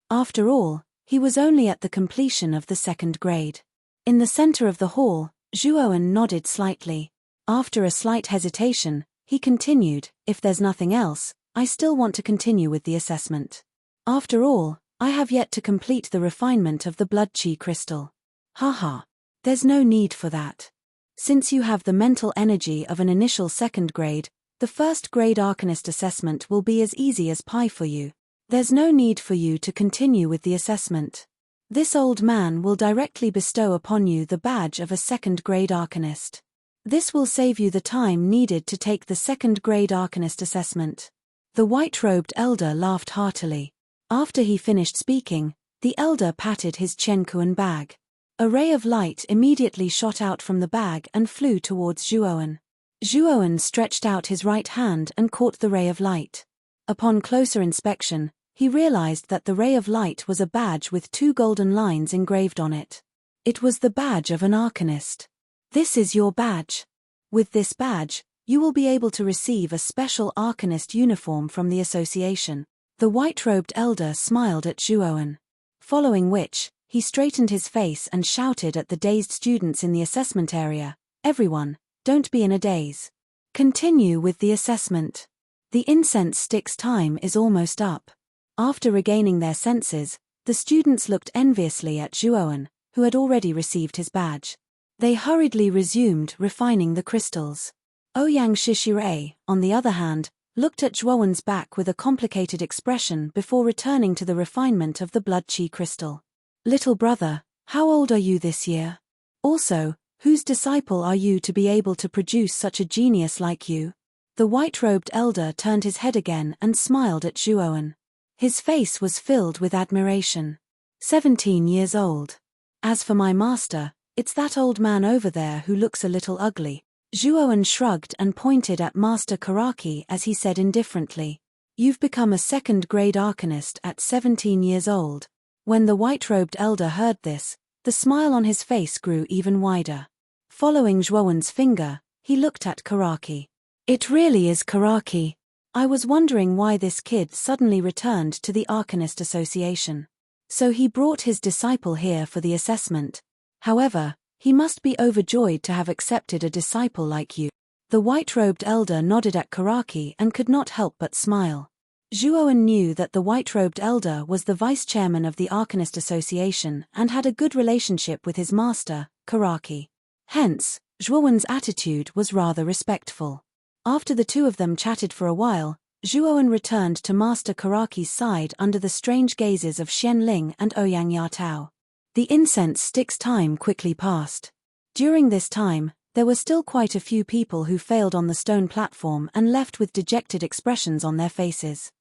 After all, he was only at the completion of the 2nd grade. In the center of the hall, Zhuowen nodded slightly. After a slight hesitation, he continued, "If there's nothing else, I still want to continue with the assessment. After all, I have yet to complete the refinement of the blood chi crystal." "Haha. There's no need for that. Since you have the mental energy of an initial 2nd grade, the 1st grade arcanist assessment will be as easy as pie for you. There's no need for you to continue with the assessment. This old man will directly bestow upon you the badge of a 2nd grade arcanist. This will save you the time needed to take the 2nd grade arcanist assessment." The white-robed elder laughed heartily. After he finished speaking, the elder patted his Qiankuan bag. A ray of light immediately shot out from the bag and flew towards Zhuowen. Zhuowen stretched out his right hand and caught the ray of light. Upon closer inspection, he realized that the ray of light was a badge with 2 golden lines engraved on it. It was the badge of an arcanist. "This is your badge. With this badge, you will be able to receive a special arcanist uniform from the association." The white-robed elder smiled at Zhuowen. Following which, he straightened his face and shouted at the dazed students in the assessment area, "Everyone, don't be in a daze. Continue with the assessment." The incense stick's time is almost up. After regaining their senses, the students looked enviously at Zhuowen, who had already received his badge. They hurriedly resumed refining the crystals. Ouyang Shishirei, on the other hand, looked at Zhuowen's back with a complicated expression before returning to the refinement of the blood chi crystal. Little brother, how old are you this year? Also, whose disciple are you to be able to produce such a genius like you? The white-robed elder turned his head again and smiled at Zhuowen. His face was filled with admiration. 17 years old. As for my master, it's that old man over there who looks a little ugly. Zhuowen shrugged and pointed at Master Karaki as he said indifferently, "You've become a second-grade arcanist at 17 years old." When the white-robed elder heard this, the smile on his face grew even wider. Following Zhuowen's finger, he looked at Karaki. "It really is Karaki. I was wondering why this kid suddenly returned to the Arcanist Association. So he brought his disciple here for the assessment. However, he must be overjoyed to have accepted a disciple like you." The white-robed elder nodded at Karaki and could not help but smile. Zhuowen knew that the white-robed elder was the vice-chairman of the Arcanist Association and had a good relationship with his master, Karaki. Hence, Zhuowen's attitude was rather respectful. After the two of them chatted for a while, Zhuowen returned to Master Karaki's side under the strange gazes of Xianling and Ouyang Yatao. The incense stick's time quickly passed. During this time, there were still quite a few people who failed on the stone platform and left with dejected expressions on their faces.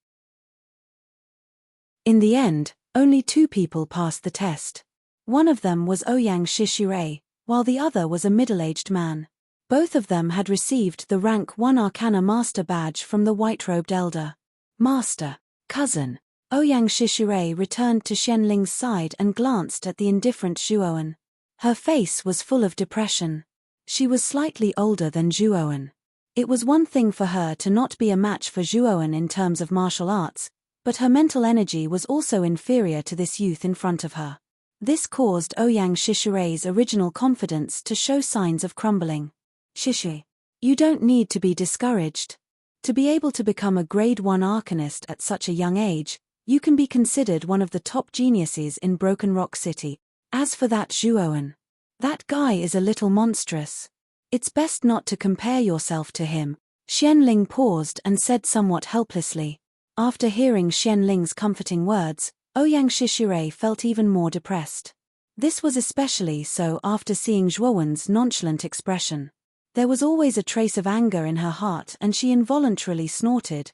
In the end, only 2 people passed the test. One of them was Ouyang Shishirei, while the other was a middle-aged man. Both of them had received the rank 1 Arcana Master badge from the white-robed elder. "Master, cousin." Ouyang Shishirei returned to Xianling's side and glanced at the indifferent Zhuowen. Her face was full of depression. She was slightly older than Zhuowen. It was one thing for her to not be a match for Zhuowen in terms of martial arts, but her mental energy was also inferior to this youth in front of her. This caused Ouyang Shishirei's original confidence to show signs of crumbling. "Shishi, you don't need to be discouraged. To be able to become a grade 1 arcanist at such a young age, you can be considered one of the top geniuses in Broken Rock City. As for that Zhuowen, that guy is a little monstrous. It's best not to compare yourself to him." Xianling paused and said somewhat helplessly. After hearing Xianling's comforting words, Ouyang Shishirei felt even more depressed. This was especially so after seeing Zhuowen's nonchalant expression. There was always a trace of anger in her heart and she involuntarily snorted.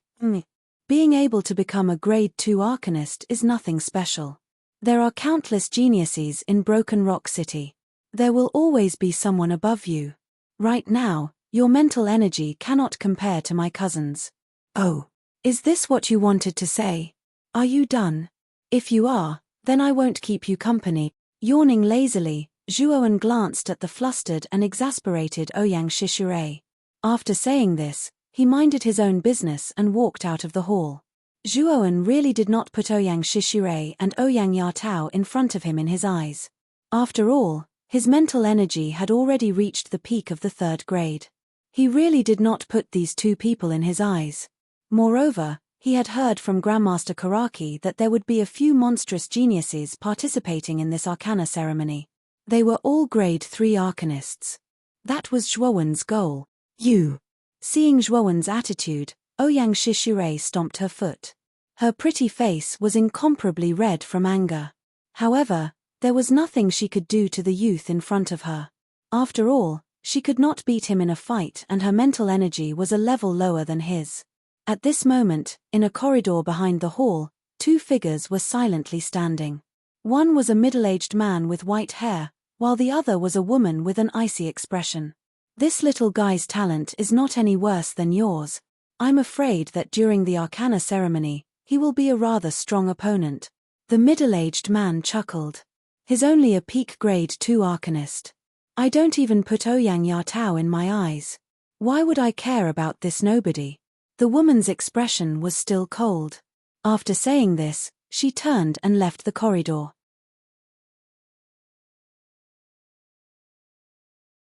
Being able to become a grade 2 arcanist is nothing special. There are countless geniuses in Broken Rock City. There will always be someone above you. Right now, your mental energy cannot compare to my cousin's. "Oh, is this what you wanted to say? Are you done? If you are, then I won't keep you company." Yawning lazily, Zhuowen glanced at the flustered and exasperated Ouyang Shishirei. After saying this, he minded his own business and walked out of the hall. Zhuowen really did not put Ouyang Shishirei and Ouyang Yatao in front of him in his eyes. After all, his mental energy had already reached the peak of the 3rd grade. He really did not put these 2 people in his eyes. Moreover, he had heard from Grandmaster Karaki that there would be a few monstrous geniuses participating in this arcana ceremony. They were all grade 3 arcanists. That was Zhuowen's goal. "You." Seeing Zhuowen's attitude, Ouyang Shishirei stomped her foot. Her pretty face was incomparably red from anger. However, there was nothing she could do to the youth in front of her. After all, she could not beat him in a fight and her mental energy was a level lower than his. At this moment, in a corridor behind the hall, 2 figures were silently standing. One was a middle-aged man with white hair, while the other was a woman with an icy expression. "This little guy's talent is not any worse than yours. I'm afraid that during the Arcana ceremony, he will be a rather strong opponent." The middle-aged man chuckled. "He's only a peak grade 2 arcanist. I don't even put Ouyang Yatao in my eyes. Why would I care about this nobody?" The woman's expression was still cold. After saying this, she turned and left the corridor.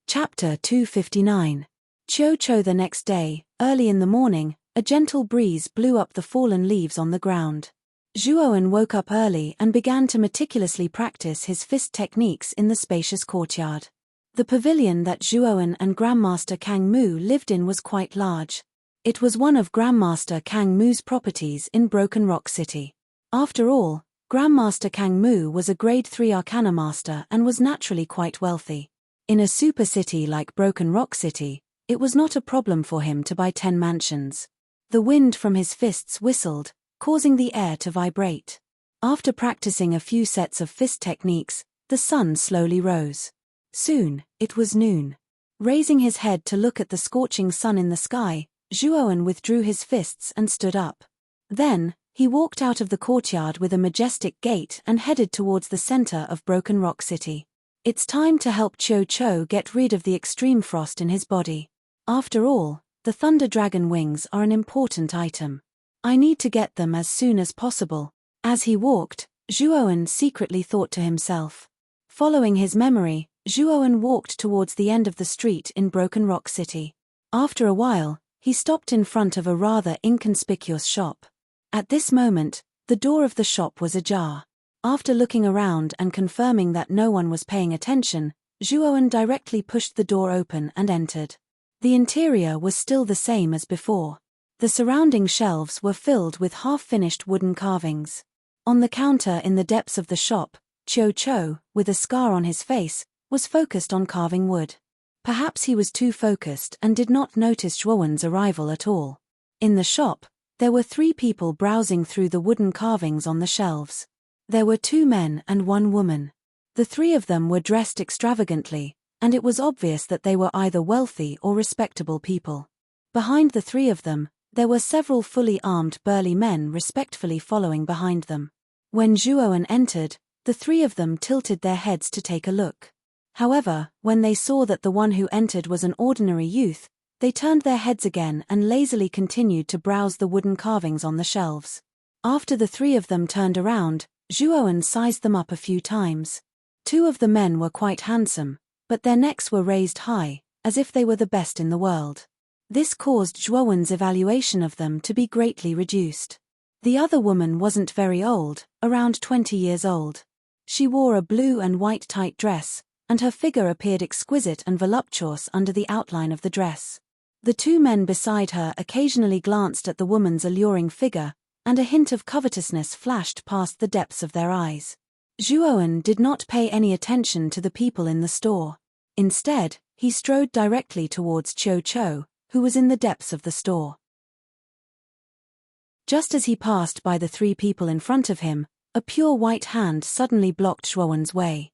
Chapter 259. Cho the next day, early in the morning, A gentle breeze blew up the fallen leaves on the ground. Zhuowen woke up early and began to meticulously practice his fist techniques in the spacious courtyard. The pavilion that Zhuowen and Grandmaster Kang Mu lived in was quite large. It was one of Grandmaster Kang Mu's properties in Broken Rock City. After all, Grandmaster Kang Mu was a Grade 3 Arcana Master and was naturally quite wealthy. In a super city like Broken Rock City, it was not a problem for him to buy 10 mansions. The wind from his fists whistled, causing the air to vibrate. After practicing a few sets of fist techniques, the sun slowly rose. Soon, it was noon. Raising his head to look at the scorching sun in the sky, Zhuowen withdrew his fists and stood up. Then, he walked out of the courtyard with a majestic gait and headed towards the center of Broken Rock City. It's time to help Cho get rid of the extreme frost in his body. After all, the Thunder Dragon wings are an important item. I need to get them as soon as possible. As he walked, Zhuowen secretly thought to himself. Following his memory, Zhuowen walked towards the end of the street in Broken Rock City. After a while, he stopped in front of a rather inconspicuous shop. At this moment, the door of the shop was ajar. After looking around and confirming that no one was paying attention, Zhuowen directly pushed the door open and entered. The interior was still the same as before. The surrounding shelves were filled with half-finished wooden carvings. On the counter in the depths of the shop, Cho, with a scar on his face, was focused on carving wood. Perhaps he was too focused and did not notice Zhuowen's arrival at all. In the shop, there were 3 people browsing through the wooden carvings on the shelves. There were 2 men and 1 woman. The 3 of them were dressed extravagantly, and it was obvious that they were either wealthy or respectable people. Behind the 3 of them, there were several fully armed burly men respectfully following behind them. When Zhuowen entered, the 3 of them tilted their heads to take a look. However, when they saw that the one who entered was an ordinary youth, they turned their heads again and lazily continued to browse the wooden carvings on the shelves. After the 3 of them turned around, Zhuowen sized them up a few times. 2 of the men were quite handsome, but their necks were raised high, as if they were the best in the world. This caused Zhuowen's evaluation of them to be greatly reduced. The other woman wasn't very old, around 20 years old. She wore a blue and white tight dress, and her figure appeared exquisite and voluptuous under the outline of the dress. The 2 men beside her occasionally glanced at the woman's alluring figure, and a hint of covetousness flashed past the depths of their eyes. Zhuowen did not pay any attention to the people in the store. Instead, he strode directly towards Cho, who was in the depths of the store. Just as he passed by the 3 people in front of him, a pure white hand suddenly blocked Zhuowen's way.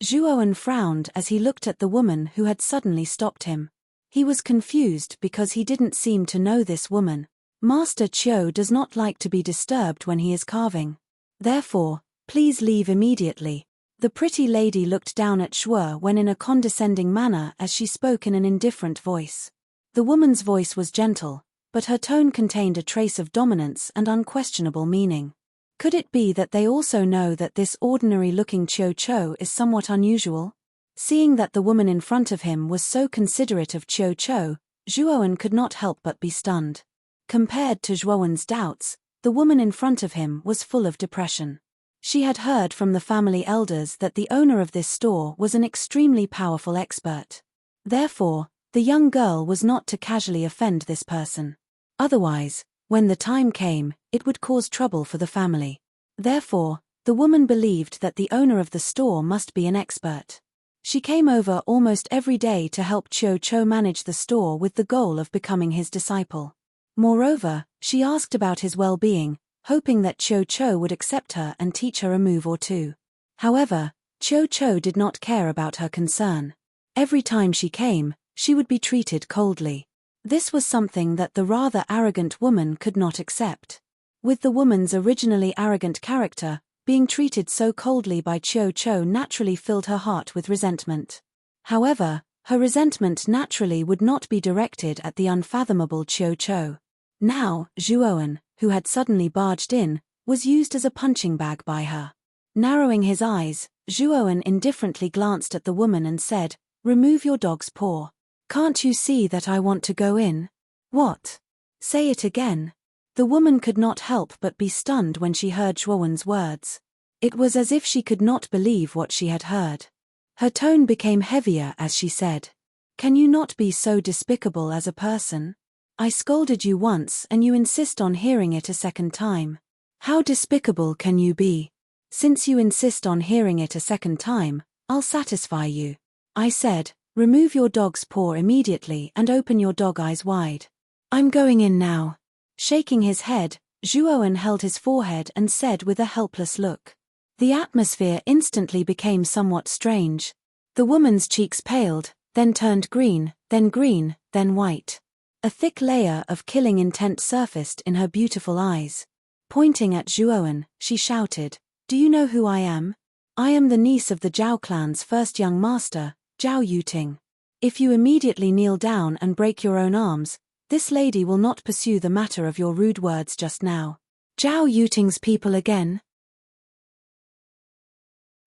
Zhuowen frowned as he looked at the woman who had suddenly stopped him. He was confused because he didn't seem to know this woman. Master Cho does not like to be disturbed when he is carving. Therefore, please leave immediately. The pretty lady looked down at Zhuowen in a condescending manner as she spoke in an indifferent voice. The woman's voice was gentle, but her tone contained a trace of dominance and unquestionable meaning. Could it be that they also know that this ordinary-looking Cho is somewhat unusual? Seeing that the woman in front of him was so considerate of Cho, Zhuowen could not help but be stunned. Compared to Zhuowen's doubts, the woman in front of him was full of depression. She had heard from the family elders that the owner of this store was an extremely powerful expert. Therefore, the young girl was not to casually offend this person. Otherwise, when the time came, it would cause trouble for the family. Therefore, the woman believed that the owner of the store must be an expert. She came over almost every day to help Cho manage the store with the goal of becoming his disciple. Moreover, she asked about his well-being, hoping that Cho would accept her and teach her a move or 2. However, Cho did not care about her concern. Every time she came, she would be treated coldly. This was something that the rather arrogant woman could not accept. With the woman's originally arrogant character, being treated so coldly by Cho naturally filled her heart with resentment. However, her resentment naturally would not be directed at the unfathomable Cho. Now, Zhuowen, who had suddenly barged in, was used as a punching bag by her. Narrowing his eyes, Zhuowen indifferently glanced at the woman and said, "Remove your dog's paw. Can't you see that I want to go in?" "What?" Say it again. The woman could not help but be stunned when she heard Zhuowen's words. It was as if she could not believe what she had heard. Her tone became heavier as she said, "Can you not be so despicable as a person? I scolded you once and you insist on hearing it a second time. How despicable can you be? Since you insist on hearing it a second time, I'll satisfy you." I said, "Remove your dog's paw immediately and open your dog eyes wide." "I'm going in now." Shaking his head, Zhuowen held his forehead and said with a helpless look. The atmosphere instantly became somewhat strange. The woman's cheeks paled, then turned green, then white. A thick layer of killing intent surfaced in her beautiful eyes. Pointing at Zhuowen, she shouted, "Do you know who I am? I am the niece of the Zhao clan's first young master, Zhao Yuting. If you immediately kneel down and break your own arms, this lady will not pursue the matter of your rude words just now." Zhao Yuting's people again?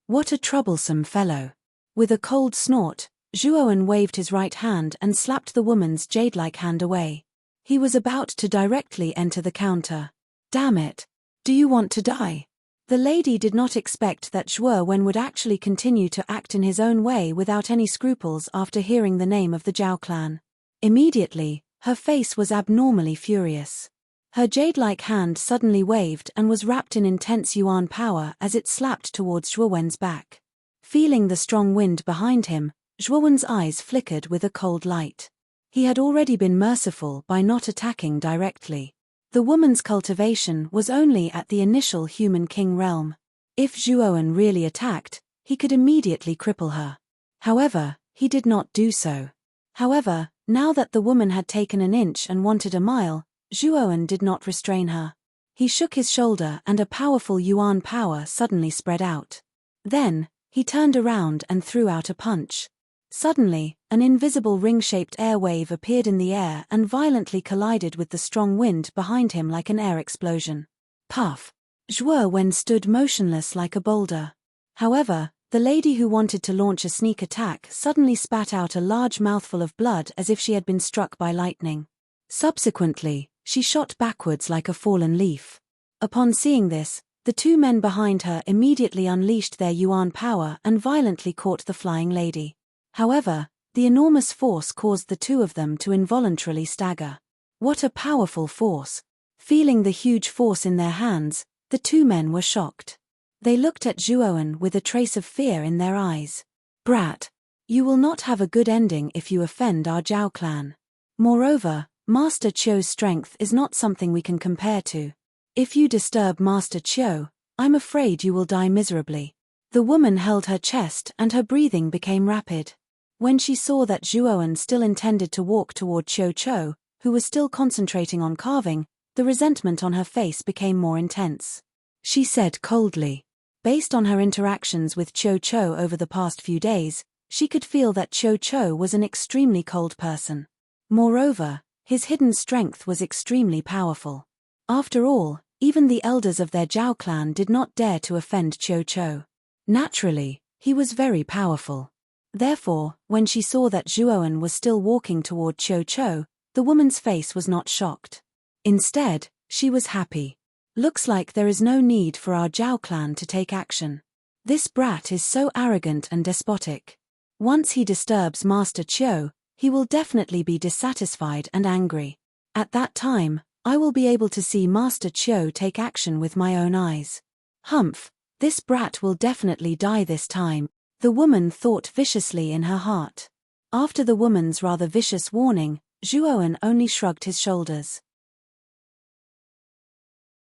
What a troublesome fellow. With a cold snort, Zhuowen waved his right hand and slapped the woman's jade-like hand away. He was about to directly enter the counter. "Damn it! Do you want to die?" The lady did not expect that Zhuowen would actually continue to act in his own way without any scruples after hearing the name of the Zhao clan. Immediately, her face was abnormally furious. Her jade-like hand suddenly waved and was wrapped in intense yuan power as it slapped towards Zhuowen's back. Feeling the strong wind behind him, Zhuowen's eyes flickered with a cold light. He had already been merciful by not attacking directly. The woman's cultivation was only at the initial human king realm. If Zhuowen really attacked, he could immediately cripple her. However, he did not do so. However, now that the woman had taken an inch and wanted a mile, Zhuowen did not restrain her. He shook his shoulder and a powerful yuan power suddenly spread out. Then, he turned around and threw out a punch. Suddenly, an invisible ring-shaped air wave appeared in the air and violently collided with the strong wind behind him like an air explosion. Puff! Zhuowen stood motionless like a boulder. However, the lady who wanted to launch a sneak attack suddenly spat out a large mouthful of blood as if she had been struck by lightning. Subsequently, she shot backwards like a fallen leaf. Upon seeing this, the two men behind her immediately unleashed their yuan power and violently caught the flying lady. However, the enormous force caused the two of them to involuntarily stagger. What a powerful force! Feeling the huge force in their hands, the two men were shocked. They looked at Zhuowen with a trace of fear in their eyes. "Brat! You will not have a good ending if you offend our Zhao clan. Moreover, Master Qiu's strength is not something we can compare to. If you disturb Master Qiu, I'm afraid you will die miserably." The woman held her chest and her breathing became rapid. When she saw that Zhuowen still intended to walk toward Qiu, who was still concentrating on carving, the resentment on her face became more intense. She said coldly. Based on her interactions with Qiu over the past few days, she could feel that Qiu was an extremely cold person. Moreover, his hidden strength was extremely powerful. After all, even the elders of their Zhao clan did not dare to offend Qiu. Naturally, he was very powerful. Therefore, when she saw that Zhuowen was still walking toward Qiu, the woman's face was not shocked. Instead, she was happy. Looks like there is no need for our Zhao clan to take action. This brat is so arrogant and despotic. Once he disturbs Master Qiu, he will definitely be dissatisfied and angry. At that time, I will be able to see Master Qiu take action with my own eyes. Humph, this brat will definitely die this time, the woman thought viciously in her heart. After the woman's rather vicious warning, Zhuowen only shrugged his shoulders.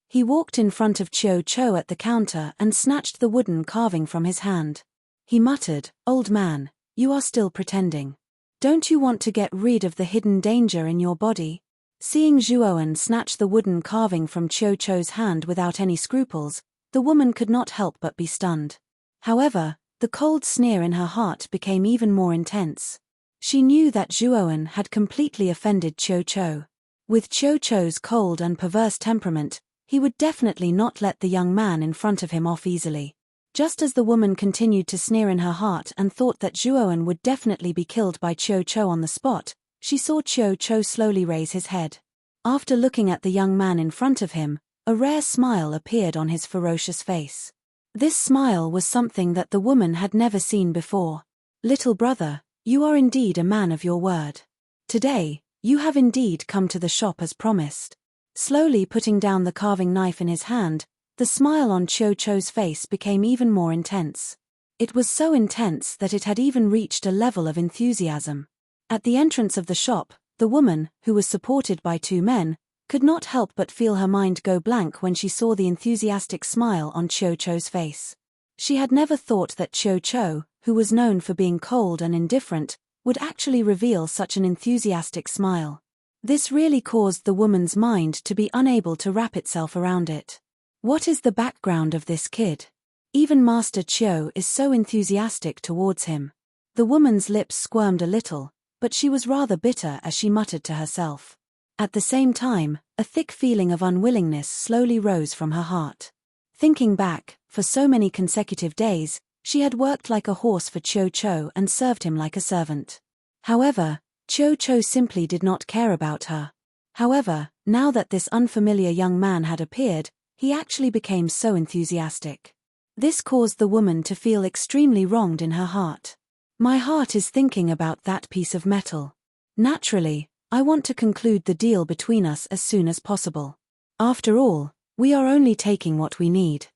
He walked in front of Qiu at the counter and snatched the wooden carving from his hand. He muttered, "Old man, you are still pretending. Don't you want to get rid of the hidden danger in your body?" Seeing Zhuowen snatch the wooden carving from Qiu's hand without any scruples, the woman could not help but be stunned. However, the cold sneer in her heart became even more intense. She knew that Zhuowen had completely offended Qiu. With Qiu's cold and perverse temperament, he would definitely not let the young man in front of him off easily. Just as the woman continued to sneer in her heart and thought that Zhuowen would definitely be killed by Qiu on the spot, she saw Qiu slowly raise his head. After looking at the young man in front of him, a rare smile appeared on his ferocious face. This smile was something that the woman had never seen before. "Little brother, you are indeed a man of your word. Today, you have indeed come to the shop as promised." Slowly putting down the carving knife in his hand, the smile on Cho Cho's face became even more intense. It was so intense that it had even reached a level of enthusiasm. At the entrance of the shop, the woman, who was supported by two men, could not help but feel her mind go blank when she saw the enthusiastic smile on Cho Cho's face. She had never thought that Cho Cho, who was known for being cold and indifferent, would actually reveal such an enthusiastic smile. This really caused the woman's mind to be unable to wrap itself around it. What is the background of this kid? Even Master Chiu is so enthusiastic towards him. The woman's lips squirmed a little, but she was rather bitter as she muttered to herself. At the same time, a thick feeling of unwillingness slowly rose from her heart. Thinking back, for so many consecutive days, she had worked like a horse for Cho Cho and served him like a servant. However, Cho Cho simply did not care about her. However, now that this unfamiliar young man had appeared, he actually became so enthusiastic. This caused the woman to feel extremely wronged in her heart. My heart is thinking about that piece of metal. Naturally, I want to conclude the deal between us as soon as possible. After all, we are only taking what we need.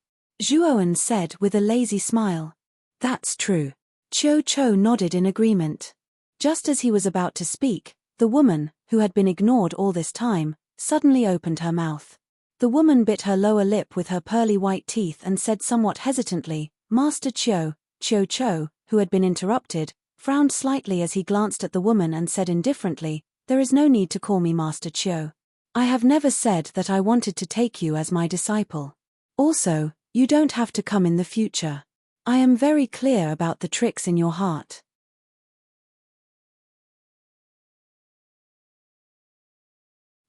Zhuowen said with a lazy smile. That's true. Cho Cho nodded in agreement. Just as he was about to speak, the woman, who had been ignored all this time, suddenly opened her mouth. The woman bit her lower lip with her pearly white teeth and said somewhat hesitantly, "Master Cho." Cho Cho, who had been interrupted, frowned slightly as he glanced at the woman and said indifferently, "There is no need to call me Master Cho. I have never said that I wanted to take you as my disciple. Also, you don't have to come in the future. I am very clear about the tricks in your heart."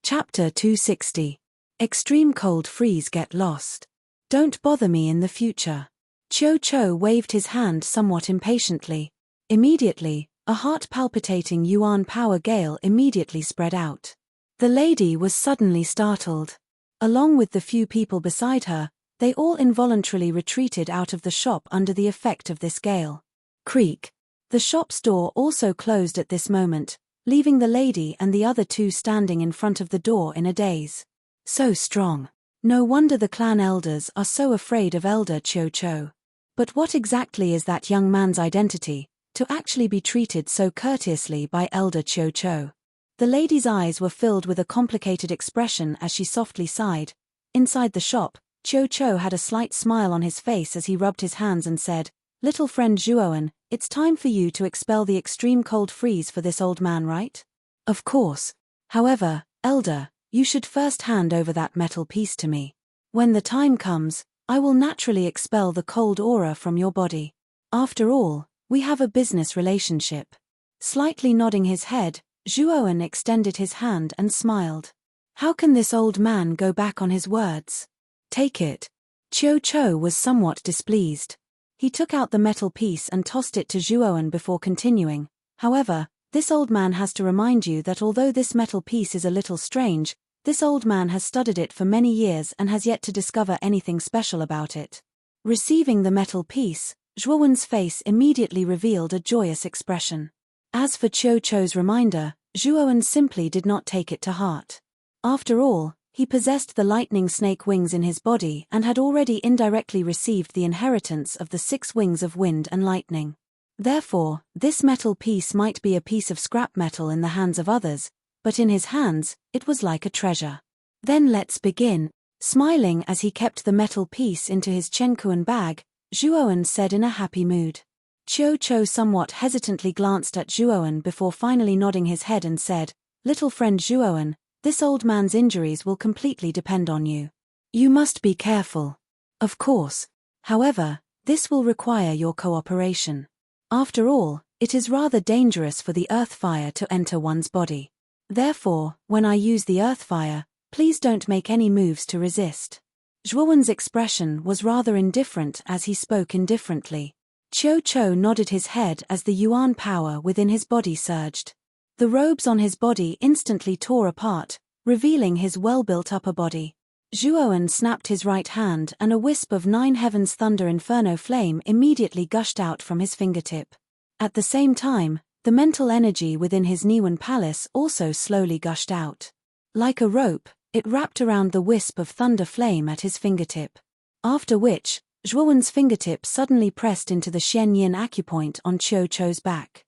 Chapter 260. Extreme cold freeze get lost. Don't bother me in the future. Cho Cho waved his hand somewhat impatiently. Immediately, a heart-palpitating yuan power gale immediately spread out. The lady was suddenly startled. Along with the few people beside her, they all involuntarily retreated out of the shop under the effect of this gale. Creak. The shop's door also closed at this moment, leaving the lady and the other two standing in front of the door in a daze. So strong. No wonder the clan elders are so afraid of Elder Cho Cho. But what exactly is that young man's identity, to actually be treated so courteously by Elder Cho Cho? The lady's eyes were filled with a complicated expression as she softly sighed. Inside the shop, Cho Cho had a slight smile on his face as he rubbed his hands and said, "Little friend Zhuowen, it's time for you to expel the extreme cold freeze for this old man, right?" "Of course. However, Elder, you should first hand over that metal piece to me. When the time comes, I will naturally expel the cold aura from your body. After all, we have a business relationship." Slightly nodding his head, Zhuowen extended his hand and smiled. How can this old man go back on his words? "Take it." Cho Cho was somewhat displeased. He took out the metal piece and tossed it to Zhuowen before continuing. "However, this old man has to remind you that although this metal piece is a little strange, this old man has studied it for many years and has yet to discover anything special about it." Receiving the metal piece, Zhuowen's face immediately revealed a joyous expression. As for Cho Cho's reminder, Zhuowen simply did not take it to heart. After all, he possessed the lightning snake wings in his body and had already indirectly received the inheritance of the 6 wings of wind and lightning. Therefore, this metal piece might be a piece of scrap metal in the hands of others, but in his hands, it was like a treasure. "Then let's begin." Smiling as he kept the metal piece into his chenkuan bag, Zhuowen said in a happy mood. Cho Cho somewhat hesitantly glanced at Zhuowen before finally nodding his head and said, "Little friend Zhuowen, this old man's injuries will completely depend on you. You must be careful." "Of course. However, this will require your cooperation. After all, it is rather dangerous for the earth fire to enter one's body. Therefore, when I use the earth fire, please don't make any moves to resist." Zhuowen's expression was rather indifferent as he spoke indifferently. Cho Cho nodded his head as the yuan power within his body surged. The robes on his body instantly tore apart, revealing his well-built upper body. Zhuowen snapped his right hand and a wisp of 9 heavens thunder inferno flame immediately gushed out from his fingertip. At the same time, the mental energy within his Niwen palace also slowly gushed out. Like a rope, it wrapped around the wisp of thunder flame at his fingertip. After which, Zhuowen's fingertip suddenly pressed into the Shen Yin acupoint on Qiu Chou's back.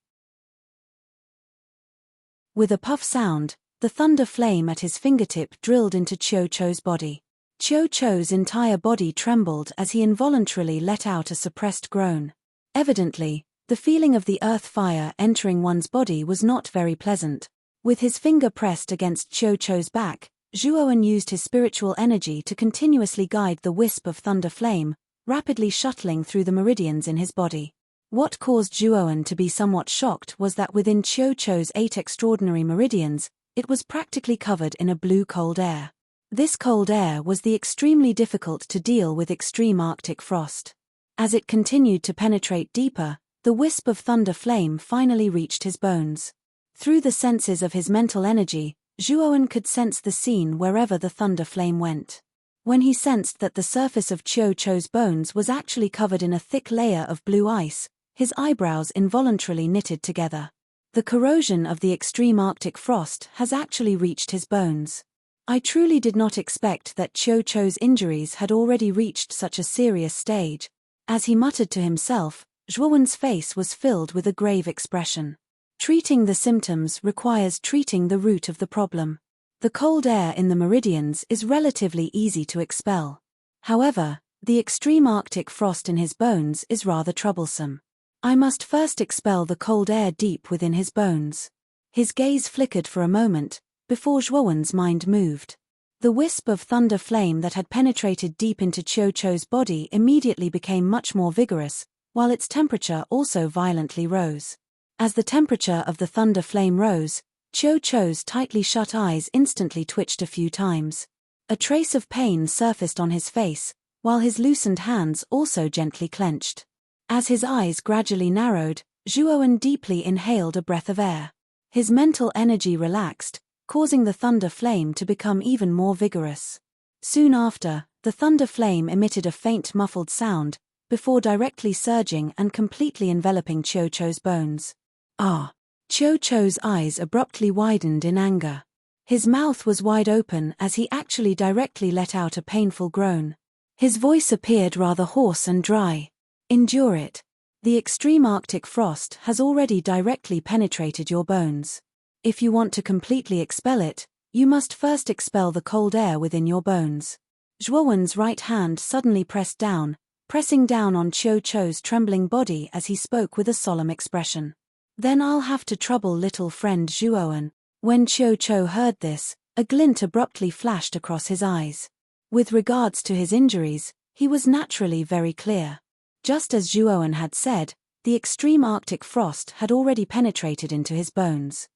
With a puff sound, the thunder flame at his fingertip drilled into Qiu Chou's body. Qiu Chou's entire body trembled as he involuntarily let out a suppressed groan. Evidently, the feeling of the earth fire entering one's body was not very pleasant. With his finger pressed against Qiu Chou's back, Zhuowen used his spiritual energy to continuously guide the wisp of thunder flame, rapidly shuttling through the meridians in his body. What caused Zhuowen to be somewhat shocked was that within Qiu Chou's 8 extraordinary meridians, it was practically covered in a blue cold air. This cold air was the extremely difficult to deal with extreme Arctic frost. As it continued to penetrate deeper, the wisp of thunder flame finally reached his bones. Through the senses of his mental energy, Zhuowen could sense the scene wherever the thunder flame went. When he sensed that the surface of Qiu Chou's bones was actually covered in a thick layer of blue ice, his eyebrows involuntarily knitted together. The corrosion of the extreme Arctic frost has actually reached his bones. I truly did not expect that Qiu Chou's injuries had already reached such a serious stage. As he muttered to himself, Zhuowen's face was filled with a grave expression. Treating the symptoms requires treating the root of the problem. The cold air in the meridians is relatively easy to expel. However, the extreme Arctic frost in his bones is rather troublesome. I must first expel the cold air deep within his bones. His gaze flickered for a moment, before Zhuowen's mind moved. The wisp of thunder flame that had penetrated deep into Qiu Chou's body immediately became much more vigorous, while its temperature also violently rose. As the temperature of the thunder flame rose, Qiu Chou's tightly shut eyes instantly twitched a few times. A trace of pain surfaced on his face, while his loosened hands also gently clenched. As his eyes gradually narrowed, Zhuowen deeply inhaled a breath of air. His mental energy relaxed, causing the thunder flame to become even more vigorous. Soon after, the thunder flame emitted a faint muffled sound, before directly surging and completely enveloping Qiu Chou's bones. Ah! Qiu Chou's eyes abruptly widened in anger. His mouth was wide open as he actually directly let out a painful groan. His voice appeared rather hoarse and dry. Endure it. The extreme Arctic frost has already directly penetrated your bones. If you want to completely expel it, you must first expel the cold air within your bones. Zhuowen's right hand suddenly pressed down, pressing down on Qiu Chou's trembling body as he spoke with a solemn expression. Then I'll have to trouble little friend Zhuowen. When Qiu Chou heard this, a glint abruptly flashed across his eyes. With regards to his injuries, he was naturally very clear. Just as Zhuowen had said, the extreme Arctic frost had already penetrated into his bones.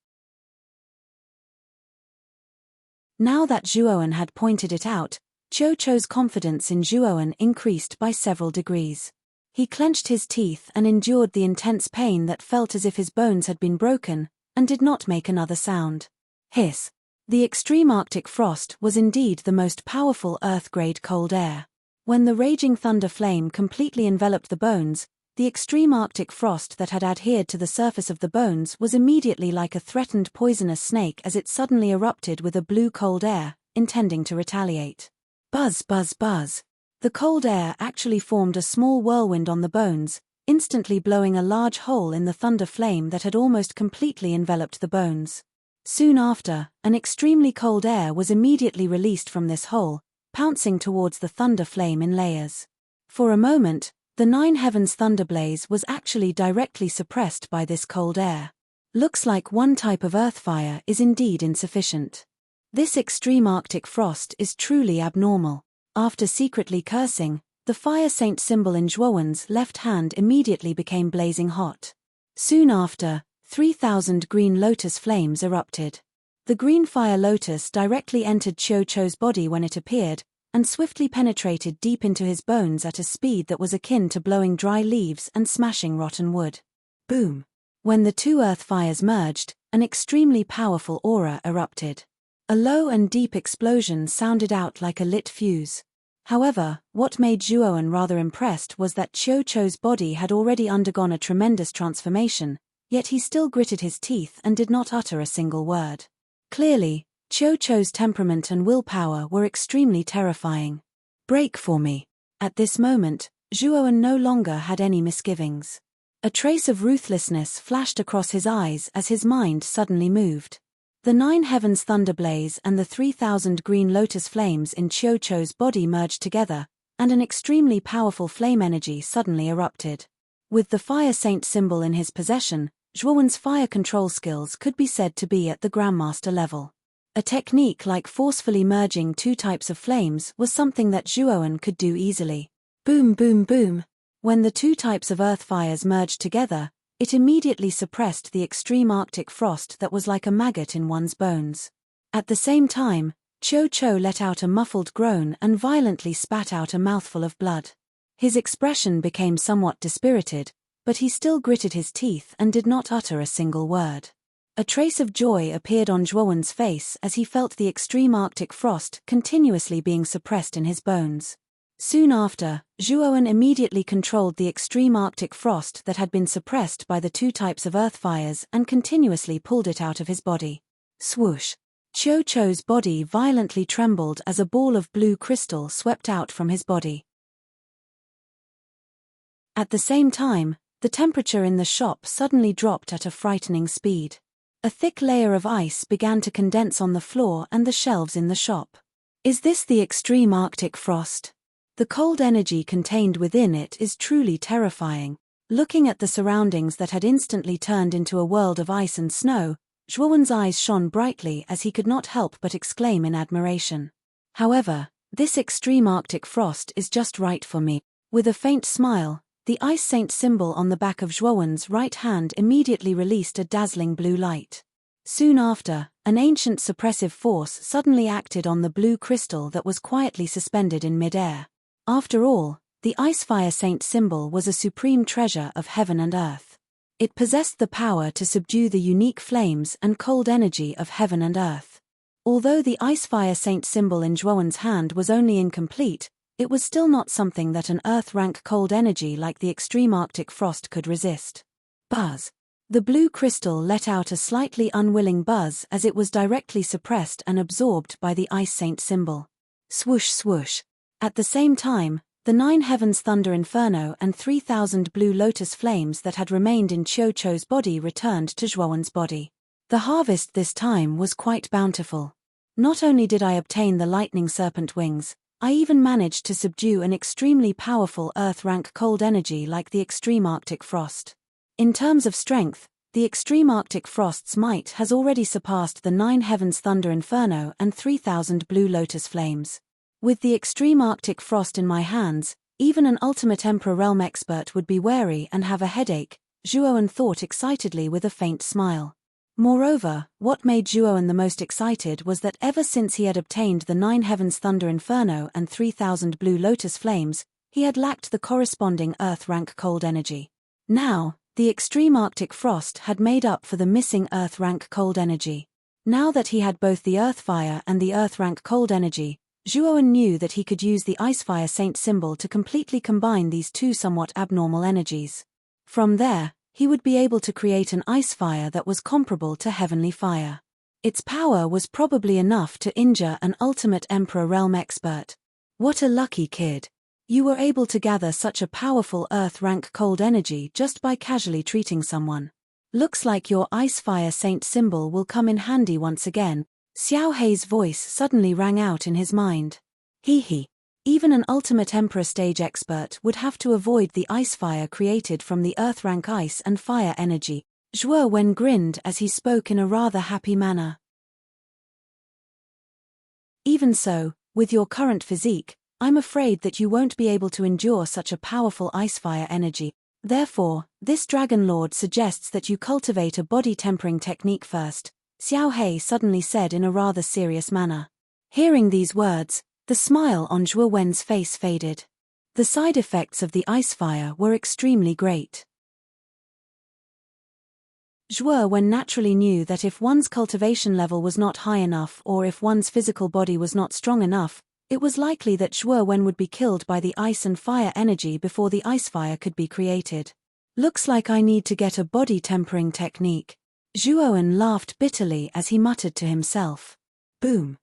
Now that Zhuowen had pointed it out, Qiu Chou's confidence in Zhuowen increased by several degrees. He clenched his teeth and endured the intense pain that felt as if his bones had been broken, and did not make another sound. Hiss! The extreme Arctic frost was indeed the most powerful Earth-grade cold air. When the raging thunder flame completely enveloped the bones, the extreme Arctic frost that had adhered to the surface of the bones was immediately like a threatened poisonous snake as it suddenly erupted with a blue cold air, intending to retaliate. Buzz, buzz, buzz. The cold air actually formed a small whirlwind on the bones, instantly blowing a large hole in the thunder flame that had almost completely enveloped the bones. Soon after, an extremely cold air was immediately released from this hole, pouncing towards the thunder flame in layers. For a moment, the 9 heavens thunder blaze was actually directly suppressed by this cold air. Looks like one type of earth fire is indeed insufficient. This extreme Arctic frost is truly abnormal. After secretly cursing, the fire saint symbol in Zhuowen's left hand immediately became blazing hot. Soon after, 3,000 green lotus flames erupted. The green fire lotus directly entered Qiu Chou's body when it appeared, and swiftly penetrated deep into his bones at a speed that was akin to blowing dry leaves and smashing rotten wood. Boom! When the two earth fires merged, an extremely powerful aura erupted. A low and deep explosion sounded out like a lit fuse. However, what made Zhuowen rather impressed was that Qiu Qiu's body had already undergone a tremendous transformation, yet he still gritted his teeth and did not utter a single word. Clearly, Qiu Qiu's temperament and willpower were extremely terrifying. Break for me. At this moment, Zhuowen no longer had any misgivings. A trace of ruthlessness flashed across his eyes as his mind suddenly moved. The 9 heavens thunderblaze and the 3,000 green lotus flames in Qiu Qiu's body merged together, and an extremely powerful flame energy suddenly erupted. With the fire saint symbol in his possession, Zhuowen's fire control skills could be said to be at the Grandmaster level. A technique like forcefully merging 2 types of flames was something that Zhuowen could do easily. Boom boom boom. When the 2 types of earth fires merged together, it immediately suppressed the extreme Arctic frost that was like a maggot in one's bones. At the same time, Qiu Qiu let out a muffled groan and violently spat out a mouthful of blood. His expression became somewhat dispirited, but he still gritted his teeth and did not utter a single word. A trace of joy appeared on Zhuowen's face as he felt the extreme Arctic frost continuously being suppressed in his bones. Soon after, Zhuowen immediately controlled the extreme Arctic frost that had been suppressed by the 2 types of earth fires and continuously pulled it out of his body. Swoosh! Qiu Qiu's body violently trembled as a ball of blue crystal swept out from his body. At the same time, the temperature in the shop suddenly dropped at a frightening speed. A thick layer of ice began to condense on the floor and the shelves in the shop. Is this the extreme Arctic frost? The cold energy contained within it is truly terrifying. Looking at the surroundings that had instantly turned into a world of ice and snow, Zhuowen's eyes shone brightly as he could not help but exclaim in admiration. However, this extreme Arctic frost is just right for me. With a faint smile, the ice saint symbol on the back of Zhuowen's right hand immediately released a dazzling blue light. Soon after, an ancient suppressive force suddenly acted on the blue crystal that was quietly suspended in mid-air. After all, the Ice Fire Saint symbol was a supreme treasure of heaven and earth. It possessed the power to subdue the unique flames and cold energy of heaven and earth. Although the Ice Fire Saint symbol in Zhuowen's hand was only incomplete, it was still not something that an earth-rank cold energy like the extreme Arctic frost could resist. Buzz! The blue crystal let out a slightly unwilling buzz as it was directly suppressed and absorbed by the Ice Saint symbol. Swoosh swoosh! At the same time, the 9 heavens thunder inferno and 3,000 blue lotus flames that had remained in Qiu Qiu's body returned to Zhuowen's body. The harvest this time was quite bountiful. Not only did I obtain the lightning serpent wings, I even managed to subdue an extremely powerful earth-rank cold energy like the extreme Arctic frost. In terms of strength, the extreme Arctic frost's might has already surpassed the 9 heavens thunder inferno and 3,000 blue lotus flames. With the extreme Arctic frost in my hands, even an ultimate Emperor Realm expert would be wary and have a headache, Zhuowen thought excitedly with a faint smile. Moreover, what made Zhuowen the most excited was that ever since he had obtained the 9 heavens thunder inferno and 3,000 blue lotus flames, he had lacked the corresponding earth-rank cold energy. Now, the extreme Arctic frost had made up for the missing earth-rank cold energy. Now that he had both the earth fire and the earth-rank cold energy, Zhuowen knew that he could use the Ice Fire Saint symbol to completely combine these 2 somewhat abnormal energies. From there, he would be able to create an ice fire that was comparable to heavenly fire. Its power was probably enough to injure an ultimate Emperor Realm expert. What a lucky kid. You were able to gather such a powerful earth-rank cold energy just by casually treating someone. Looks like your Ice Fire Saint symbol will come in handy once again. Xiao Hei's voice suddenly rang out in his mind. Hee. Even an ultimate Emperor stage expert would have to avoid the ice fire created from the earth-rank ice and fire energy. Zhuowen grinned as he spoke in a rather happy manner. Even so, with your current physique, I'm afraid that you won't be able to endure such a powerful ice fire energy. Therefore, this Dragon Lord suggests that you cultivate a body tempering technique first, Xiao Hei suddenly said in a rather serious manner. Hearing these words, the smile on Zhuowen's face faded. The side effects of the ice fire were extremely great. Zhuo naturally knew that if one's cultivation level was not high enough or if one's physical body was not strong enough, it was likely that Zhuo would be killed by the ice and fire energy before the ice fire could be created. Looks like I need to get a body tempering technique. Zhuo laughed bitterly as he muttered to himself. Boom.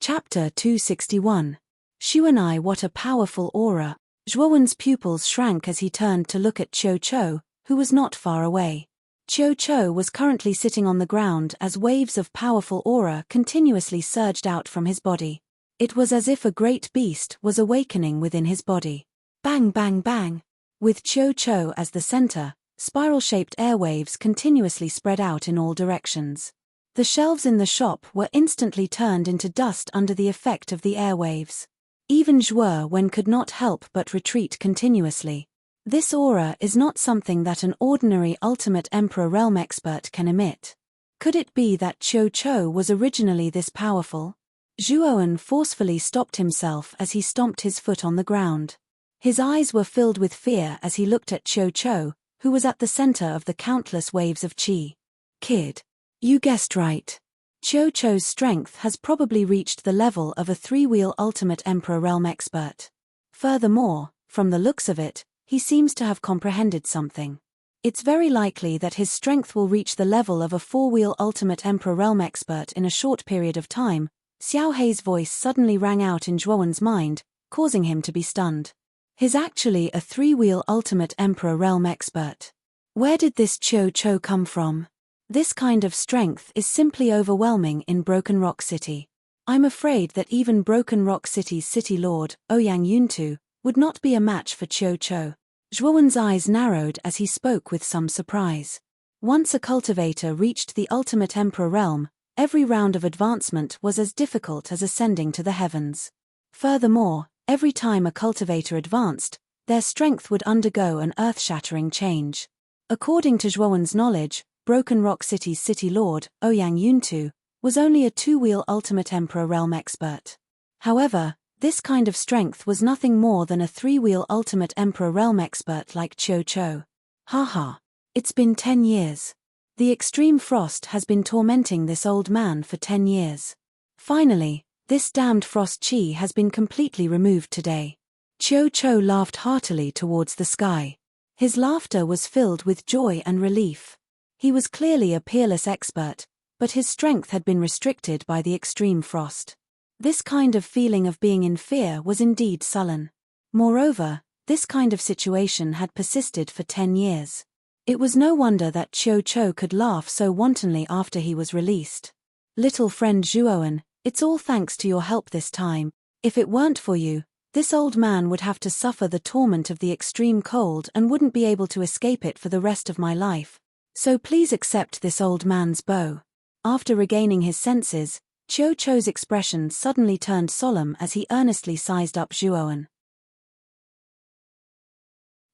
Chapter 261. Xuanai, what a powerful aura. Zhuowen's pupils shrank as he turned to look at Qiu Qiu, who was not far away. Qiu Qiu was currently sitting on the ground as waves of powerful aura continuously surged out from his body. It was as if a great beast was awakening within his body. Bang bang bang. With Qiu Qiu as the center, spiral-shaped airwaves continuously spread out in all directions. The shelves in the shop were instantly turned into dust under the effect of the airwaves. Even Zhuo could not help but retreat continuously. This aura is not something that an ordinary Ultimate Emperor Realm expert can emit. Could it be that Qiu Qiu was originally this powerful? Zhuo forcefully stopped himself as he stomped his foot on the ground. His eyes were filled with fear as he looked at Qiu Qiu, who was at the center of the countless waves of qi. Kid. You guessed right. Qiu Qiu's strength has probably reached the level of a three-wheel Ultimate Emperor Realm expert. Furthermore, from the looks of it, he seems to have comprehended something. It's very likely that his strength will reach the level of a four-wheel Ultimate Emperor Realm expert in a short period of time. Xiao Hei's voice suddenly rang out in Zhuowen's mind, causing him to be stunned. He's actually a three-wheel Ultimate Emperor Realm expert. Where did this Qiu Qiu come from? This kind of strength is simply overwhelming in Broken Rock City. I'm afraid that even Broken Rock City's City Lord, Ouyang Yuntu, would not be a match for Qiu Qiu. Zhuowen's eyes narrowed as he spoke with some surprise. Once a cultivator reached the Ultimate Emperor realm, every round of advancement was as difficult as ascending to the heavens. Furthermore, every time a cultivator advanced, their strength would undergo an earth-shattering change. According to Zhuowen's knowledge, Broken Rock City's City Lord, Ouyang Yuntu, was only a two-wheel Ultimate Emperor Realm expert. However, this kind of strength was nothing more than a three-wheel Ultimate Emperor Realm expert like Qiu Qiu. Haha. It's been 10 years. The extreme frost has been tormenting this old man for 10 years. Finally, this damned frost chi has been completely removed today. Qiu Qiu laughed heartily towards the sky. His laughter was filled with joy and relief. He was clearly a peerless expert, but his strength had been restricted by the extreme frost. This kind of feeling of being in fear was indeed sullen. Moreover, this kind of situation had persisted for 10 years. It was no wonder that Qiu Qiu could laugh so wantonly after he was released. Little friend Zhuowen, it's all thanks to your help this time. If it weren't for you, this old man would have to suffer the torment of the extreme cold and wouldn't be able to escape it for the rest of my life. So please accept this old man's bow. After regaining his senses, Qiu Qiu's expression suddenly turned solemn as he earnestly sized up Zhuowen.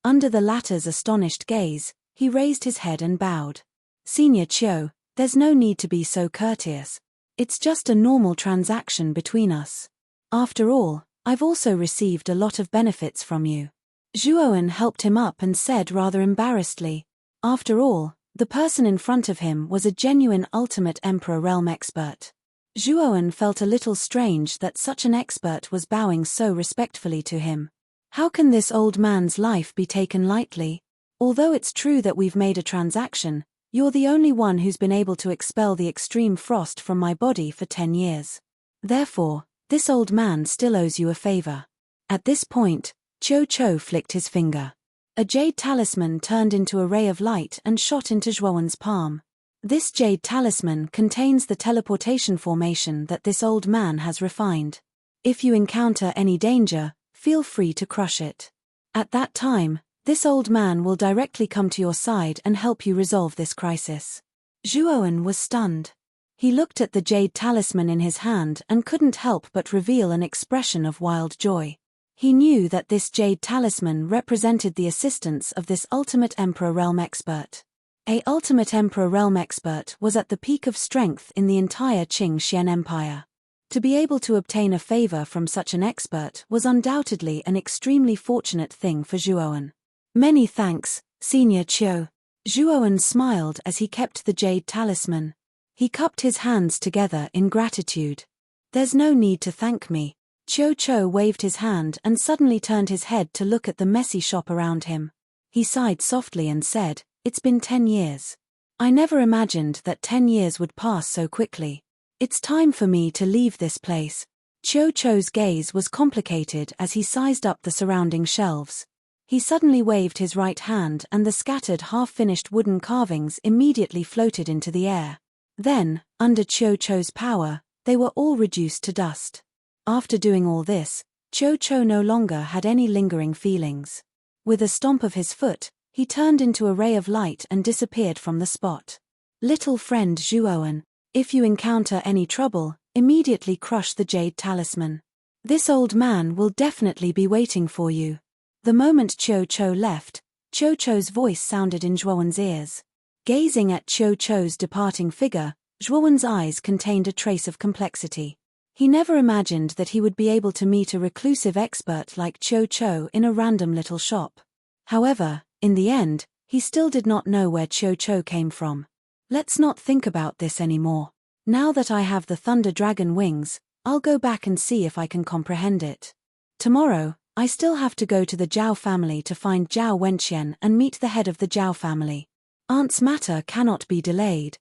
Under the latter's astonished gaze, he raised his head and bowed. Senior Qiu, there's no need to be so courteous. It's just a normal transaction between us. After all, I've also received a lot of benefits from you. Zhuowen helped him up and said rather embarrassedly. After all, the person in front of him was a genuine Ultimate Emperor Realm expert. Zhuowen felt a little strange that such an expert was bowing so respectfully to him. How can this old man's life be taken lightly? Although it's true that we've made a transaction, you're the only one who's been able to expel the extreme frost from my body for 10 years. Therefore, this old man still owes you a favor. At this point, Qiu Qiu flicked his finger. A jade talisman turned into a ray of light and shot into Zhuowen's palm. This jade talisman contains the teleportation formation that this old man has refined. If you encounter any danger, feel free to crush it. At that time, this old man will directly come to your side and help you resolve this crisis. Zhuowen was stunned. He looked at the jade talisman in his hand and couldn't help but reveal an expression of wild joy. He knew that this jade talisman represented the assistance of this Ultimate Emperor Realm expert. A Ultimate Emperor Realm expert was at the peak of strength in the entire Qing Xian Empire. To be able to obtain a favor from such an expert was undoubtedly an extremely fortunate thing for Zhuowen. Many thanks, Senior Qiu. Zhuowen smiled as he kept the jade talisman. He cupped his hands together in gratitude. There's no need to thank me. Qiu waved his hand and suddenly turned his head to look at the messy shop around him. He sighed softly and said, "It's been 10 years. I never imagined that 10 years would pass so quickly. It's time for me to leave this place." Qiu's gaze was complicated as he sized up the surrounding shelves. He suddenly waved his right hand and the scattered half-finished wooden carvings immediately floated into the air. Then, under Qiu's power, they were all reduced to dust. After doing all this, Qiu no longer had any lingering feelings. With a stomp of his foot, he turned into a ray of light and disappeared from the spot. Little friend Zhuowen, if you encounter any trouble, immediately crush the jade talisman. This old man will definitely be waiting for you. The moment Qiu left, Qiu's voice sounded in Zhuowen's ears. Gazing at Qiu's departing figure, Zhuowen's eyes contained a trace of complexity. He never imagined that he would be able to meet a reclusive expert like Qiu in a random little shop. However, in the end, he still did not know where Qiu came from. Let's not think about this anymore. Now that I have the Thunder Dragon wings, I'll go back and see if I can comprehend it. Tomorrow, I still have to go to the Zhao family to find Zhao Wenqian and meet the head of the Zhao family. Aunt's matter cannot be delayed.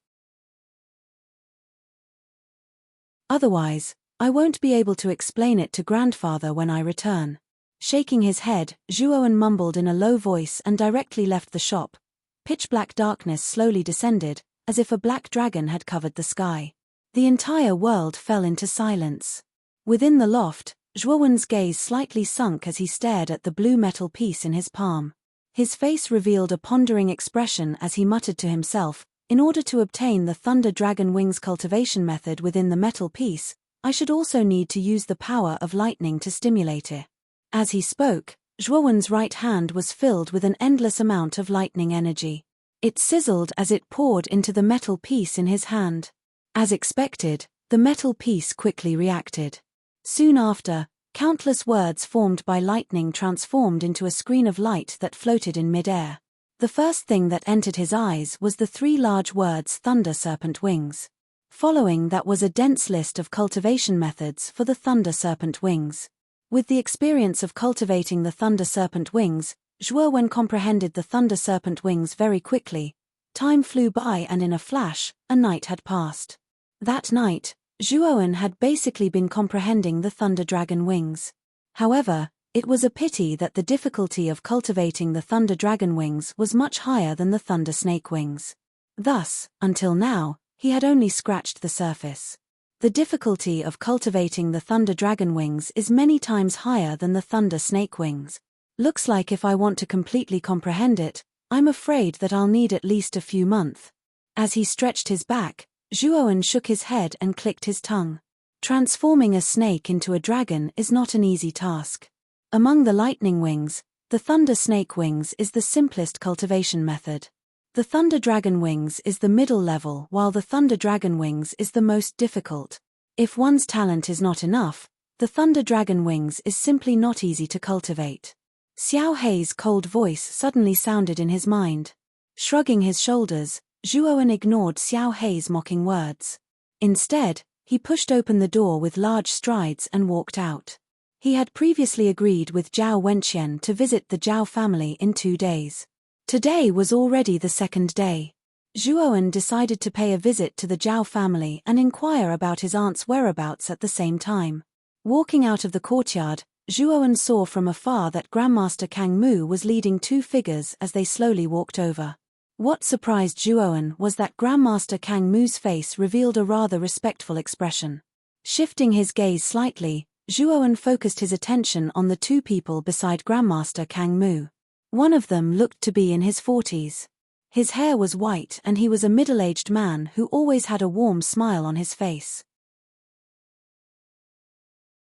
Otherwise, I won't be able to explain it to grandfather when I return. Shaking his head, Zhuowen mumbled in a low voice and directly left the shop. Pitch-black darkness slowly descended, as if a black dragon had covered the sky. The entire world fell into silence. Within the loft, Zhuowen's gaze slightly sunk as he stared at the blue metal piece in his palm. His face revealed a pondering expression as he muttered to himself, "In order to obtain the Thunder Dragon Wings cultivation method within the metal piece, I should also need to use the power of lightning to stimulate it." As he spoke, Zhuowen's right hand was filled with an endless amount of lightning energy. It sizzled as it poured into the metal piece in his hand. As expected, the metal piece quickly reacted. Soon after, countless words formed by lightning transformed into a screen of light that floated in mid-air. The first thing that entered his eyes was the 3 large words Thunder Serpent Wings. Following that was a dense list of cultivation methods for the Thunder Serpent Wings. With the experience of cultivating the Thunder Serpent Wings, Zhuowen comprehended the Thunder Serpent Wings very quickly. Time flew by and in a flash, a night had passed. That night, Zhuowen had basically been comprehending the Thunder Dragon Wings. However, it was a pity that the difficulty of cultivating the Thunder Dragon Wings was much higher than the Thunder Snake Wings. Thus, until now, he had only scratched the surface. The difficulty of cultivating the Thunder Dragon Wings is many times higher than the Thunder Snake Wings. Looks like if I want to completely comprehend it, I'm afraid that I'll need at least a few months. As he stretched his back, Zhuowen shook his head and clicked his tongue. Transforming a snake into a dragon is not an easy task. Among the lightning wings, the Thunder Snake Wings is the simplest cultivation method. The Thunder Dragon Wings is the middle level while the Thunder Dragon Wings is the most difficult. If one's talent is not enough, the Thunder Dragon Wings is simply not easy to cultivate. Xiao Hei's cold voice suddenly sounded in his mind. Shrugging his shoulders, Zhuowen ignored Xiao Hei's mocking words. Instead, he pushed open the door with large strides and walked out. He had previously agreed with Zhao Wenqian to visit the Zhao family in 2 days. Today was already the 2nd day. Zhuowen decided to pay a visit to the Zhao family and inquire about his aunt's whereabouts at the same time. Walking out of the courtyard, Zhuowen saw from afar that Grandmaster Kang Mu was leading 2 figures as they slowly walked over. What surprised Zhuowen was that Grandmaster Kang Mu's face revealed a rather respectful expression. Shifting his gaze slightly, Zhuowen focused his attention on the 2 people beside Grandmaster Kang Mu. One of them looked to be in his 40s. His hair was white and he was a middle-aged man who always had a warm smile on his face.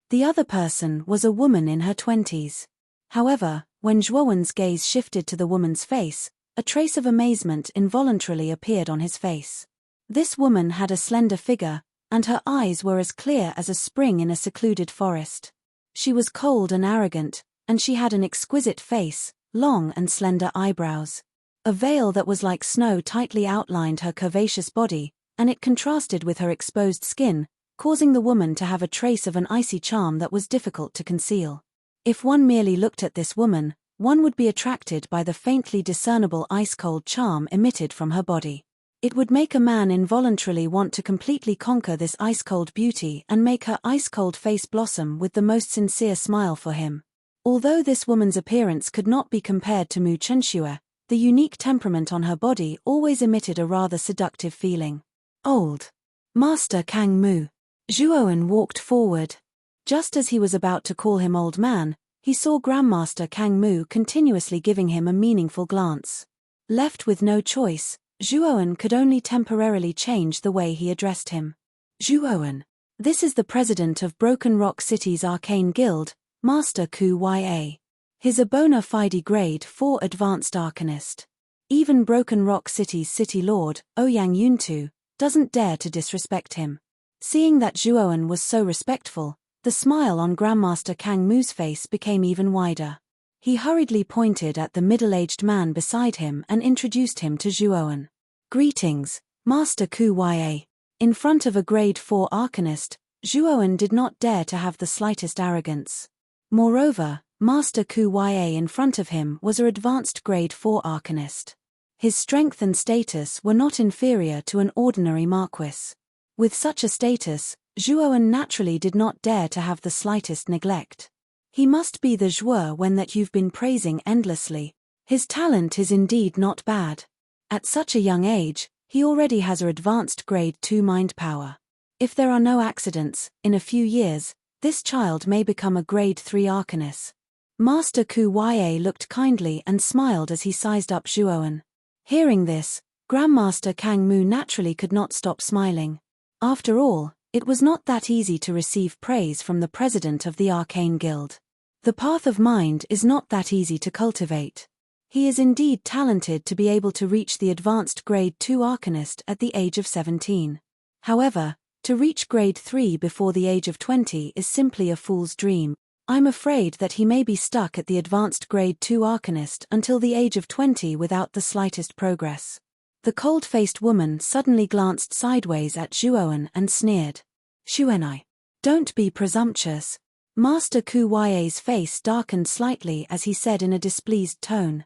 The other person was a woman in her 20s. However, when Zhuowen's gaze shifted to the woman's face, a trace of amazement involuntarily appeared on his face. This woman had a slender figure, and her eyes were as clear as a spring in a secluded forest. She was cold and arrogant, and she had an exquisite face, long and slender eyebrows. A veil that was like snow tightly outlined her curvaceous body, and it contrasted with her exposed skin, causing the woman to have a trace of an icy charm that was difficult to conceal. If one merely looked at this woman, one would be attracted by the faintly discernible ice-cold charm emitted from her body. It would make a man involuntarily want to completely conquer this ice-cold beauty and make her ice-cold face blossom with the most sincere smile for him. Although this woman's appearance could not be compared to Mu Chenxue, the unique temperament on her body always emitted a rather seductive feeling. Old Master Kang Mu. Zhuowen walked forward. Just as he was about to call him old man, he saw Grandmaster Kang Mu continuously giving him a meaningful glance. Left with no choice, Zhuowen could only temporarily change the way he addressed him. Zhuowen. This is the president of Broken Rock City's Arcane Guild, Master Ku Ya. He's a bona fide grade 4 advanced arcanist. Even Broken Rock City's city lord, Ouyang Yuntu, doesn't dare to disrespect him. Seeing that Zhuowen was so respectful, the smile on Grandmaster Kang Mu's face became even wider. He hurriedly pointed at the middle-aged man beside him and introduced him to Zhuowen. Greetings, Master Ku Ya. In front of a grade 4 arcanist, Zhuowen did not dare to have the slightest arrogance. Moreover, Master Ku Ya in front of him was an advanced grade 4 arcanist. His strength and status were not inferior to an ordinary marquis. With such a status, Zhuowen naturally did not dare to have the slightest neglect. He must be the Zhuowen that you've been praising endlessly. His talent is indeed not bad. At such a young age, he already has an advanced grade 2 mind power. If there are no accidents, in a few years, this child may become a grade 3 arcanist. Master Ku Ya looked kindly and smiled as he sized up Zhuowen. Hearing this, Grandmaster Kang Mu naturally could not stop smiling. After all, it was not that easy to receive praise from the president of the Arcane Guild. The path of mind is not that easy to cultivate. He is indeed talented to be able to reach the advanced grade 2 arcanist at the age of 17. However, to reach grade 3 before the age of 20 is simply a fool's dream. I'm afraid that he may be stuck at the advanced grade 2 arcanist until the age of 20 without the slightest progress. The cold-faced woman suddenly glanced sideways at Zhuowen and sneered. Xuanai. Don't be presumptuous. Master Ku Ya's face darkened slightly as he said in a displeased tone.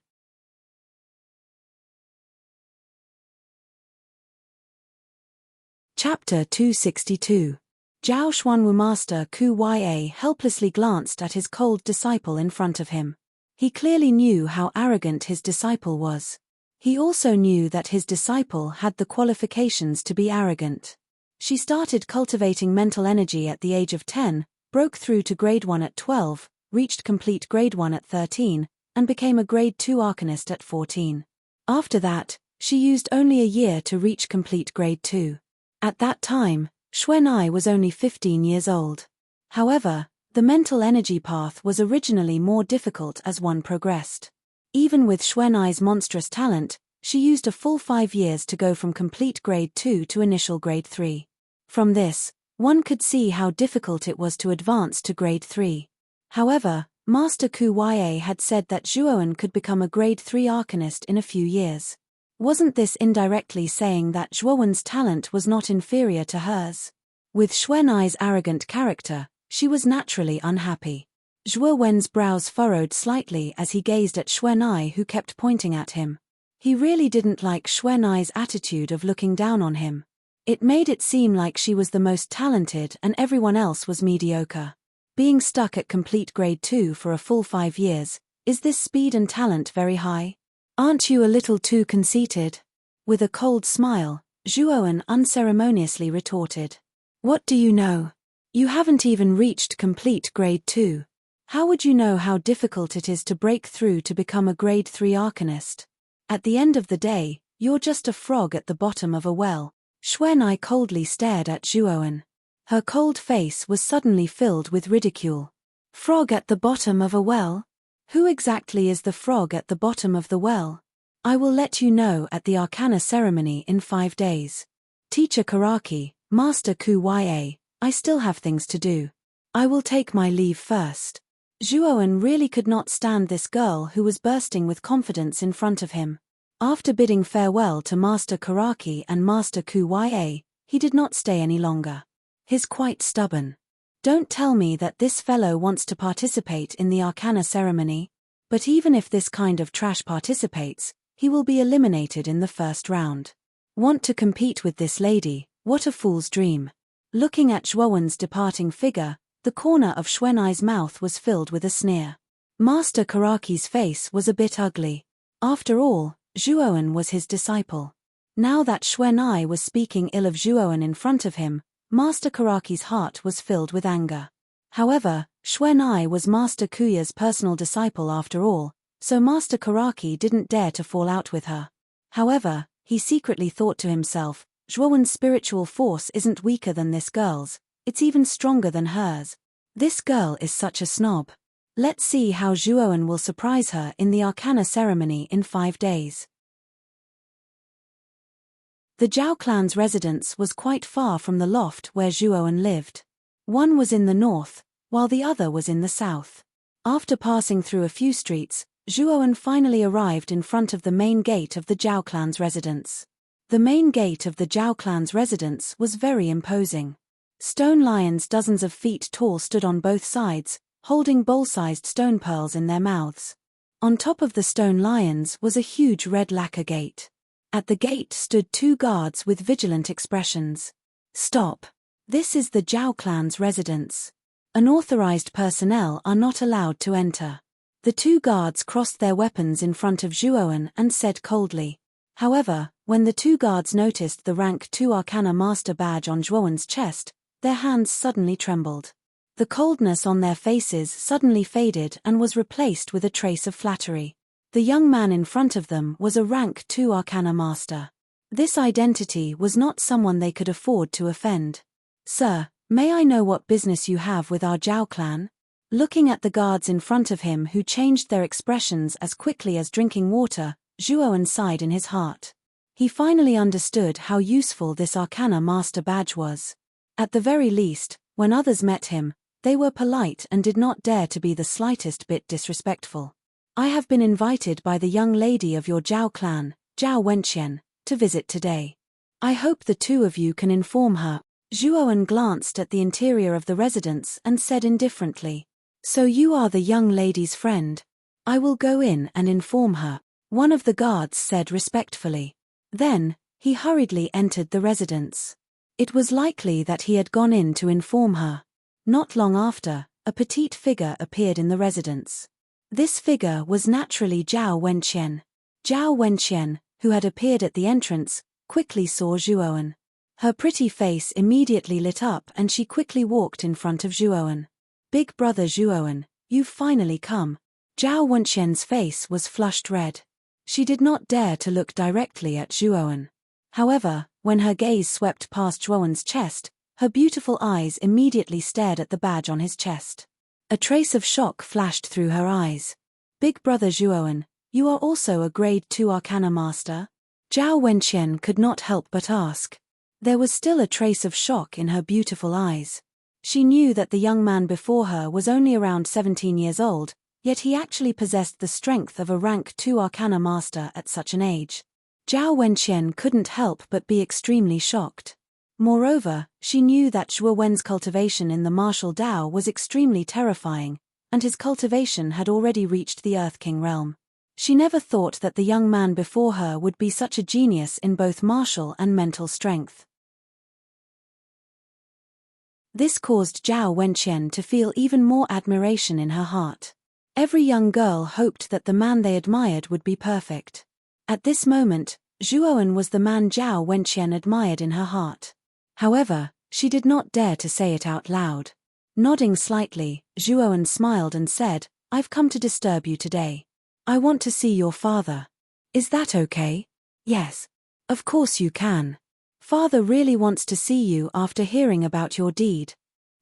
Chapter 262. Zhao Xuanwu. Master Ku Ya helplessly glanced at his cold disciple in front of him. He clearly knew how arrogant his disciple was. He also knew that his disciple had the qualifications to be arrogant. She started cultivating mental energy at the age of 10, broke through to grade 1 at 12, reached complete grade 1 at 13, and became a grade 2 arcanist at 14. After that, she used only a year to reach complete grade 2. At that time, Xuanai was only 15 years old. However, the mental energy path was originally more difficult as one progressed. Even with Xuanai's monstrous talent, she used a full 5 years to go from complete grade 2 to initial grade 3. From this, one could see how difficult it was to advance to grade 3. However, Master Ku Ya had said that Zhuowen could become a grade 3 arcanist in a few years. Wasn't this indirectly saying that Zhuowen's talent was not inferior to hers? With Xuanai's arrogant character, she was naturally unhappy. Zhuowen's brows furrowed slightly as he gazed at Xuanai, who kept pointing at him. He really didn't like Xuanai's attitude of looking down on him. It made it seem like she was the most talented and everyone else was mediocre. Being stuck at complete grade 2 for a full 5 years, is this speed and talent very high? Aren't you a little too conceited? With a cold smile, Zhuowen unceremoniously retorted. What do you know? You haven't even reached complete grade 2. How would you know how difficult it is to break through to become a grade 3 arcanist? At the end of the day, you're just a frog at the bottom of a well. Xuanai coldly stared at Zhuowen. Her cold face was suddenly filled with ridicule. Frog at the bottom of a well? Who exactly is the frog at the bottom of the well? I will let you know at the Arcana ceremony in 5 days. Teacher Karaki, Master Kuya, I still have things to do. I will take my leave first. Zhuowen really could not stand this girl who was bursting with confidence in front of him. After bidding farewell to Master Karaki and Master Kuya, he did not stay any longer. He's quite stubborn. Don't tell me that this fellow wants to participate in the Arcana ceremony. But even if this kind of trash participates, he will be eliminated in the first round. Want to compete with this lady? What a fool's dream. Looking at Zhuowen's departing figure, the corner of Xuanai's mouth was filled with a sneer. Master Karaki's face was a bit ugly. After all, Zhuowen was his disciple. Now that Xuanai was speaking ill of Zhuowen in front of him, Master Karaki's heart was filled with anger. However, Xuanai was Master Kuya's personal disciple after all, so Master Karaki didn't dare to fall out with her. However, he secretly thought to himself, Zhuowen's spiritual force isn't weaker than this girl's, it's even stronger than hers. This girl is such a snob. Let's see how Zhuowen will surprise her in the Arcana ceremony in 5 days. The Zhao clan's residence was quite far from the loft where Zhuowen lived. One was in the north, while the other was in the south. After passing through a few streets, Zhuowen finally arrived in front of the main gate of the Zhao clan's residence. The main gate of the Zhao clan's residence was very imposing. Stone lions dozens of feet tall stood on both sides, holding bowl-sized stone pearls in their mouths. On top of the stone lions was a huge red lacquer gate. At the gate stood 2 guards with vigilant expressions. Stop! This is the Zhao clan's residence. Unauthorized personnel are not allowed to enter. The 2 guards crossed their weapons in front of Zhuowen and said coldly. However, when the 2 guards noticed the rank 2 Arcana Master badge on Zhuowen's chest, their hands suddenly trembled. The coldness on their faces suddenly faded and was replaced with a trace of flattery. The young man in front of them was a rank 2 Arcana Master. This identity was not someone they could afford to offend. Sir, may I know what business you have with our Zhao clan? Looking at the guards in front of him who changed their expressions as quickly as drinking water, Zhuowen sighed in his heart. He finally understood how useful this Arcana Master badge was. At the very least, when others met him, they were polite and did not dare to be the slightest bit disrespectful. I have been invited by the young lady of your Zhao clan, Zhao Wenqian, to visit today. I hope the 2 of you can inform her. Zhuowen glanced at the interior of the residence and said indifferently. So you are the young lady's friend. I will go in and inform her. One of the guards said respectfully. Then, he hurriedly entered the residence. It was likely that he had gone in to inform her. Not long after, a petite figure appeared in the residence. This figure was naturally Zhao Wenqian. Zhao Wenqian, who had appeared at the entrance, quickly saw Zhuowen. Her pretty face immediately lit up and she quickly walked in front of Zhuowen. Big brother Zhuowen, you've finally come. Zhao Wenqian's face was flushed red. She did not dare to look directly at Zhuowen. However, when her gaze swept past Zhuowen's chest, her beautiful eyes immediately stared at the badge on his chest. A trace of shock flashed through her eyes. Big brother Zhuowen, you are also a grade 2 Arcana Master? Zhao Wenqian could not help but ask. There was still a trace of shock in her beautiful eyes. She knew that the young man before her was only around 17 years old, yet he actually possessed the strength of a rank 2 Arcana Master at such an age. Zhao Wenqian couldn't help but be extremely shocked. Moreover, she knew that Zhuowen's cultivation in the martial Dao was extremely terrifying, and his cultivation had already reached the Earth King realm. She never thought that the young man before her would be such a genius in both martial and mental strength. This caused Zhao Wenqian to feel even more admiration in her heart. Every young girl hoped that the man they admired would be perfect. At this moment, Zhuowen was the man Zhao Wenqian admired in her heart. However, she did not dare to say it out loud. Nodding slightly, Zhuowen smiled and said, I've come to disturb you today. I want to see your father. Is that okay? Yes. Of course you can. Father really wants to see you after hearing about your deed.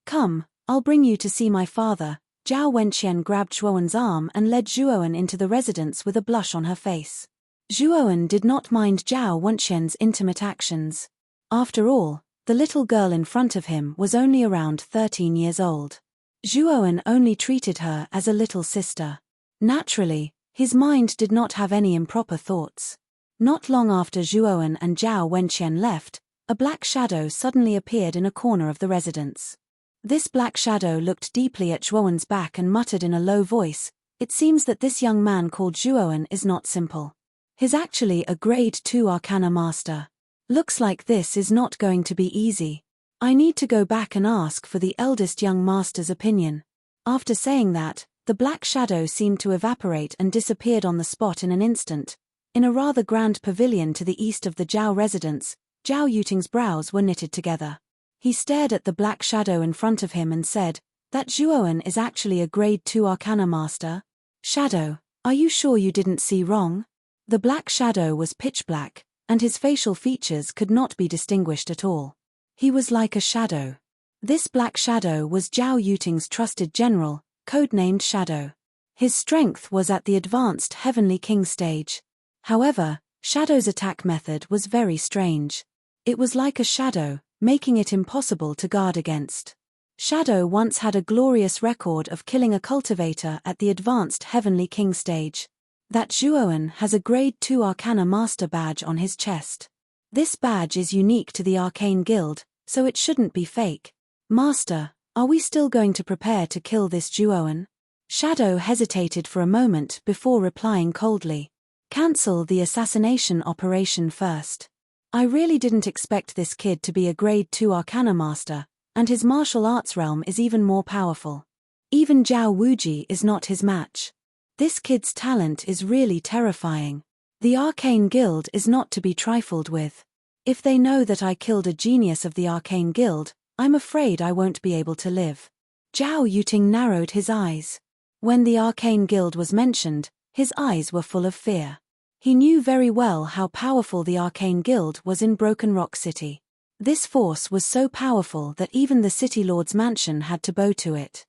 Come, I'll bring you to see my father. Zhao Wenqian grabbed Zhuowen's arm and led Zhuowen into the residence with a blush on her face. Zhuowen did not mind Zhao Wenqian's intimate actions. After all, The little girl in front of him was only around 13 years old. Zhuowen only treated her as a little sister. Naturally, his mind did not have any improper thoughts. Not long after Zhuowen and Zhao Wenqian left, a black shadow suddenly appeared in a corner of the residence. This black shadow looked deeply at Zhuowen's back and muttered in a low voice, "It seems that this young man called Zhuowen is not simple. He's actually a grade 2 arcana master. Looks like this is not going to be easy. I need to go back and ask for the eldest young master's opinion." After saying that, the black shadow seemed to evaporate and disappeared on the spot in an instant. In a rather grand pavilion to the east of the Zhao residence, Zhao Yuting's brows were knitted together. He stared at the black shadow in front of him and said, "That Zhuowen is actually a grade 2 arcana master? Shadow, are you sure you didn't see wrong?" The black shadow was pitch black, and his facial features could not be distinguished at all. He was like a shadow. This black shadow was Zhao Yuting's trusted general, codenamed Shadow. His strength was at the advanced Heavenly King stage. However, Shadow's attack method was very strange. It was like a shadow, making it impossible to guard against. Shadow once had a glorious record of killing a cultivator at the advanced Heavenly King stage. That Zhuowen has a grade 2 Arcana Master badge on his chest. This badge is unique to the Arcane Guild, so it shouldn't be fake. "Master, are we still going to prepare to kill this Zhuowen?" Shadow hesitated for a moment before replying coldly. "Cancel the assassination operation first. I really didn't expect this kid to be a grade 2 Arcana Master, and his martial arts realm is even more powerful. Even Zhao Wuji is not his match. This kid's talent is really terrifying. The Arcane Guild is not to be trifled with. If they know that I killed a genius of the Arcane Guild, I'm afraid I won't be able to live." Zhao Yuting narrowed his eyes. When the Arcane Guild was mentioned, his eyes were full of fear. He knew very well how powerful the Arcane Guild was in Broken Rock City. This force was so powerful that even the City Lord's mansion had to bow to it.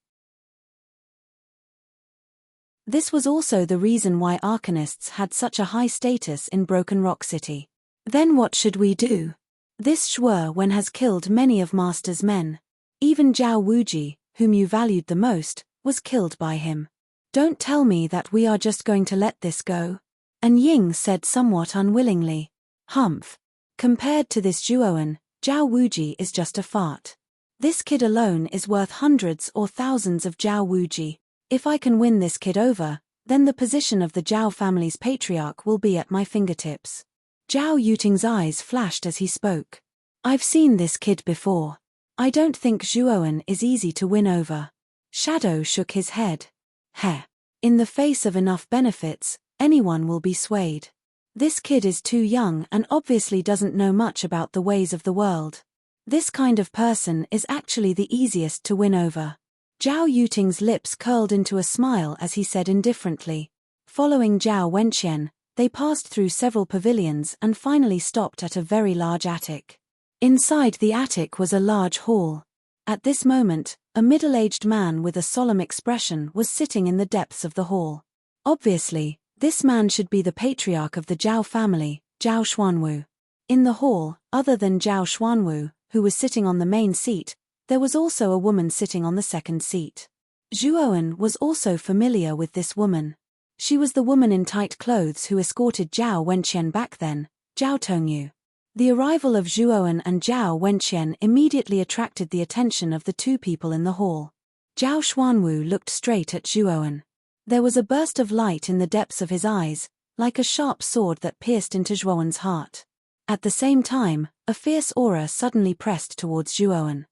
This was also the reason why Arcanists had such a high status in Broken Rock City. Then what should we do? This Zhuowen has killed many of Master's men. Even Zhao Wuji, whom you valued the most, was killed by him. Don't tell me that we are just going to let this go. And Ying said somewhat unwillingly. Humph. Compared to this Zhuowen, Zhao Wuji is just a fart. This kid alone is worth hundreds or thousands of Zhao Wuji. If I can win this kid over, then the position of the Zhao family's patriarch will be at my fingertips. Zhao Yuting's eyes flashed as he spoke. I've seen this kid before. I don't think Zhuowen is easy to win over. Shadow shook his head. Heh. In the face of enough benefits, anyone will be swayed. This kid is too young and obviously doesn't know much about the ways of the world. This kind of person is actually the easiest to win over. Zhao Yuting's lips curled into a smile as he said indifferently. Following Zhao Wenqian, they passed through several pavilions and finally stopped at a very large attic. Inside the attic was a large hall. At this moment, a middle-aged man with a solemn expression was sitting in the depths of the hall. Obviously, this man should be the patriarch of the Zhao family, Zhao Xuanwu. In the hall, other than Zhao Xuanwu, who was sitting on the main seat, there was also a woman sitting on the second seat. Zhuowen was also familiar with this woman. She was the woman in tight clothes who escorted Zhao Wenqian back then, Zhao Tongyu. The arrival of Zhuowen and Zhao Wenqian immediately attracted the attention of the two people in the hall. Zhao Xuanwu looked straight at Zhuowen. There was a burst of light in the depths of his eyes, like a sharp sword that pierced into Zhuowen's heart. At the same time, a fierce aura suddenly pressed towards Zhuowen.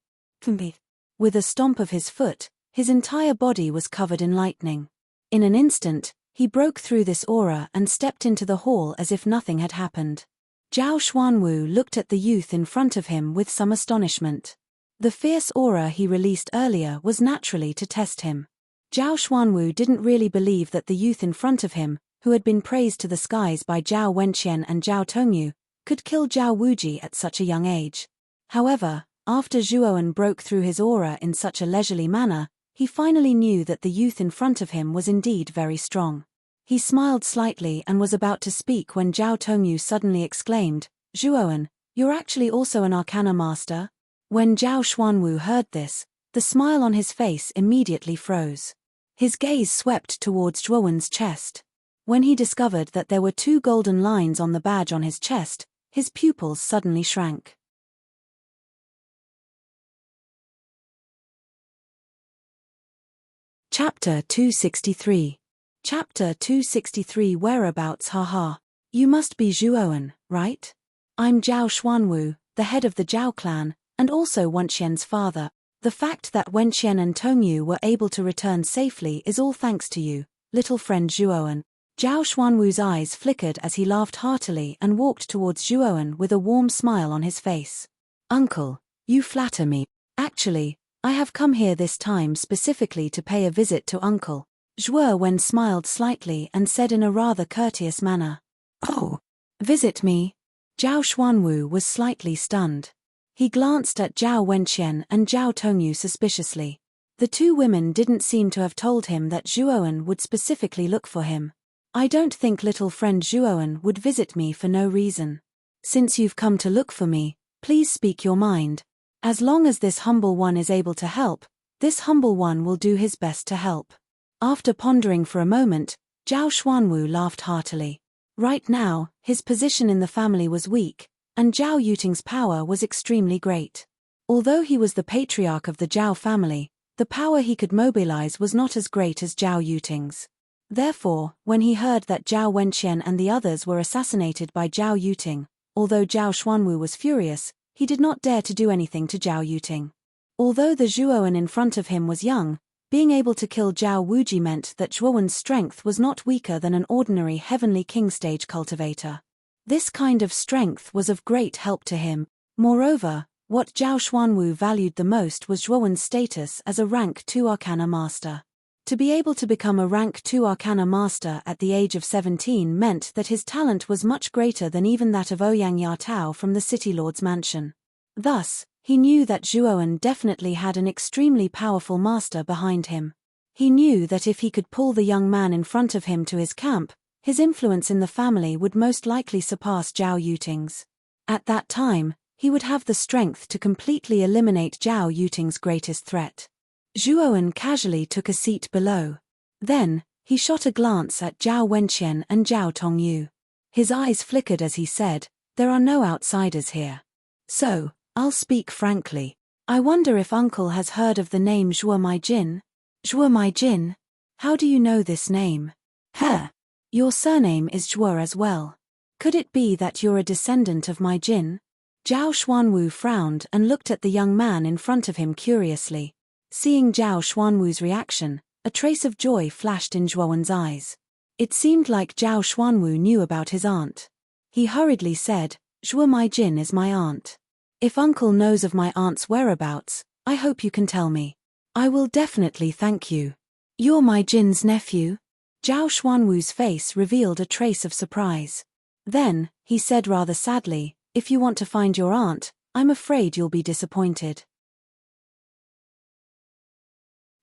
With a stomp of his foot, his entire body was covered in lightning. In an instant, he broke through this aura and stepped into the hall as if nothing had happened. Zhao Xuanwu looked at the youth in front of him with some astonishment. The fierce aura he released earlier was naturally to test him. Zhao Xuanwu didn't really believe that the youth in front of him, who had been praised to the skies by Zhao Wenqian and Zhao Tongyu, could kill Zhao Wuji at such a young age. However, after Zhuowen broke through his aura in such a leisurely manner, he finally knew that the youth in front of him was indeed very strong. He smiled slightly and was about to speak when Zhao Tongyu suddenly exclaimed, "Zhuowen, you're actually also an Arcana Master? When Zhao Xuanwu heard this, the smile on his face immediately froze. His gaze swept towards Zhuowen's chest. When he discovered that there were 2 golden lines on the badge on his chest, his pupils suddenly shrank. Chapter 263. Chapter 263. Whereabouts? Haha. You must be Zhuowen, right? I'm Zhao Xuanwu, the head of the Zhao clan, and also Wenqian's father. The fact that Wenqian and Tongyu were able to return safely is all thanks to you, little friend Zhuowen. Zhao Xuanwu's eyes flickered as he laughed heartily and walked towards Zhuowen with a warm smile on his face. Uncle, you flatter me. Actually, I have come here this time specifically to pay a visit to Uncle. Zhuowen smiled slightly and said in a rather courteous manner. Oh, visit me? Zhao Xuanwu was slightly stunned. He glanced at Zhao Wenqian and Zhao Tongyu suspiciously. The 2 women didn't seem to have told him that Zhuowen would specifically look for him. I don't think little friend Zhuowen would visit me for no reason. Since you've come to look for me, please speak your mind. As long as this humble one is able to help, this humble one will do his best to help. After pondering for a moment, Zhao Xuanwu laughed heartily. Right now, his position in the family was weak, and Zhao Yuting's power was extremely great. Although he was the patriarch of the Zhao family, the power he could mobilize was not as great as Zhao Yuting's. Therefore, when he heard that Zhao Wenqian and the others were assassinated by Zhao Yuting, although Zhao Xuanwu was furious, he did not dare to do anything to Zhao Yuting. Although the Zhuowen in front of him was young, being able to kill Zhao Wuji meant that Zhuowen's strength was not weaker than an ordinary Heavenly King stage cultivator. This kind of strength was of great help to him. Moreover, what Zhao Xuanwu valued the most was Zhuowen's status as a rank 2 Arcana Master. To be able to become a rank 2 Arcana Master at the age of 17 meant that his talent was much greater than even that of Ouyang Yatao from the City Lord's mansion. Thus, he knew that Zhuowen definitely had an extremely powerful master behind him. He knew that if he could pull the young man in front of him to his camp, his influence in the family would most likely surpass Zhao Yuting's. At that time, he would have the strength to completely eliminate Zhao Yuting's greatest threat. Zhuowen casually took a seat below. Then, he shot a glance at Zhao Wenqian and Zhao Tongyu. His eyes flickered as he said, "There are no outsiders here. So, I'll speak frankly. I wonder if Uncle has heard of the name Zhuo Maijin? Zhuo Maijin? How do you know this name? Huh. Your surname is Zhuo as well. Could it be that you're a descendant of Maijin?" Zhao Xuanwu frowned and looked at the young man in front of him curiously. Seeing Zhao Xuanwu's reaction, a trace of joy flashed in Zhuowen's eyes. It seemed like Zhao Xuanwu knew about his aunt. He hurriedly said, "Zhuo Maijin is my aunt. If Uncle knows of my aunt's whereabouts, I hope you can tell me. I will definitely thank you. You're Maijin's nephew?" Zhao Xuanwu's face revealed a trace of surprise. Then, he said rather sadly, "If you want to find your aunt, I'm afraid you'll be disappointed.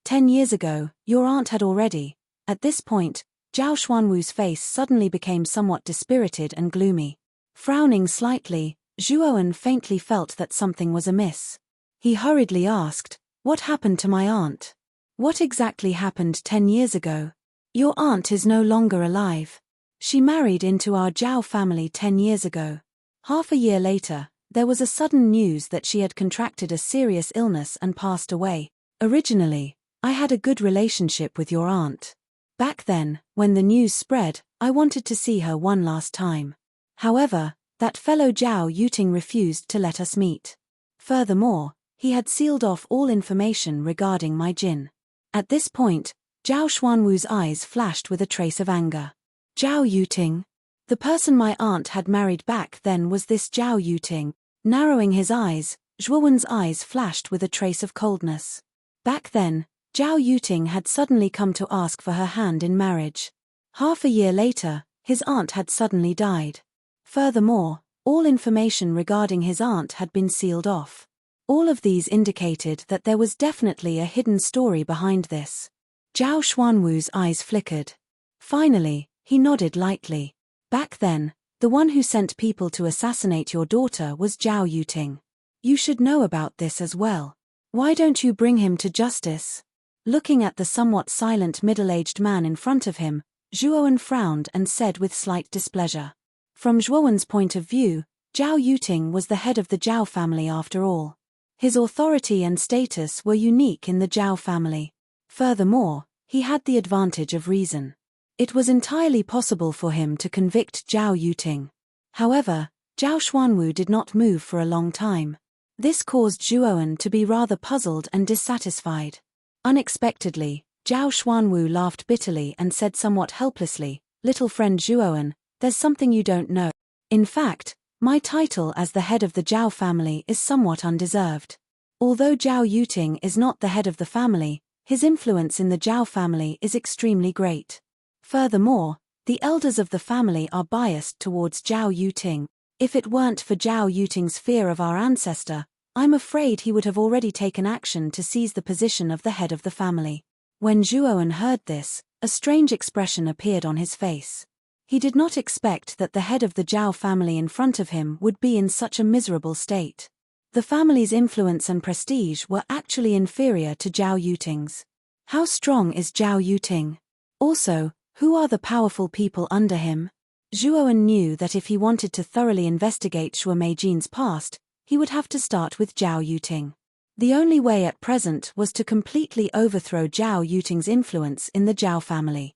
10 years ago, your aunt had already." At this point, Zhao Xuanwu's face suddenly became somewhat dispirited and gloomy. Frowning slightly, Zhuowen faintly felt that something was amiss. He hurriedly asked, "What happened to my aunt? What exactly happened 10 years ago? Your aunt is no longer alive. She married into our Zhao family 10 years ago. Half a year later, there was a sudden news that she had contracted a serious illness and passed away. Originally, I had a good relationship with your aunt. Back then, when the news spread, I wanted to see her one last time. However, that fellow Zhao Yuting refused to let us meet. Furthermore, he had sealed off all information regarding my Jin." At this point, Zhao Xuanwu's eyes flashed with a trace of anger. Zhao Yuting? The person my aunt had married back then was this Zhao Yuting. Narrowing his eyes, Zhuowen's eyes flashed with a trace of coldness. Back then, Zhao Yuting had suddenly come to ask for her hand in marriage. Half a year later, his aunt had suddenly died. Furthermore, all information regarding his aunt had been sealed off. All of these indicated that there was definitely a hidden story behind this. Zhao Xuanwu's eyes flickered. Finally, he nodded lightly. Back then, the one who sent people to assassinate your daughter was Zhao Yuting. You should know about this as well. Why don't you bring him to justice? Looking at the somewhat silent middle-aged man in front of him, Zhuowen frowned and said with slight displeasure. From Zhuowen's point of view, Zhao Yuting was the head of the Zhao family after all. His authority and status were unique in the Zhao family. Furthermore, he had the advantage of reason. It was entirely possible for him to convict Zhao Yuting. However, Zhao Xuanwu did not move for a long time. This caused Zhuowen to be rather puzzled and dissatisfied. Unexpectedly, Zhao Xuanwu laughed bitterly and said somewhat helplessly, "Little friend Zhuowen, there's something you don't know. In fact, my title as the head of the Zhao family is somewhat undeserved. Although Zhao Yuting is not the head of the family, his influence in the Zhao family is extremely great. Furthermore, the elders of the family are biased towards Zhao Yuting. If it weren't for Zhao Yuting's fear of our ancestor, I'm afraid he would have already taken action to seize the position of the head of the family." When Zhuowen heard this, a strange expression appeared on his face. He did not expect that the head of the Zhao family in front of him would be in such a miserable state. The family's influence and prestige were actually inferior to Zhao Yuting's. How strong is Zhao Yuting? Also, who are the powerful people under him? Zhuowen knew that if he wanted to thoroughly investigate Shuo Meijin's past, he would have to start with Zhao Yuting. The only way at present was to completely overthrow Zhao Yuting's influence in the Zhao family.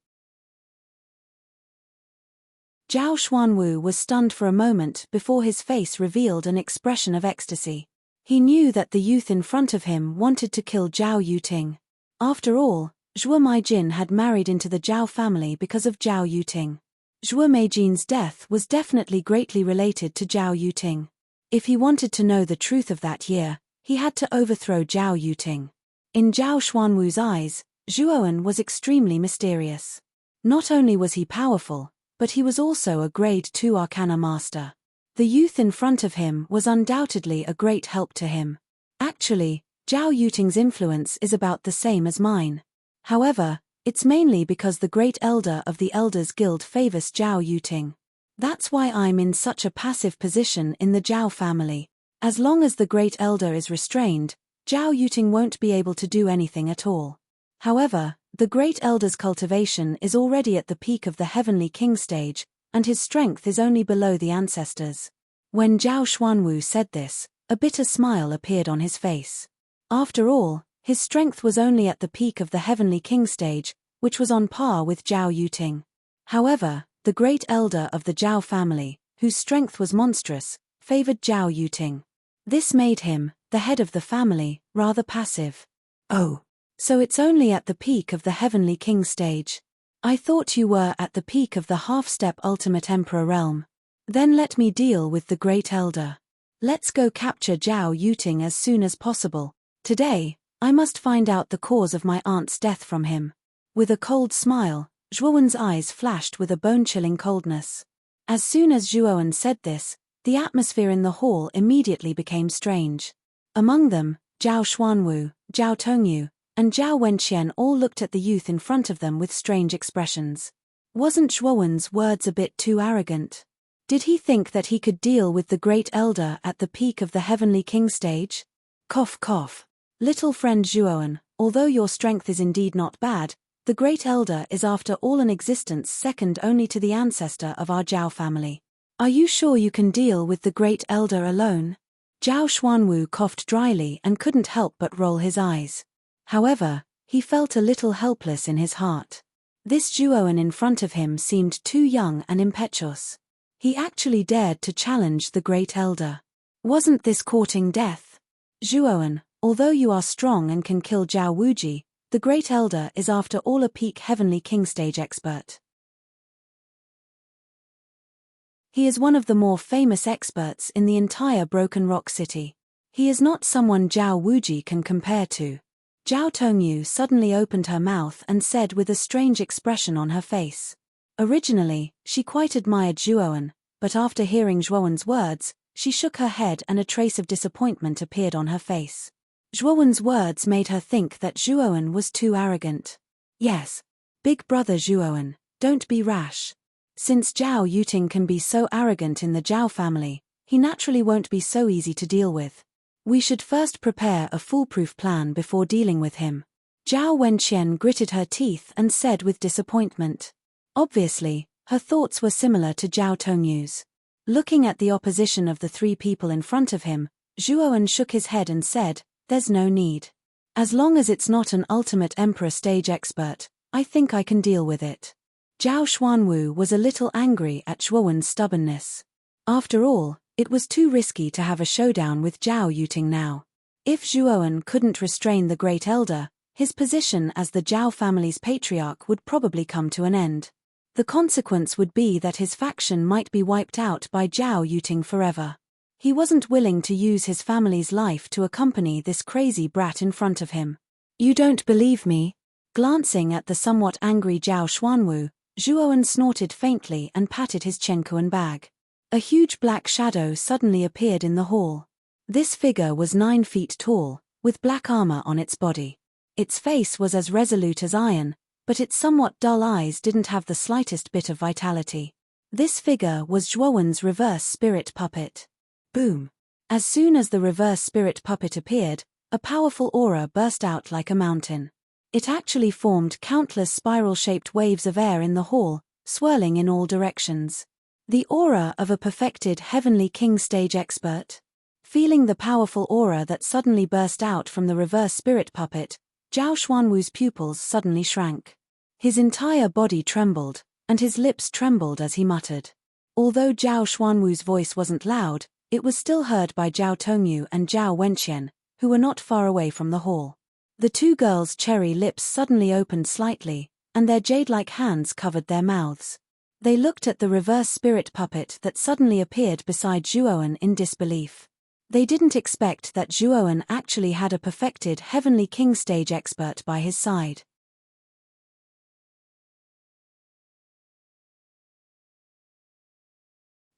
Zhao Xuanwu was stunned for a moment before his face revealed an expression of ecstasy. He knew that the youth in front of him wanted to kill Zhao Yuting. After all, Shuo Meijin had married into the Zhao family because of Zhao Yuting. Shuo Meijin's death was definitely greatly related to Zhao Yuting. If he wanted to know the truth of that year, he had to overthrow Zhao Yuting. In Zhao Xuanwu's eyes, Zhuowen was extremely mysterious. Not only was he powerful, but he was also a Grade 2 Arcana Master. The youth in front of him was undoubtedly a great help to him. Actually, Zhao Yuting's influence is about the same as mine. However, it's mainly because the Great Elder of the Elders Guild favors Zhao Yuting. That's why I'm in such a passive position in the Zhao family. As long as the Great Elder is restrained, Zhao Yuting won't be able to do anything at all. However, the Great Elder's cultivation is already at the peak of the Heavenly King stage, and his strength is only below the ancestors. When Zhao Xuanwu said this, a bitter smile appeared on his face. After all, his strength was only at the peak of the Heavenly King stage, which was on par with Zhao Yuting. However, the Great Elder of the Zhao family, whose strength was monstrous, favored Zhao Yuting. This made him, the head of the family, rather passive. "Oh, so it's only at the peak of the Heavenly King stage. I thought you were at the peak of the half-step Ultimate Emperor realm. Then let me deal with the Great Elder. Let's go capture Zhao Yuting as soon as possible. Today, I must find out the cause of my aunt's death from him." With a cold smile, Zhuowen's eyes flashed with a bone-chilling coldness. As soon as Zhuowen said this, the atmosphere in the hall immediately became strange. Among them, Zhao Xuanwu, Zhao Tongyu, and Zhao Wenqian all looked at the youth in front of them with strange expressions. Wasn't Zhuowen's words a bit too arrogant? Did he think that he could deal with the Great Elder at the peak of the Heavenly King stage? Cough cough. Little friend Zhuowen, although your strength is indeed not bad, the Great Elder is after all an existence second only to the ancestor of our Zhao family. Are you sure you can deal with the Great Elder alone? Zhao Xuanwu coughed dryly and couldn't help but roll his eyes. However, he felt a little helpless in his heart. This Zhuowen in front of him seemed too young and impetuous. He actually dared to challenge the Great Elder. Wasn't this courting death? Zhuowen, although you are strong and can kill Zhao Wuji, the Great Elder is after all a peak Heavenly King stage expert. He is one of the more famous experts in the entire Broken Rock City. He is not someone Zhao Wuji can compare to. Zhao Tongyu suddenly opened her mouth and said with a strange expression on her face. Originally, she quite admired Zhuowen, but after hearing Zhuowen's words, she shook her head and a trace of disappointment appeared on her face. Zhuowen's words made her think that Zhuowen was too arrogant. Yes. Big brother Zhuowen, don't be rash. Since Zhao Yuting can be so arrogant in the Zhao family, he naturally won't be so easy to deal with. We should first prepare a foolproof plan before dealing with him. Zhao Wenqian gritted her teeth and said with disappointment. Obviously, her thoughts were similar to Zhao Tongyu's. Looking at the opposition of the three people in front of him, Zhuowen shook his head and said, "There's no need. As long as it's not an ultimate emperor stage expert, I think I can deal with it." Zhao Xuanwu was a little angry at Zhuowen's stubbornness. After all, it was too risky to have a showdown with Zhao Yuting now. If Zhuowen couldn't restrain the Great Elder, his position as the Zhao family's patriarch would probably come to an end. The consequence would be that his faction might be wiped out by Zhao Yuting forever. He wasn't willing to use his family's life to accompany this crazy brat in front of him. "You don't believe me?" Glancing at the somewhat angry Zhao Xuanwu, Zhuowen snorted faintly and patted his Chenkuan bag. A huge black shadow suddenly appeared in the hall. This figure was 9 feet tall, with black armor on its body. Its face was as resolute as iron, but its somewhat dull eyes didn't have the slightest bit of vitality. This figure was Zhuowen's reverse spirit puppet. Boom! As soon as the reverse spirit puppet appeared, a powerful aura burst out like a mountain. It actually formed countless spiral-shaped waves of air in the hall, swirling in all directions. The aura of a perfected Heavenly King stage expert. Feeling the powerful aura that suddenly burst out from the reverse spirit puppet, Zhao Xuanwu's pupils suddenly shrank. His entire body trembled, and his lips trembled as he muttered. Although Zhao Xuanwu's voice wasn't loud, it was still heard by Zhao Tongyu and Zhao Wenqian, who were not far away from the hall. The two girls' cherry lips suddenly opened slightly, and their jade-like hands covered their mouths. They looked at the reverse spirit puppet that suddenly appeared beside Zhuowen in disbelief. They didn't expect that Zhuowen actually had a perfected Heavenly King stage expert by his side.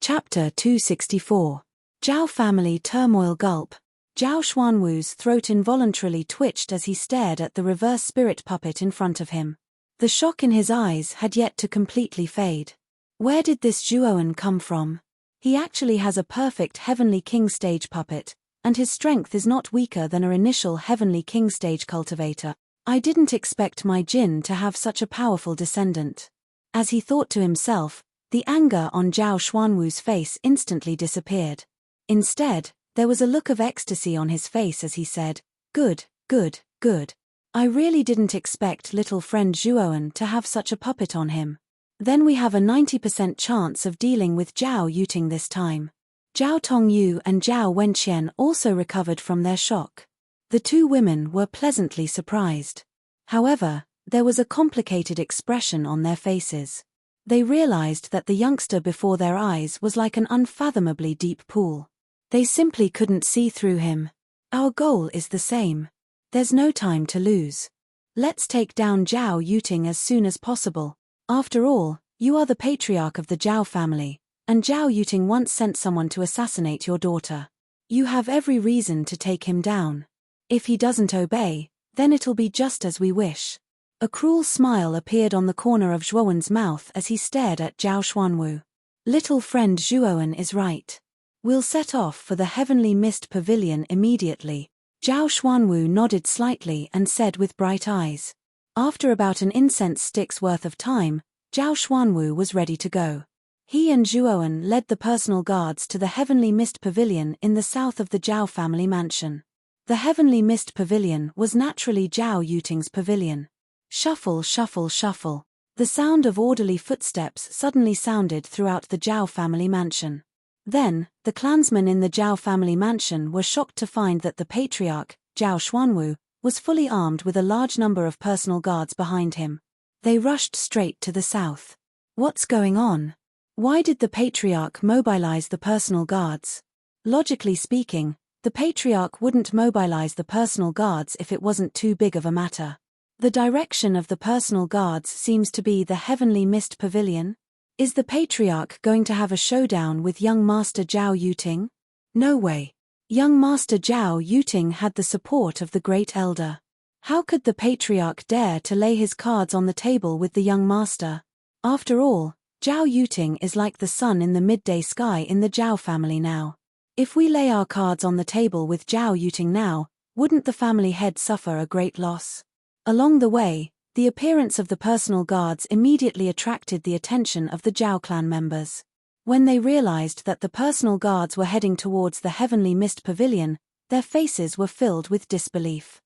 Chapter 264. Zhao family turmoil gulp. Zhao Xuanwu's throat involuntarily twitched as he stared at the reverse spirit puppet in front of him. The shock in his eyes had yet to completely fade. Where did this Zhuowen come from? He actually has a perfect Heavenly King stage puppet, and his strength is not weaker than our initial Heavenly King stage cultivator. I didn't expect my Jin to have such a powerful descendant. As he thought to himself, the anger on Zhao Xuanwu's face instantly disappeared. Instead, there was a look of ecstasy on his face as he said, "Good, good, good. I really didn't expect little friend Zhuowen to have such a puppet on him. Then we have a 90% chance of dealing with Zhao Yuting this time." Zhao Tongyu and Zhao Wenqian also recovered from their shock. The two women were pleasantly surprised. However, there was a complicated expression on their faces. They realized that the youngster before their eyes was like an unfathomably deep pool. They simply couldn't see through him. "Our goal is the same. There's no time to lose. Let's take down Zhao Yuting as soon as possible. After all, you are the patriarch of the Zhao family, and Zhao Yuting once sent someone to assassinate your daughter. You have every reason to take him down. If he doesn't obey, then it'll be just as we wish." A cruel smile appeared on the corner of Zhuowen's mouth as he stared at Zhao Xuanwu. "Little friend Zhuowen is right. We'll set off for the Heavenly Mist Pavilion immediately." Zhao Xuanwu nodded slightly and said with bright eyes. After about an incense stick's worth of time, Zhao Xuanwu was ready to go. He and Zhuowen led the personal guards to the Heavenly Mist Pavilion in the south of the Zhao family mansion. The Heavenly Mist Pavilion was naturally Zhao Yuting's pavilion. Shuffle, shuffle, shuffle. The sound of orderly footsteps suddenly sounded throughout the Zhao family mansion. Then, the clansmen in the Zhao family mansion were shocked to find that the patriarch, Zhao Xuanwu, was fully armed with a large number of personal guards behind him. They rushed straight to the south. What's going on? Why did the patriarch mobilize the personal guards? Logically speaking, the patriarch wouldn't mobilize the personal guards if it wasn't too big of a matter. The direction of the personal guards seems to be the Heavenly Mist Pavilion. Is the patriarch going to have a showdown with young Master Zhao Yuting? No way. Young Master Zhao Yuting had the support of the Great Elder. How could the patriarch dare to lay his cards on the table with the young master? After all, Zhao Yuting is like the sun in the midday sky in the Zhao family now. If we lay our cards on the table with Zhao Yuting now, wouldn't the family head suffer a great loss? Along the way, the appearance of the personal guards immediately attracted the attention of the Zhao clan members. When they realized that the personal guards were heading towards the heavenly mist pavilion, their faces were filled with disbelief.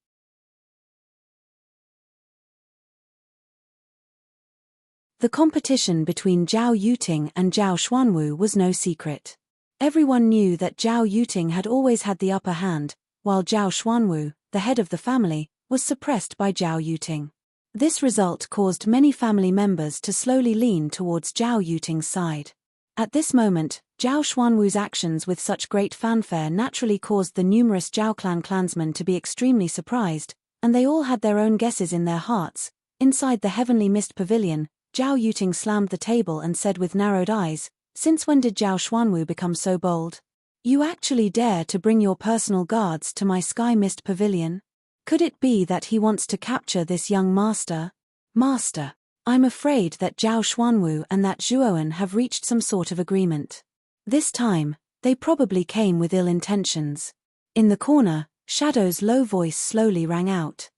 The competition between Zhao Yuting and Zhao Xuanwu was no secret. Everyone knew that Zhao Yuting had always had the upper hand, while Zhao Xuanwu, the head of the family, was suppressed by Zhao Yuting. This result caused many family members to slowly lean towards Zhao Yuting's side. At this moment, Zhao Xuanwu's actions with such great fanfare naturally caused the numerous Zhao clan clansmen to be extremely surprised, and they all had their own guesses in their hearts. Inside the heavenly mist pavilion, Zhao Yuting slammed the table and said with narrowed eyes, "Since when did Zhao Xuanwu become so bold? You actually dare to bring your personal guards to my sky mist pavilion? Could it be that he wants to capture this young master? Master, I'm afraid that Zhao Xuanwu and that Zhuowen have reached some sort of agreement. This time, they probably came with ill intentions." In the corner, Shadow's low voice slowly rang out.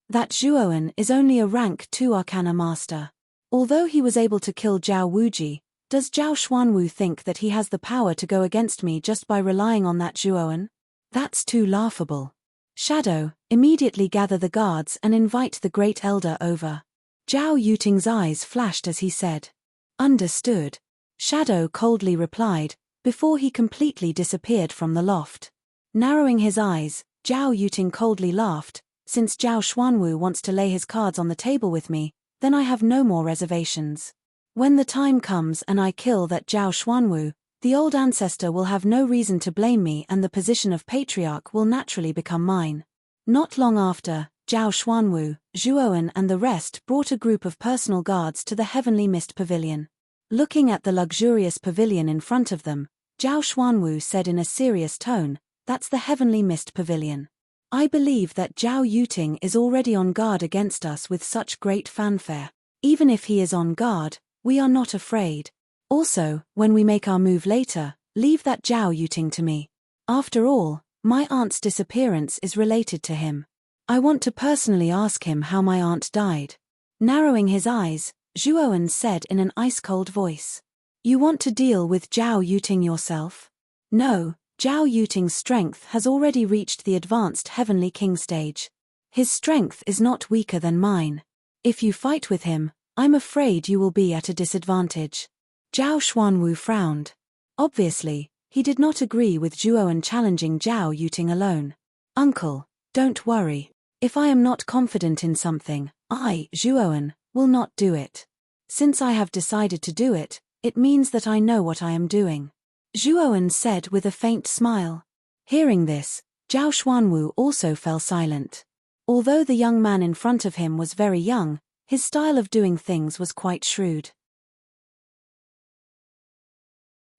That Zhuowen is only a rank 2 arcana master. Although he was able to kill Zhao Wuji, does Zhao Xuanwu think that he has the power to go against me just by relying on that Zhuowen? That's too laughable. Shadow, immediately gather the guards and invite the Great Elder over. Zhao Yuting's eyes flashed as he said, "Understood." Shadow coldly replied, before he completely disappeared from the loft. Narrowing his eyes, Zhao Yuting coldly laughed, "Since Zhao Xuanwu wants to lay his cards on the table with me, then I have no more reservations. When the time comes and I kill that Zhao Xuanwu, the old ancestor will have no reason to blame me and the position of patriarch will naturally become mine." Not long after, Zhao Xuanwu, Zhuowen and the rest brought a group of personal guards to the heavenly mist pavilion. Looking at the luxurious pavilion in front of them, Zhao Xuanwu said in a serious tone, "That's the heavenly mist pavilion. I believe that Zhao Yuting is already on guard against us with such great fanfare. Even if he is on guard, we are not afraid. Also, when we make our move later, leave that Zhao Yuting to me. After all, my aunt's disappearance is related to him. I want to personally ask him how my aunt died." Narrowing his eyes, Zhuowen said in an ice-cold voice, "You want to deal with Zhao Yuting yourself?" "No, Zhao Yuting's strength has already reached the advanced heavenly king stage. His strength is not weaker than mine. If you fight with him, I'm afraid you will be at a disadvantage." Zhao Xuanwu frowned. Obviously, he did not agree with Zhuowen challenging Zhao Yuting alone. "Uncle, don't worry. If I am not confident in something, I, Zhuowen, will not do it. Since I have decided to do it, it means that I know what I am doing," Zhuowen said with a faint smile. Hearing this, Zhao Xuanwu also fell silent. Although the young man in front of him was very young, his style of doing things was quite shrewd.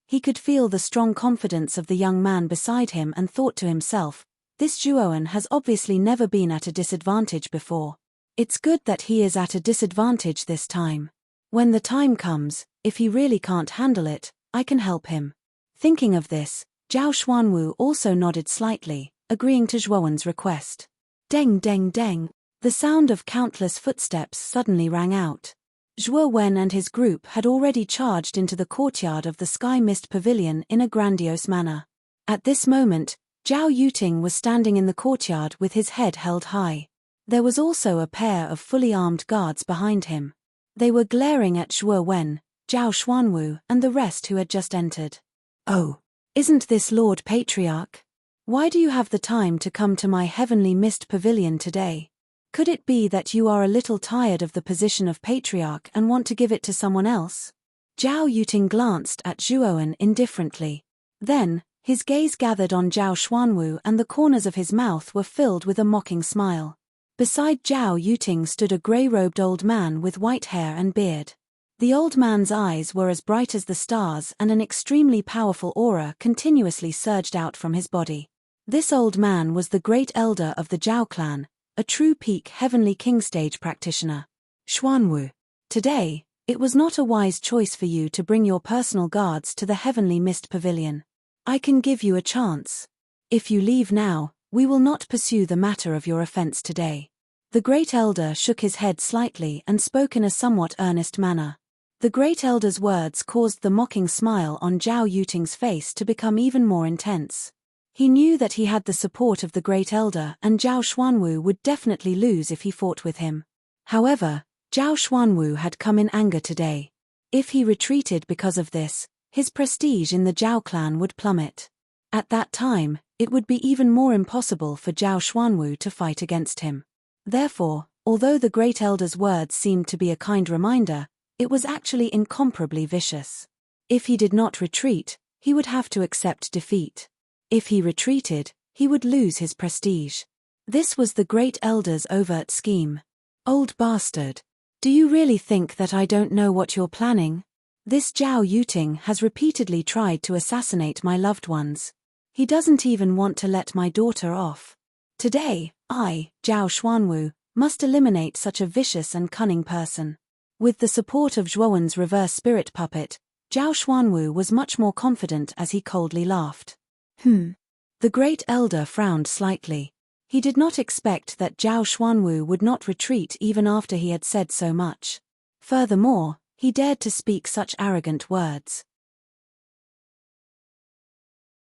He could feel the strong confidence of the young man beside him and thought to himself, "This Zhuowen has obviously never been at a disadvantage before. It's good that he is at a disadvantage this time. When the time comes, if he really can't handle it, I can help him." Thinking of this, Zhao Xuanwu also nodded slightly, agreeing to Zhuowen's request. Deng deng deng. The sound of countless footsteps suddenly rang out. Zhuowen and his group had already charged into the courtyard of the Sky Mist Pavilion in a grandiose manner. At this moment, Zhao Yuting was standing in the courtyard with his head held high. There was also a pair of fully armed guards behind him. They were glaring at Zhuowen, Zhao Xuanwu and the rest who had just entered. "Oh, isn't this Lord Patriarch? Why do you have the time to come to my heavenly mist pavilion today? Could it be that you are a little tired of the position of Patriarch and want to give it to someone else?" Zhao Yuting glanced at Zhuowen indifferently. Then, his gaze gathered on Zhao Xuanwu and the corners of his mouth were filled with a mocking smile. Beside Zhao Yuting stood a grey-robed old man with white hair and beard. The old man's eyes were as bright as the stars and an extremely powerful aura continuously surged out from his body. This old man was the great elder of the Zhao clan, a true peak heavenly king stage practitioner. "Xuanwu, today, it was not a wise choice for you to bring your personal guards to the heavenly mist pavilion. I can give you a chance. If you leave now, we will not pursue the matter of your offense today. The Great Elder shook his head slightly and spoke in a somewhat earnest manner. The Great Elder's words caused the mocking smile on Zhao Yuting's face to become even more intense. He knew that he had the support of the Great Elder and Zhao Xuanwu would definitely lose if he fought with him. However, Zhao Xuanwu had come in anger today. If he retreated because of this, his prestige in the Zhao clan would plummet. At that time, it would be even more impossible for Zhao Xuanwu to fight against him. Therefore, although the Great Elder's words seemed to be a kind reminder, it was actually incomparably vicious. If he did not retreat, he would have to accept defeat. If he retreated, he would lose his prestige. This was the Great Elder's overt scheme. Old bastard. Do you really think that I don't know what you're planning? This Zhao Yuting has repeatedly tried to assassinate my loved ones. He doesn't even want to let my daughter off. Today, I, Zhao Xuanwu, must eliminate such a vicious and cunning person. With the support of Zhuowen's reverse spirit puppet, Zhao Xuanwu was much more confident as he coldly laughed. The Great Elder frowned slightly. He did not expect that Zhao Xuanwu would not retreat even after he had said so much. Furthermore, he dared to speak such arrogant words.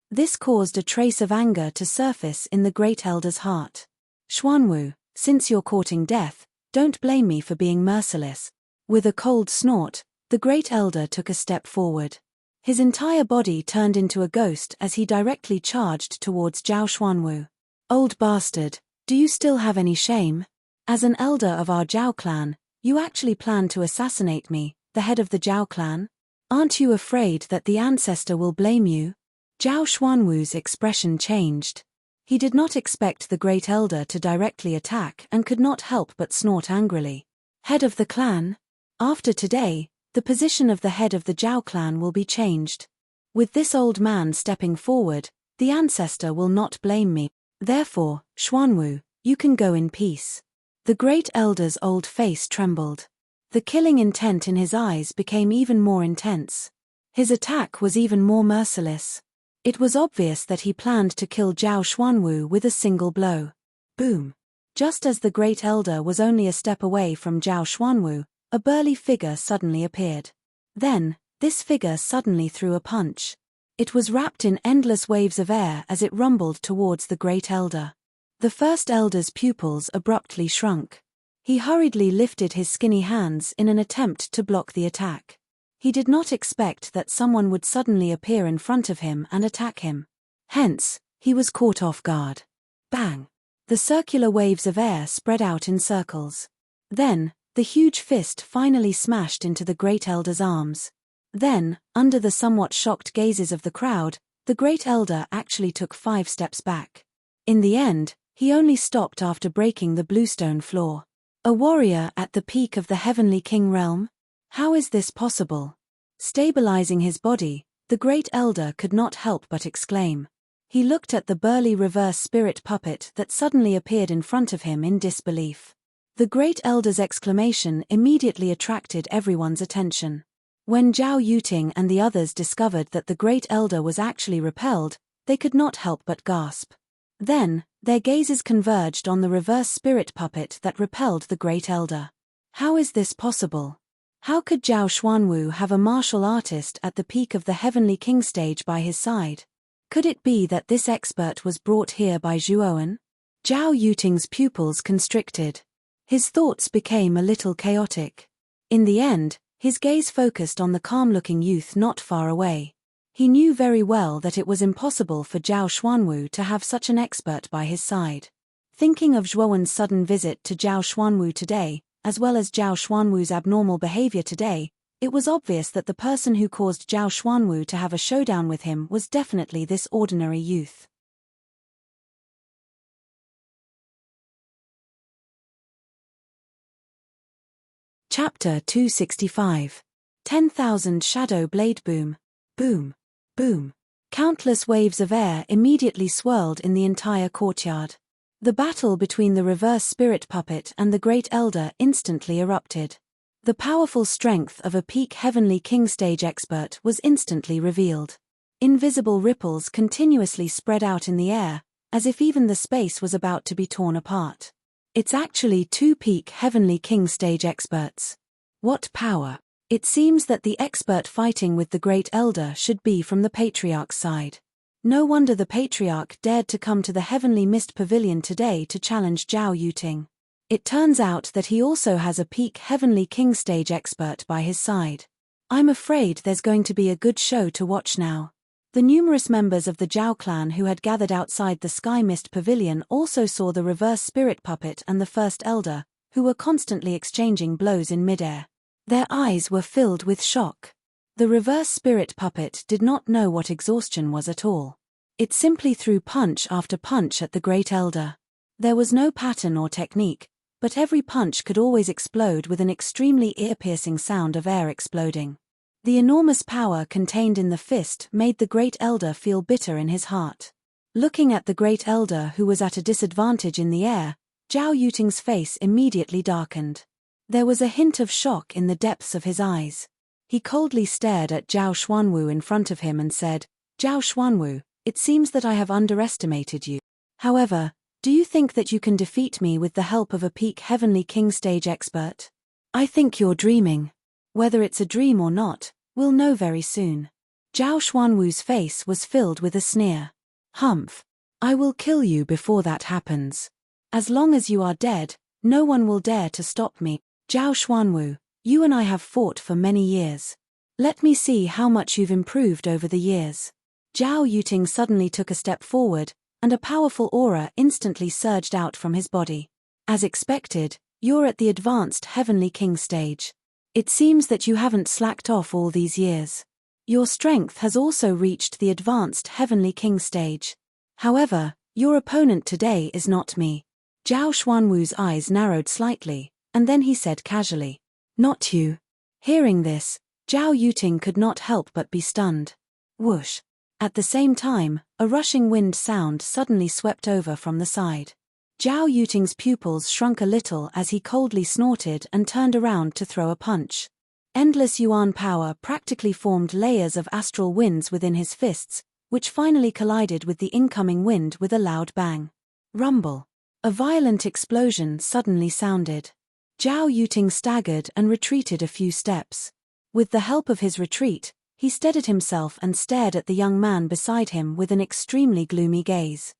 This caused a trace of anger to surface in the Great Elder's heart. Xuanwu, since you're courting death, don't blame me for being merciless. With a cold snort, the Great Elder took a step forward. His entire body turned into a ghost as he directly charged towards Zhao Xuanwu. Old bastard, do you still have any shame? As an elder of our Zhao clan, you actually plan to assassinate me, the head of the Zhao clan? Aren't you afraid that the ancestor will blame you? Zhao Xuanwu's expression changed. He did not expect the Great Elder to directly attack and could not help but snort angrily. Head of the clan? After today, the position of the head of the Zhao clan will be changed. With this old man stepping forward, the ancestor will not blame me. Therefore, Xuanwu, you can go in peace. The Great Elder's old face trembled. The killing intent in his eyes became even more intense. His attack was even more merciless. It was obvious that he planned to kill Zhao Xuanwu with a single blow. Boom! Just as the Great Elder was only a step away from Zhao Xuanwu, a burly figure suddenly appeared. Then, this figure suddenly threw a punch. It was wrapped in endless waves of air as it rumbled towards the Great Elder. The First Elder's pupils abruptly shrunk. He hurriedly lifted his skinny hands in an attempt to block the attack. He did not expect that someone would suddenly appear in front of him and attack him. Hence, he was caught off guard. Bang! The circular waves of air spread out in circles. Then, the huge fist finally smashed into the Great Elder's arms. Then, under the somewhat shocked gazes of the crowd, the Great Elder actually took 5 steps back. In the end, he only stopped after breaking the bluestone floor. A warrior at the peak of the Heavenly King realm? How is this possible? Stabilizing his body, the Great Elder could not help but exclaim. He looked at the burly reverse spirit puppet that suddenly appeared in front of him in disbelief. The Great Elder's exclamation immediately attracted everyone's attention. When Zhao Yuting and the others discovered that the Great Elder was actually repelled, they could not help but gasp. Then, their gazes converged on the reverse spirit puppet that repelled the Great Elder. How is this possible? How could Zhao Xuanwu have a martial artist at the peak of the Heavenly King stage by his side? Could it be that this expert was brought here by Zhuowen? Zhao Yuting's pupils constricted. His thoughts became a little chaotic. In the end, his gaze focused on the calm-looking youth not far away. He knew very well that it was impossible for Zhao Xuanwu to have such an expert by his side. Thinking of Zhuowen's sudden visit to Zhao Xuanwu today, as well as Zhao Xuanwu's abnormal behavior today, it was obvious that the person who caused Zhao Xuanwu to have a showdown with him was definitely this ordinary youth. Chapter 265. 10,000 Shadow Blade Boom. Boom. Boom. Countless waves of air immediately swirled in the entire courtyard. The battle between the reverse spirit puppet and the Great Elder instantly erupted. The powerful strength of a peak Heavenly King stage expert was instantly revealed. Invisible ripples continuously spread out in the air, as if even the space was about to be torn apart. It's actually two peak Heavenly King stage experts. What power! It seems that the expert fighting with the Great Elder should be from the Patriarch's side. No wonder the Patriarch dared to come to the Heavenly Mist Pavilion today to challenge Zhao Yuting. It turns out that he also has a peak Heavenly King stage expert by his side. I'm afraid there's going to be a good show to watch now. The numerous members of the Zhao clan who had gathered outside the Sky Mist Pavilion also saw the reverse spirit puppet and the First Elder, who were constantly exchanging blows in midair. Their eyes were filled with shock. The reverse spirit puppet did not know what exhaustion was at all. It simply threw punch after punch at the Great Elder. There was no pattern or technique, but every punch could always explode with an extremely ear-piercing sound of air exploding. The enormous power contained in the fist made the Great Elder feel bitter in his heart. Looking at the Great Elder who was at a disadvantage in the air, Zhao Yuting's face immediately darkened. There was a hint of shock in the depths of his eyes. He coldly stared at Zhao Xuanwu in front of him and said, "Zhao Xuanwu, it seems that I have underestimated you. However, do you think that you can defeat me with the help of a peak Heavenly King stage expert? I think you're dreaming. Whether it's a dream or not, we'll know very soon." Zhao Xuanwu's face was filled with a sneer. "Humph. I will kill you before that happens. As long as you are dead, no one will dare to stop me. Zhao Xuanwu, you and I have fought for many years. Let me see how much you've improved over the years." Zhao Yuting suddenly took a step forward, and a powerful aura instantly surged out from his body. "As expected, you're at the advanced Heavenly King stage. It seems that you haven't slacked off all these years. Your strength has also reached the advanced Heavenly King stage. However, your opponent today is not me." Zhao Xuanwu's eyes narrowed slightly, and then he said casually, "Not you." Hearing this, Zhao Yuting could not help but be stunned. Whoosh! At the same time, a rushing wind sound suddenly swept over from the side. Zhao Yuting's pupils shrunk a little as he coldly snorted and turned around to throw a punch. Endless yuan power practically formed layers of astral winds within his fists, which finally collided with the incoming wind with a loud bang. Rumble. A violent explosion suddenly sounded. Zhao Yuting staggered and retreated a few steps. With the help of his retreat, he steadied himself and stared at the young man beside him with an extremely gloomy gaze.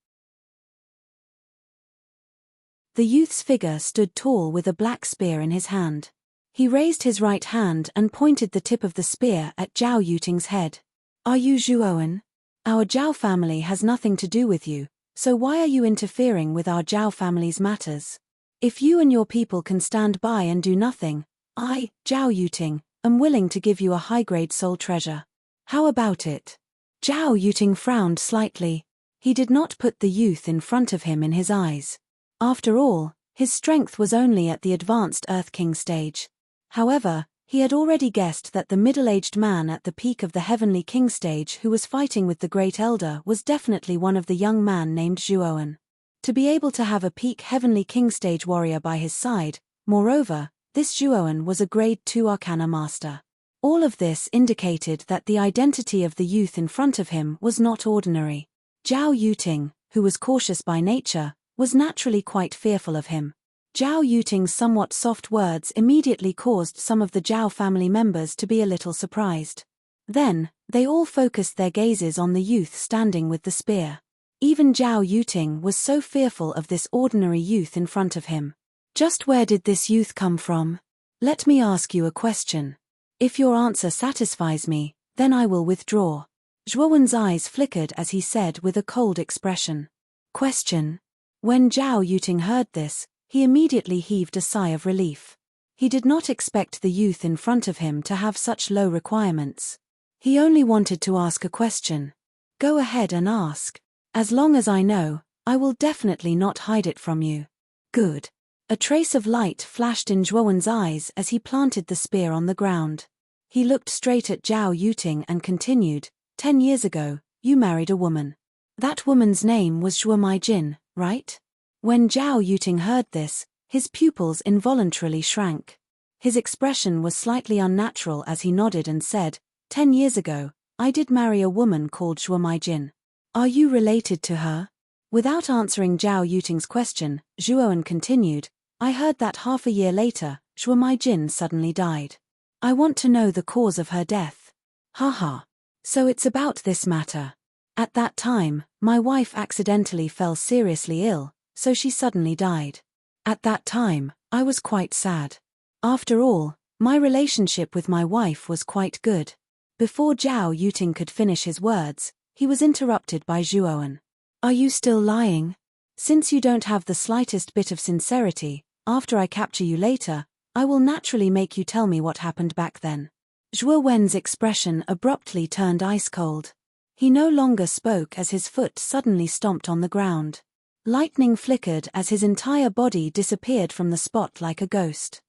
The youth's figure stood tall with a black spear in his hand. He raised his right hand and pointed the tip of the spear at Zhao Yuting's head. "Are you Zhuowen? Our Zhao family has nothing to do with you, so why are you interfering with our Zhao family's matters? If you and your people can stand by and do nothing, I, Zhao Yuting, am willing to give you a high-grade soul treasure. How about it?" Zhao Yuting frowned slightly. He did not put the youth in front of him in his eyes. After all, his strength was only at the advanced Earth King stage. However, he had already guessed that the middle-aged man at the peak of the Heavenly King stage who was fighting with the Great Elder was definitely one of the young man named Zhuowen. To be able to have a peak Heavenly King stage warrior by his side, moreover, this Zhuowen was a Grade 2 Arcana master. All of this indicated that the identity of the youth in front of him was not ordinary. Zhao Yuting, who was cautious by nature, was naturally quite fearful of him. Zhao Yuting's somewhat soft words immediately caused some of the Zhao family members to be a little surprised. Then, they all focused their gazes on the youth standing with the spear. Even Zhao Yuting was so fearful of this ordinary youth in front of him. Just where did this youth come from? Let me ask you a question. If your answer satisfies me, then I will withdraw. Zhuowen's eyes flickered as he said with a cold expression. Question. When Zhao Yuting heard this, he immediately heaved a sigh of relief. He did not expect the youth in front of him to have such low requirements. He only wanted to ask a question. Go ahead and ask. As long as I know, I will definitely not hide it from you. Good. A trace of light flashed in Zhuowen's eyes as he planted the spear on the ground. He looked straight at Zhao Yuting and continued, 10 years ago, you married a woman. That woman's name was Zhuo Maijin, right? When Zhao Yuting heard this, his pupils involuntarily shrank. His expression was slightly unnatural as he nodded and said, 10 years ago, I did marry a woman called Zhuo Jin. Are you related to her? Without answering Zhao Yuting's question, Zhuowen continued, I heard that half a year later, Zhuo Jin suddenly died. I want to know the cause of her death. Haha. So it's about this matter. At that time, my wife accidentally fell seriously ill, so she suddenly died. At that time, I was quite sad. After all, my relationship with my wife was quite good. Before Zhao Yuting could finish his words, he was interrupted by Zhuowen. Are you still lying? Since you don't have the slightest bit of sincerity, after I capture you later, I will naturally make you tell me what happened back then. Zhuowen's expression abruptly turned ice-cold. He no longer spoke as his foot suddenly stomped on the ground. Lightning flickered as his entire body disappeared from the spot like a ghost.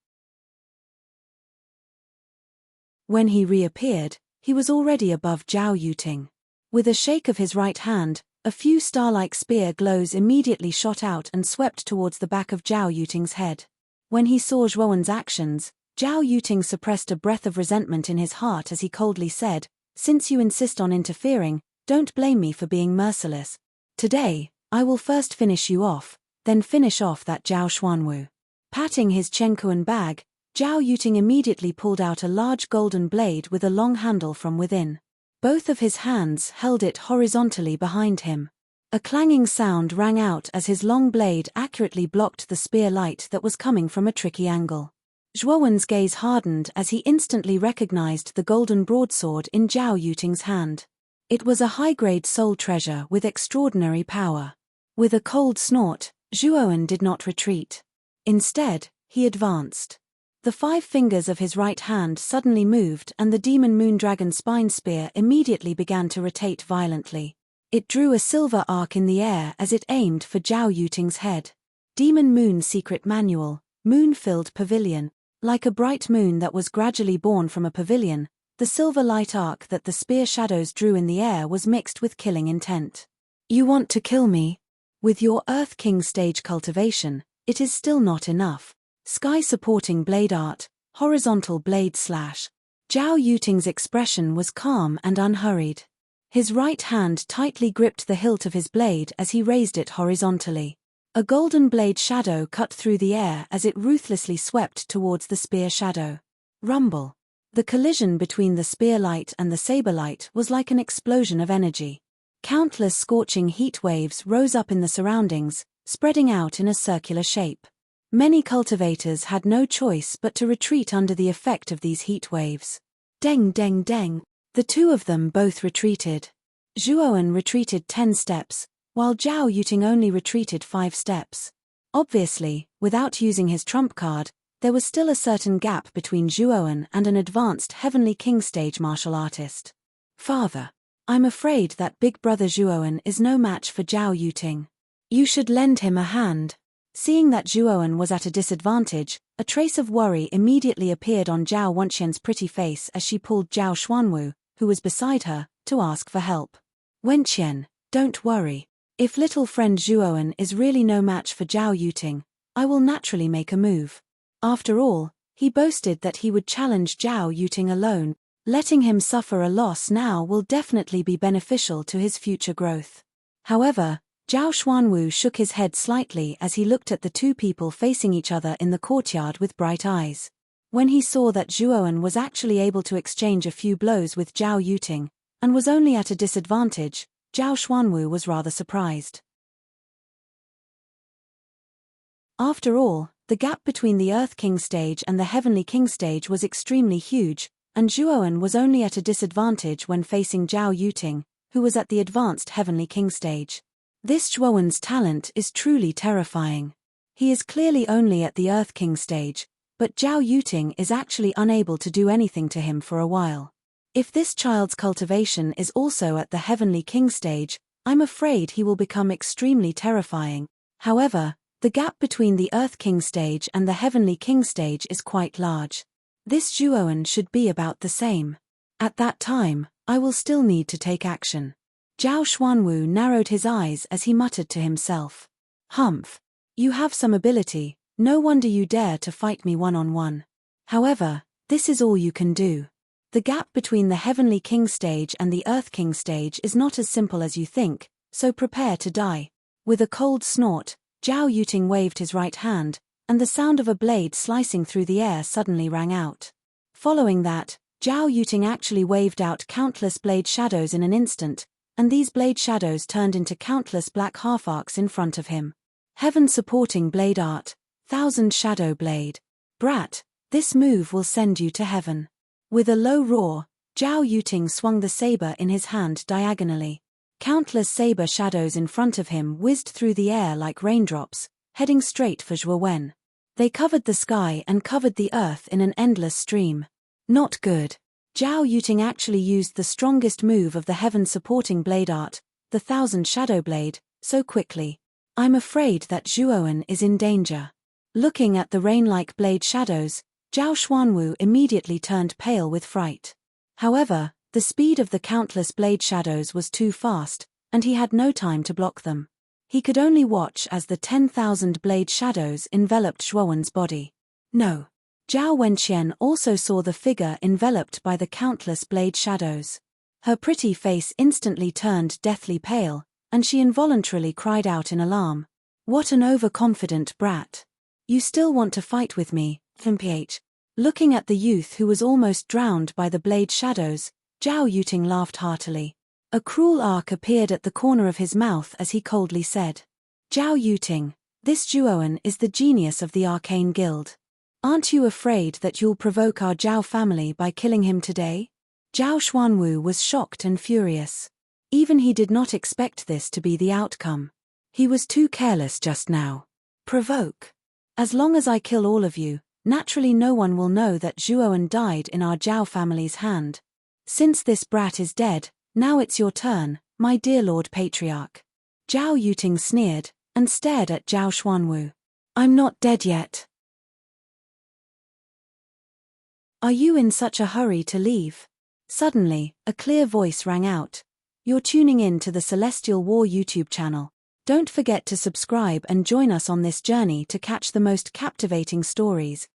When he reappeared, he was already above Zhao Yuting. With a shake of his right hand, a few star-like spear glows immediately shot out and swept towards the back of Zhao Yuting's head. When he saw Zhuowen's actions, Zhao Yuting suppressed a breath of resentment in his heart as he coldly said, Since you insist on interfering, don't blame me for being merciless. Today, I will first finish you off, then finish off that Zhao Xuanwu. Patting his Chenkuan bag, Zhao Yuting immediately pulled out a large golden blade with a long handle from within. Both of his hands held it horizontally behind him. A clanging sound rang out as his long blade accurately blocked the spear light that was coming from a tricky angle. Zhuowen's gaze hardened as he instantly recognized the golden broadsword in Zhao Yuting's hand. It was a high-grade soul treasure with extraordinary power. With a cold snort, Zhuowen did not retreat. Instead, he advanced. The 5 fingers of his right hand suddenly moved and the demon moondragon spine spear immediately began to rotate violently. It drew a silver arc in the air as it aimed for Zhao Yuting's head. Demon Moon Secret Manual, Moon-Filled Pavilion. Like a bright moon that was gradually born from a pavilion, the silver light arc that the spear shadows drew in the air was mixed with killing intent. You want to kill me? With your Earth King stage cultivation, it is still not enough. Sky supporting blade art, horizontal blade slash. Zhao Yuting's expression was calm and unhurried. His right hand tightly gripped the hilt of his blade as he raised it horizontally. A golden blade shadow cut through the air as it ruthlessly swept towards the spear shadow. Rumble. The collision between the spear light and the saber light was like an explosion of energy. Countless scorching heat waves rose up in the surroundings, spreading out in a circular shape. Many cultivators had no choice but to retreat under the effect of these heat waves. Deng deng deng. The two of them both retreated. Zhuowen retreated 10 steps, while Zhao Yuting only retreated 5 steps. Obviously, without using his trump card, there was still a certain gap between Zhuowen and an advanced Heavenly King stage martial artist. Father, I'm afraid that big brother Zhuowen is no match for Zhao Yuting. You should lend him a hand. Seeing that Zhuowen was at a disadvantage, a trace of worry immediately appeared on Zhao Wenqian's pretty face as she pulled Zhao Xuanwu, who was beside her, to ask for help. Wenqian, don't worry. If little friend Zhuowen is really no match for Zhao Yuting, I will naturally make a move. After all, he boasted that he would challenge Zhao Yuting alone. Letting him suffer a loss now will definitely be beneficial to his future growth. However, Zhao Xuanwu shook his head slightly as he looked at the two people facing each other in the courtyard with bright eyes. When he saw that Zhuowen was actually able to exchange a few blows with Zhao Yuting, and was only at a disadvantage, Zhao Xuanwu was rather surprised. After all, the gap between the Earth King stage and the Heavenly King stage was extremely huge, and Zhuowen was only at a disadvantage when facing Zhao Yuting, who was at the advanced Heavenly King stage. This Zhuowen's talent is truly terrifying. He is clearly only at the Earth King stage, but Zhao Yuting is actually unable to do anything to him for a while. If this child's cultivation is also at the Heavenly King stage, I'm afraid he will become extremely terrifying. However, the gap between the Earth King stage and the Heavenly King stage is quite large. This Zhuowen should be about the same. At that time, I will still need to take action. Zhao Xuanwu narrowed his eyes as he muttered to himself. Humph. You have some ability, no wonder you dare to fight me one-on-one. However, this is all you can do. The gap between the Heavenly King stage and the Earth King stage is not as simple as you think, so prepare to die. With a cold snort, Zhao Yuting waved his right hand, and the sound of a blade slicing through the air suddenly rang out. Following that, Zhao Yuting actually waved out countless blade shadows in an instant, and these blade shadows turned into countless black half-arcs in front of him. Heaven supporting blade art, 1000 shadow blade. Brat, this move will send you to heaven. With a low roar, Zhao Yuting swung the saber in his hand diagonally. Countless saber shadows in front of him whizzed through the air like raindrops, heading straight for Zhuo Wen. They covered the sky and covered the earth in an endless stream. Not good. Zhao Yuting actually used the strongest move of the heaven-supporting blade art, the 1000 shadow blade, so quickly. I'm afraid that Zhuo Wen is in danger. Looking at the rain-like blade shadows, Zhao Xuanwu immediately turned pale with fright. However, the speed of the countless blade shadows was too fast, and he had no time to block them. He could only watch as the 10,000 blade shadows enveloped Zhuo Wen's body. No. Zhao Wenqian also saw the figure enveloped by the countless blade shadows. Her pretty face instantly turned deathly pale, and she involuntarily cried out in alarm. What an overconfident brat. You still want to fight with me, MPH. Looking at the youth who was almost drowned by the blade shadows, Zhao Yuting laughed heartily. A cruel arc appeared at the corner of his mouth as he coldly said. Zhao Yuting, this Zhuo Wen is the genius of the Arcane Guild. Aren't you afraid that you'll provoke our Zhao family by killing him today? Zhao Xuanwu was shocked and furious. Even he did not expect this to be the outcome. He was too careless just now. Provoke. As long as I kill all of you, naturally no one will know that Zhuo Wen died in our Zhao family's hand. Since this brat is dead, now it's your turn, my dear Lord Patriarch. Zhao Yuting sneered, and stared at Zhao Xuanwu. I'm not dead yet. Are you in such a hurry to leave? Suddenly, a clear voice rang out. You're tuning in to the Celestial War YouTube channel. Don't forget to subscribe and join us on this journey to catch the most captivating stories.